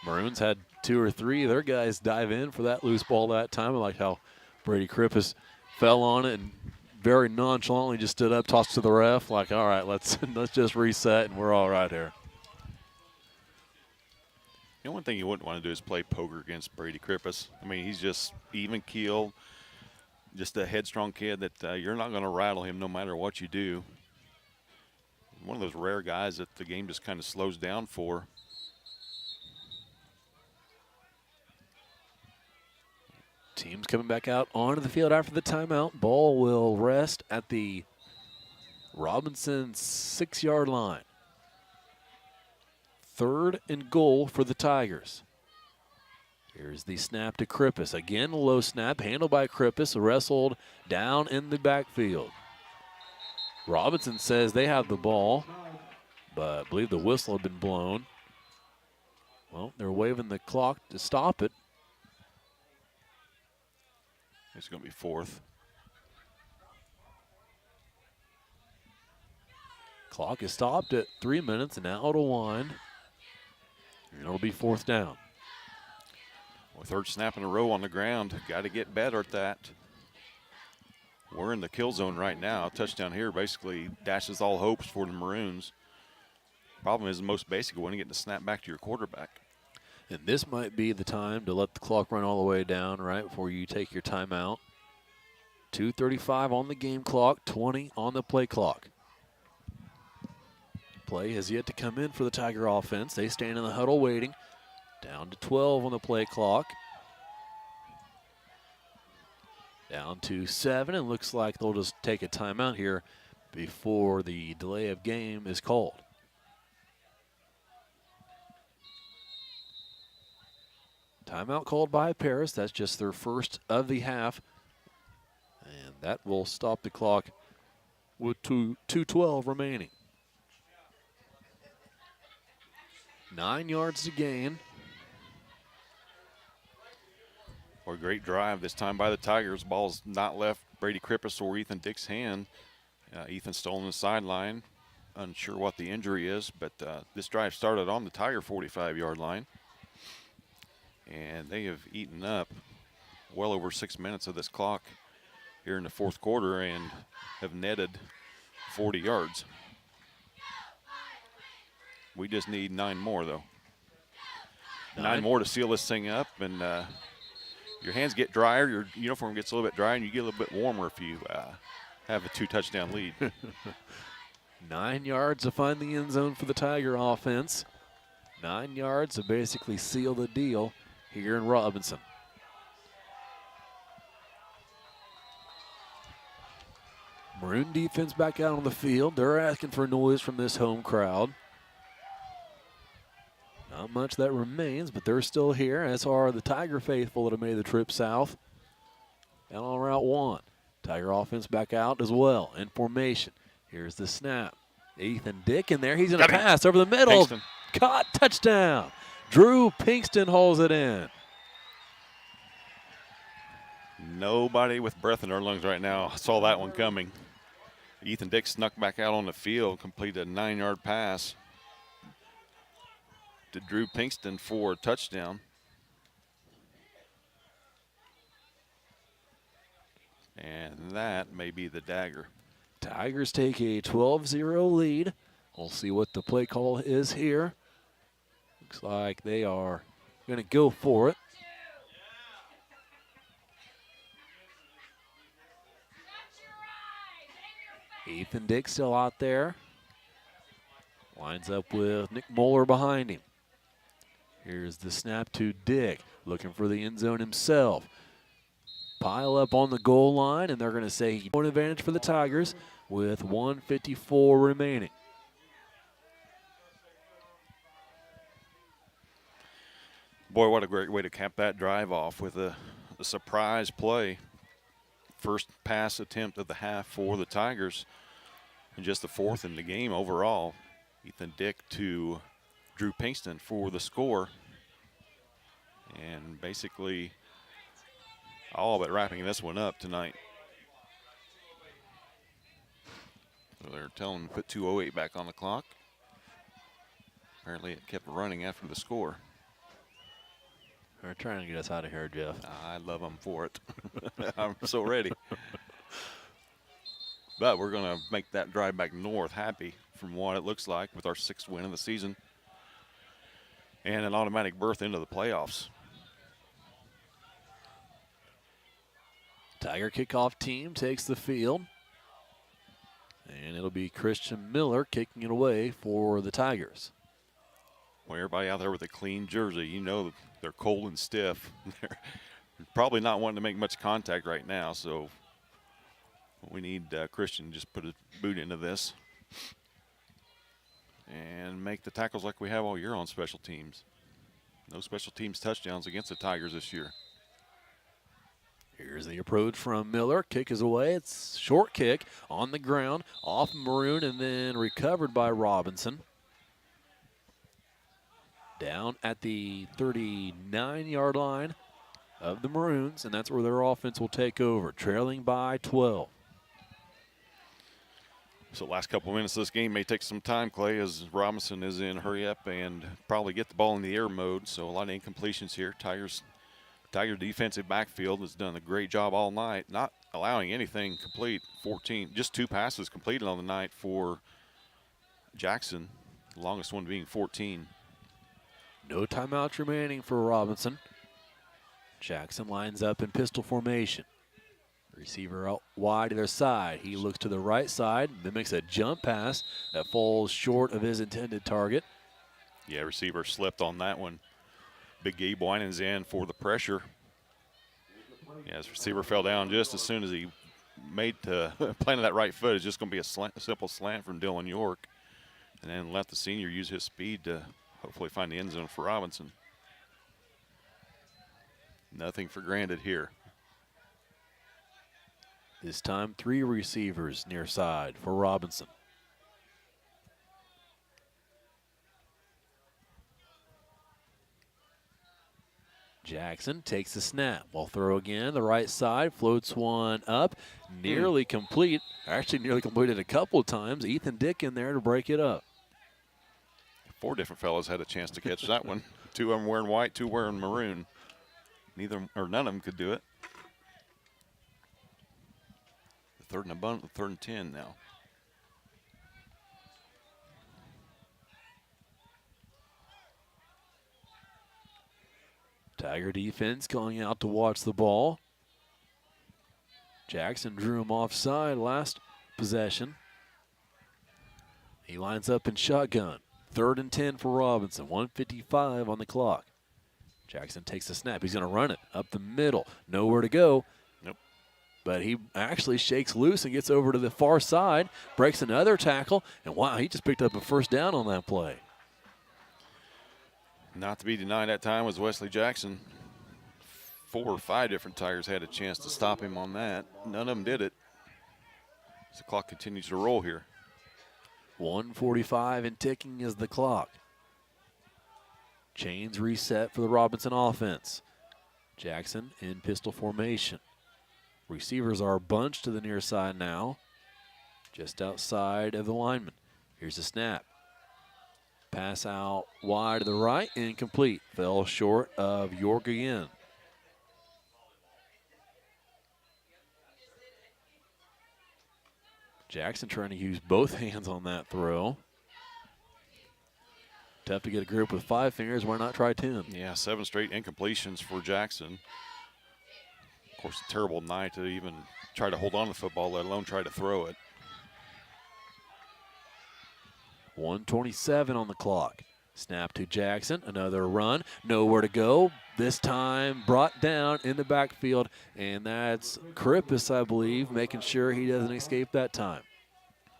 Maroons had 2 or 3 of their guys dive in for that loose ball that time. I like how Brady Krippus fell on it and very nonchalantly just stood up, tossed to the ref, like, all right, let's just reset and we're all right here. The only thing you wouldn't want to do is play poker against Brady Krippus. I mean, he's just even keeled, just a headstrong kid that you're not going to rattle him no matter what you do. One of those rare guys that the game just kind of slows down for. Teams coming back out onto the field after the timeout. Ball will rest at the Robinson 6-yard line. 3rd and goal for the Tigers. Here's the snap to Krippus. Again, a low snap, handled by Krippus, wrestled down in the backfield. Robinson says they have the ball, but I believe the whistle had been blown. Well, they're waving the clock to stop it. It's going to be 4th. Clock is stopped at 3 minutes, and now it'll wind. And it'll be 4th down. Well, 3rd snap in a row on the ground. Got to get better at that. We're in the kill zone right now. A touchdown here basically dashes all hopes for the Maroons. Problem is the most basic one, getting to snap back to your quarterback. And this might be the time to let the clock run all the way down right before you take your timeout. 2:35 on the game clock, 20 on the play clock. Play has yet to come in for the Tiger offense. They stand in the huddle waiting. Down to 12 on the play clock. Down to 7, and looks like they'll just take a timeout here before the delay of game is called. Timeout called by Paris. That's just their first of the half. And that will stop the clock with 2:12 remaining. 9 yards to gain. Or a great drive this time by the Tigers. Ball's not left Brady Krippus or Ethan Dick's hand. Ethan stolen the sideline. Unsure what the injury is, but this drive started on the Tiger 45-yard line. And they have eaten up well over 6 minutes of this clock here in the 4th quarter and have netted 40 yards. We just need 9 more, though. 9 more to seal this thing up, and your hands get drier, your uniform gets a little bit drier, and you get a little bit warmer if you have a 2-touchdown lead. 9 yards to find the end zone for the Tiger offense. 9 yards to basically seal the deal here in Robinson. Maroon defense back out on the field. They're asking for noise from this home crowd. Not much that remains, but they're still here, as are the Tiger faithful that have made the trip south. Down on Route 1. Tiger offense back out as well in formation. Here's the snap. Ethan Dick in there. He's going to pass over the middle. Pinkston. Caught, touchdown. Drew Pinkston hauls it in. Nobody with breath in their lungs right now saw that one coming. Ethan Dick snuck back out on the field, completed a 9-yard pass to Drew Pinkston for a touchdown. And that may be the dagger. Tigers take a 12-0 lead. We'll see what the play call is here. Looks like they are going to go for it. Ethan Dick still out there. Lines up with Nick Moeller behind him. Here's the snap to Dick, looking for the end zone himself. Pile up on the goal line, and they're going to say point advantage for the Tigers with 1:54 remaining. Boy, what a great way to cap that drive off with a surprise play. First pass attempt of the half for the Tigers, and just the 4th in the game overall. Ethan Dick to Drew Pinkston for the score. And basically all but wrapping this one up tonight. So they're telling them to put 2:08 back on the clock. Apparently it kept running after the score. They're trying to get us out of here, Jeff. I love them for it. I'm so ready. But we're going to make that drive back north happy from what it looks like with our 6th win of the season and an automatic berth into the playoffs. Tiger kickoff team takes the field. And it'll be Christian Miller kicking it away for the Tigers. Well, everybody out there with a clean jersey, you know they're cold and stiff. They're probably not wanting to make much contact right now, so we need Christian to just put a boot into this and make the tackles like we have all year on special teams. No special teams touchdowns against the Tigers this year. Here's the approach from Miller. Kick is away. It's short kick on the ground, off Maroon, and then recovered by Robinson. Down at the 39-yard line of the Maroons, and that's where their offense will take over, trailing by 12. So last couple of minutes of this game may take some time, Clay, as Robinson is in hurry up and probably get the ball in the air mode. So a lot of incompletions here. Tiger defensive backfield has done a great job all night, not allowing anything complete. 14, just 2 passes completed on the night for Jackson, the longest one being 14. No timeouts remaining for Robinson. Jackson lines up in pistol formation. Receiver out wide to their side. He looks to the right side, then makes a jump pass that falls short of his intended target. Yeah, receiver slipped on that one. Big Gabe Winans in for the pressure. Yeah, his receiver fell down just as soon as he planted that right foot. It's just going to be a simple slant from Dylan York. And then let the senior use his speed to hopefully find the end zone for Robinson. Nothing for granted here. This time 3 receivers near side for Robinson. Jackson takes the snap. Will throw again. The right side floats one up. Nearly complete. Actually nearly completed a couple of times. Ethan Dick in there to break it up. 4 different fellas had a chance to catch that one. 2 of them wearing white, 2 wearing maroon. None of them could do it. The 3rd and a bunt, the 3rd and 10 now. Tiger defense going out to watch the ball. Jackson drew him offside last possession. He lines up in shotgun. 3rd and 10 for Robinson. 1:55 on the clock. Jackson takes a snap. He's going to run it up the middle. Nowhere to go. Nope. But he actually shakes loose and gets over to the far side. Breaks another tackle. And wow, he just picked up a first down on that play. Not to be denied that time was Wesley Jackson. 4 or 5 different Tigers had a chance to stop him on that. None of them did it. As the clock continues to roll here. 1:45 and ticking is the clock. Chains reset for the Robinson offense. Jackson in pistol formation. Receivers are bunched to the near side now, just outside of the lineman. Here's a snap. Pass out wide to the right, incomplete. Fell short of York again. Jackson trying to use both hands on that throw. Tough to get a grip with 5 fingers. Why not try 10? Yeah, 7 straight incompletions for Jackson. Of course, a terrible night to even try to hold on to the football, let alone try to throw it. 1:27 on the clock. Snap to Jackson. Another run. Nowhere to go. This time brought down in the backfield. And that's Krippus, I believe, making sure he doesn't escape that time.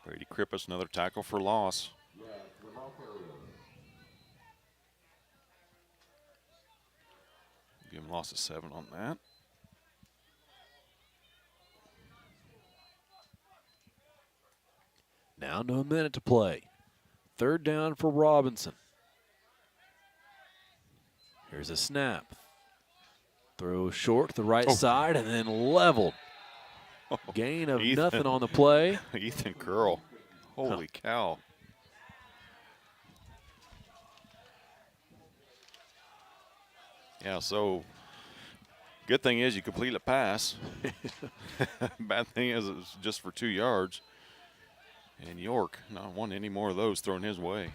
Brady Krippus, another tackle for loss. Give him loss of 7 on that. Now to a minute to play. 3rd down for Robinson. Here's a snap. Throw short to the right side and then leveled. Gain of nothing on the play. Ethan Curl. Holy cow. Yeah, so good thing is you complete a pass. Bad thing is it's just for 2 yards. And York not wanting any more of those thrown his way.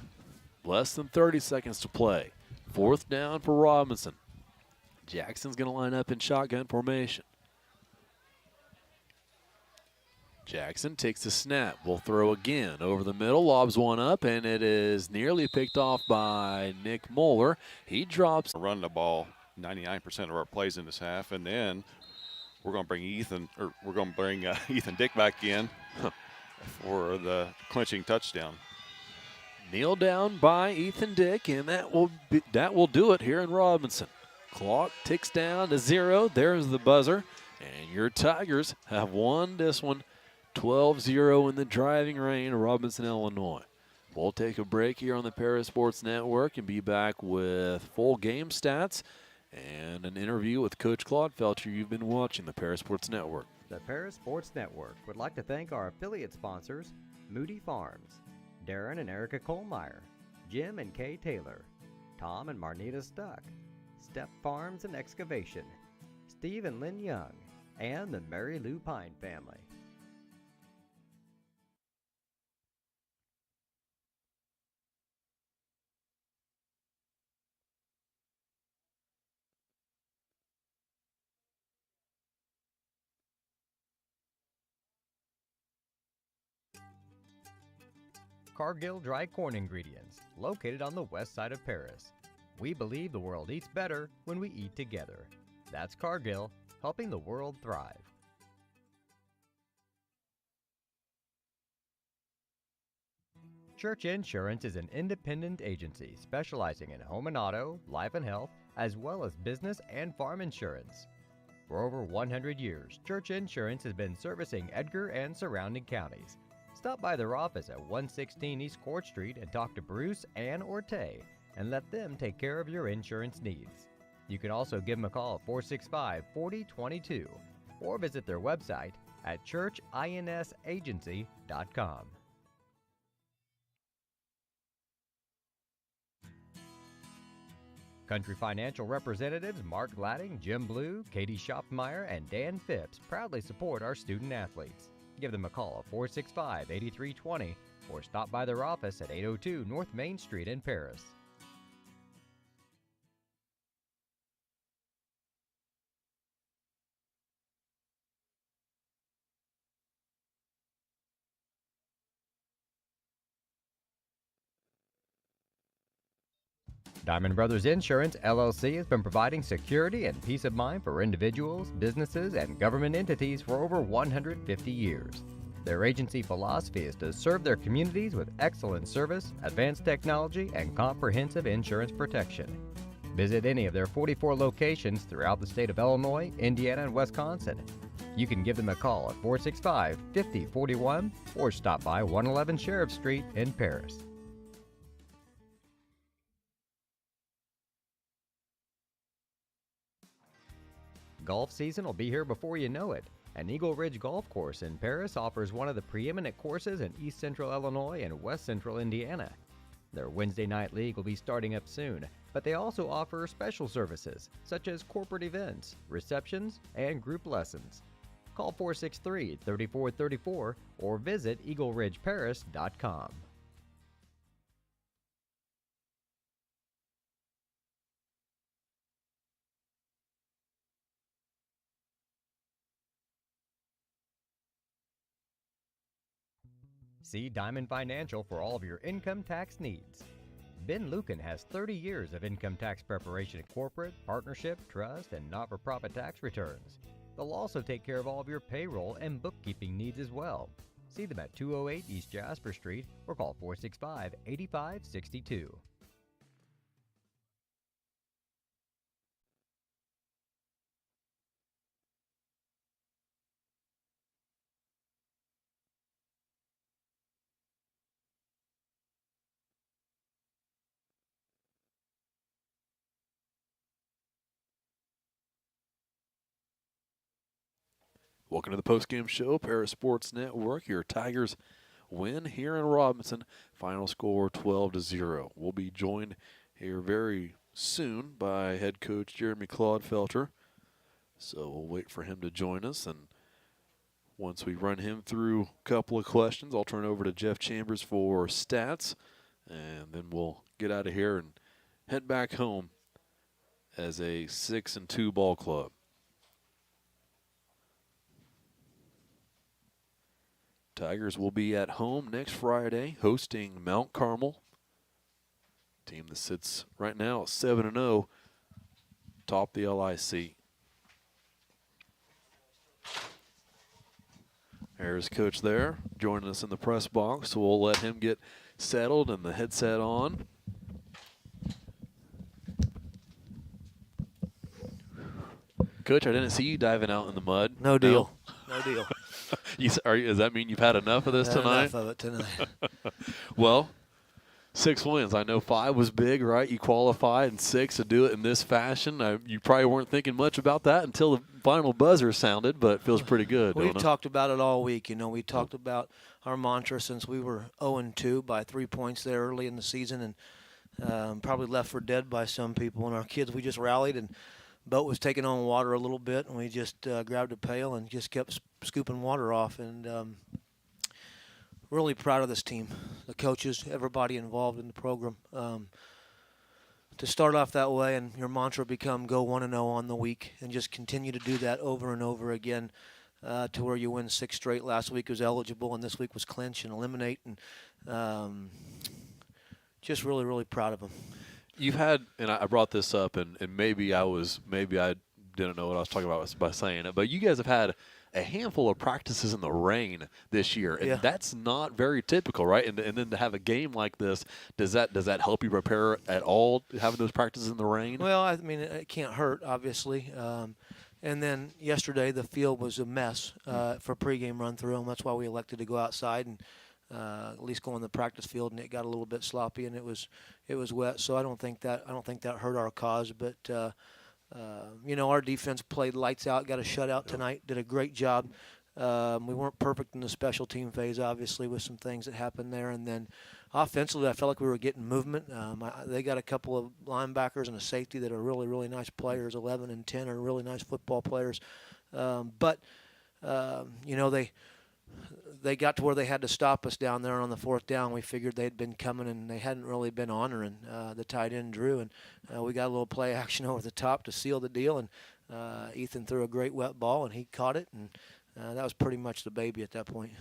Less than 30 seconds to play. 4th down for Robinson. Jackson's going to line up in shotgun formation. Jackson takes a snap. Will throw again over the middle. Lobs one up, and it is nearly picked off by Nick Moeller. He drops. Run the ball 99% of our plays in this half, and then we're going to bring Ethan Dick back in for the clinching touchdown. Kneel down by Ethan Dick, and that will do it here in Robinson. Clock ticks down to 0. There's the buzzer, and your Tigers have won this one 12-0 in the driving rain of Robinson, Illinois. We'll take a break here on the Paris Sports Network and be back with full game stats and an interview with Coach Claude Felcher. You've been watching the Paris Sports Network. The Paris Sports Network would like to thank our affiliate sponsors, Moody Farms, Darren and Erica Kohlmeyer, Jim and Kay Taylor, Tom and Marnita Stuck, Step Farms and Excavation, Steve and Lynn Young, and the Mary Lou Pine family. Cargill Dry Corn Ingredients, located on the west side of Paris. We believe the world eats better when we eat together. That's Cargill, helping the world thrive. Church Insurance is an independent agency specializing in home and auto, life and health, as well as business and farm insurance. For over 100 years, Church Insurance has been servicing Edgar and surrounding counties. Stop by their office at 116 East Court Street and talk to Bruce, Ann, or Tay and let them take care of your insurance needs. You can also give them a call at 465-4022 or visit their website at churchinsagency.com. Country Financial representatives Mark Gladding, Jim Blue, Katie Schopfmeyer, and Dan Phipps proudly support our student athletes. Give them a call at 465-8320 or stop by their office at 802 North Main Street in Paris. Diamond Brothers Insurance, LLC has been providing security and peace of mind for individuals, businesses, and government entities for over 150 years. Their agency philosophy is to serve their communities with excellent service, advanced technology, and comprehensive insurance protection. Visit any of their 44 locations throughout the state of Illinois, Indiana, and Wisconsin. You can give them a call at 465-5041 or stop by 111 Sheriff Street in Paris. Golf season will be here before you know it. And Eagle Ridge Golf Course in Paris offers one of the preeminent courses in East Central Illinois and West Central Indiana. Their Wednesday night league will be starting up soon, but they also offer special services such as corporate events, receptions, and group lessons. Call 463-3434 or visit eagleridgeparis.com. See Diamond Financial for all of your income tax needs. Ben Lucan has 30 years of income tax preparation in corporate, partnership, trust, and not-for-profit tax returns. They'll also take care of all of your payroll and bookkeeping needs as well. See them at 208 East Jasper Street or call 465-8562. Welcome to the postgame show, Paris Sports Network. Your Tigers win here in Robinson. Final score 12-0. We'll be joined here very soon by head coach Jeremy Claudefelter. So we'll wait for him to join us. And once we run him through a couple of questions, I'll turn over to Jeff Chambers for stats. And then we'll get out of here and head back home as a 6-2 ball club. Tigers will be at home next Friday, hosting Mount Carmel. Team that sits right now at 7-0, top the LIC. There's Coach there, joining us in the press box, so we'll let him get settled and the headset on. Coach, I didn't see you diving out in the mud. No deal. No deal. Does that mean you've had enough of this tonight? Enough of it tonight. Well, 6 wins. I know 5 was big, right? You qualified, and 6 to do it in this fashion. You probably weren't thinking much about that until the final buzzer sounded, but it feels pretty good. We've talked about it all week. We talked about our mantra since we were 0-2 by 3 points there early in the season, and probably left for dead by some people. And our kids, we just rallied, and boat was taking on water a little bit, and we just grabbed a pail and just kept scooping water off. And really proud of this team, the coaches, everybody involved in the program. To start off that way and your mantra become go 1-0 on the week and just continue to do that over and over again to where you win 6 straight. Last week was eligible, and this week was clinch and eliminate. And just really, really proud of them. You've had, and I brought this up, and maybe I didn't know what I was talking about by saying it, but you guys have had a handful of practices in the rain this year, and that's not very typical, right? And then to have a game like this, does that help you prepare at all, having those practices in the rain? Well, I mean, it can't hurt, obviously. And then yesterday the field was a mess for pregame run through, and that's why we elected to go outside and at least go on the practice field, and it got a little bit sloppy and it was wet. So I don't think that hurt our cause. But our defense played lights out, got a shutout tonight, did a great job. We weren't perfect in the special team phase, obviously, with some things that happened there. And then offensively, I felt like we were getting movement. They got a couple of linebackers and a safety that are really, really nice players. 11 and 10 are really nice football players. They got to where they had to stop us down there on the 4th down. We figured they'd been coming, and they hadn't really been honoring the tight end, Drew. And we got a little play action over the top to seal the deal. And Ethan threw a great wet ball, and he caught it. And that was pretty much the baby at that point.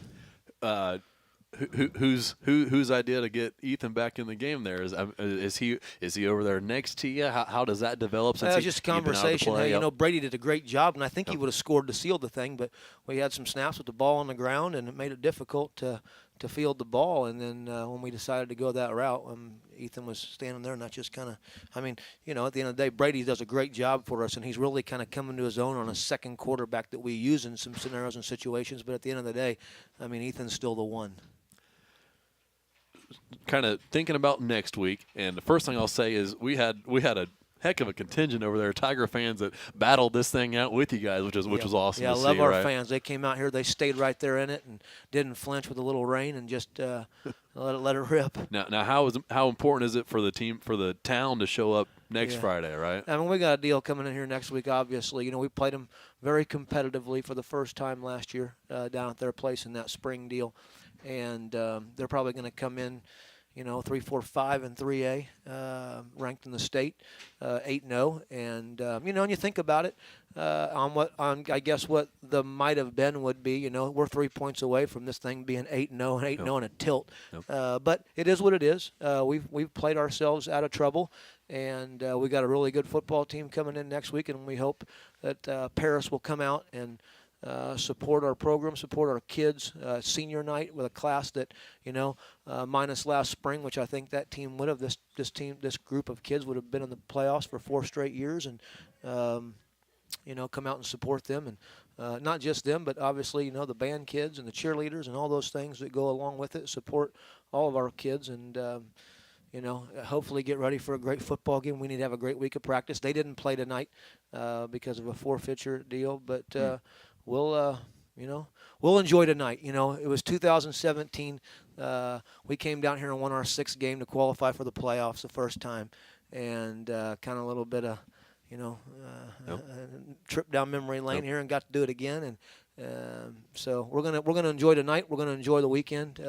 whose idea to get Ethan back in the game there? Is he over there next to you? How does that develop? Since Just a conversation. Play? Hey, Yep. Brady did a great job, and I think he would have scored to seal the thing, but we had some snaps with the ball on the ground, and it made it difficult to field the ball. And then when we decided to go that route, Ethan was standing there, and that just kind of, at the end of the day, Brady does a great job for us, and he's really kind of coming to his own on a second quarterback that we use in some scenarios and situations. But at the end of the day, Ethan's still the one. Kind of thinking about next week, and the first thing I'll say is we had a heck of a contingent over there, Tiger fans that battled this thing out with you guys, which was awesome. Yeah, to I love see, our right? fans. They came out here, they stayed right there in it, and didn't flinch with a little rain, and just let it rip. Now, how important is it for the town to show up next Friday, right? We got a deal coming in here next week. Obviously, we played them very competitively for the first time last year down at their place in that spring deal, and they're probably going to come in 3, 4, 5 and 3A, ranked in the state, 8-0, and and you think about it, I guess what the might have been would be, we're 3 points away from this thing being 8-0 and 8-0 and a tilt, but it is what it is. We've played ourselves out of trouble, and we got a really good football team coming in next week, and we hope that Paris will come out and support our program, support our kids. Senior night with a class that, minus last spring, which I think that team would have, this group of kids would have been in the playoffs for 4 straight years, and come out and support them, and not just them, but obviously the band kids and the cheerleaders and all those things that go along with it. Support all of our kids, and hopefully get ready for a great football game. We need to have a great week of practice. They didn't play tonight because of a forfeiture deal, but. We'll enjoy tonight. It was 2017. We came down here and won our 6th game to qualify for the playoffs the first time, and kind of a little bit of, trip down memory lane here, and got to do it again. And so we're gonna enjoy tonight. We're gonna enjoy the weekend.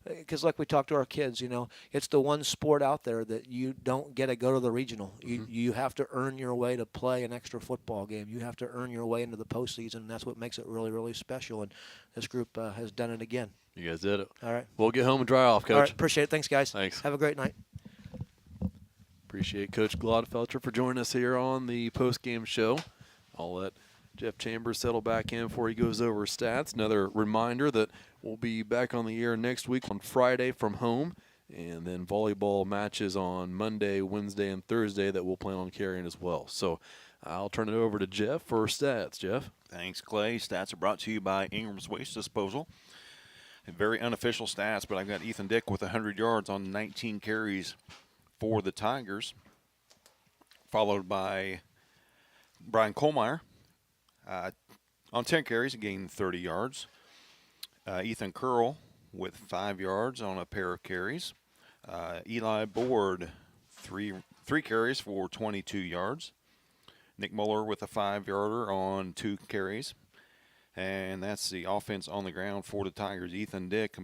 Because like we talked to our kids, it's the one sport out there that you don't get to go to the regional. You have to earn your way to play an extra football game. You have to earn your way into the postseason, and that's what makes it really, really special. And this group has done it again. You guys did it. All right. We'll get home and dry off, Coach. All right. Appreciate it. Thanks, guys. Thanks. Have a great night. Appreciate Coach Glodfelter for joining us here on the post-game show. I'll let Jeff Chambers settle back in before he goes over stats. Another reminder that we'll be back on the air next week on Friday from home, and then volleyball matches on Monday, Wednesday, and Thursday that we'll plan on carrying as well. So I'll turn it over to Jeff for stats. Jeff? Thanks, Clay. Stats are brought to you by Ingram's Waste Disposal. Very unofficial stats, but I've got Ethan Dick with 100 yards on 19 carries for the Tigers, followed by Brian Kohlmeyer. On 10 carries, he gained 30 yards. Ethan Curl with 5 yards on a pair of carries. Eli Board, three carries for 22 yards. Nick Muller with a 5-yarder on 2 carries. And that's the offense on the ground for the Tigers. Ethan Dick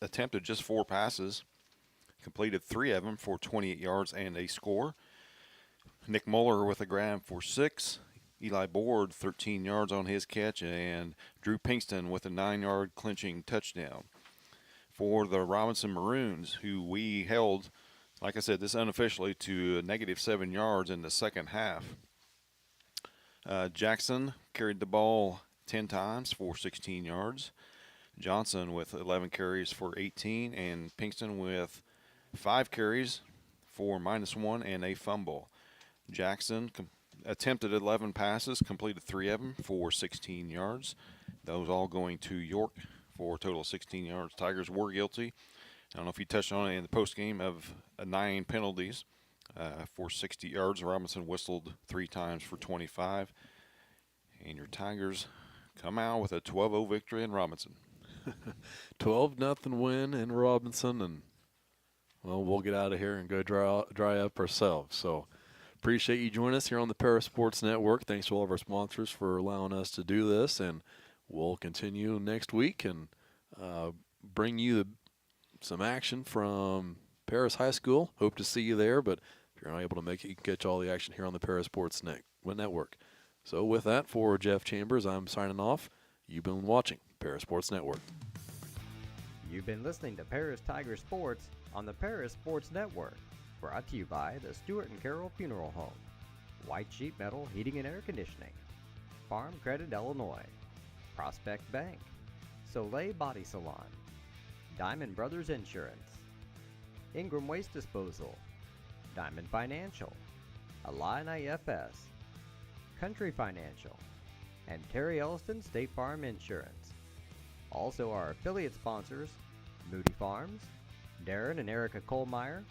attempted just 4 passes, completed 3 of them for 28 yards and a score. Nick Muller with a grab for 6. Eli Board, 13 yards on his catch, and Drew Pinkston with a 9-yard clinching touchdown. For the Robinson Maroons, who we held, like I said, this unofficially to -7 yards in the second half. Jackson carried the ball 10 times for 16 yards. Johnson with 11 carries for 18, and Pinkston with 5 carries for -1 and a fumble. Jackson attempted 11 passes, completed 3 of them for 16 yards. Those all going to York for a total of 16 yards. Tigers were guilty. I don't know if you touched on it in the postgame of 9 penalties for 60 yards. Robinson whistled 3 times for 25. And your Tigers come out with a 12-0 victory in Robinson. 12-0 win in Robinson, and well, we'll get out of here and go dry up ourselves. So appreciate you joining us here on the Paris Sports Network. Thanks to all of our sponsors for allowing us to do this, and we'll continue next week and bring you some action from Paris High School. Hope to see you there, but if you're not able to make it, you can catch all the action here on the Paris Sports Network. So with that, for Jeff Chambers, I'm signing off. You've been watching Paris Sports Network. You've been listening to Paris Tiger Sports on the Paris Sports Network, brought to you by the Stewart and Carroll Funeral Home, White Sheet Metal Heating and Air Conditioning, Farm Credit Illinois, Prospect Bank, Soleil Body Salon, Diamond Brothers Insurance, Ingram Waste Disposal, Diamond Financial, Illini FS, Country Financial, and Terry Elliston State Farm Insurance. Also our affiliate sponsors, Moody Farms, Darren and Erica Kohlmeyer,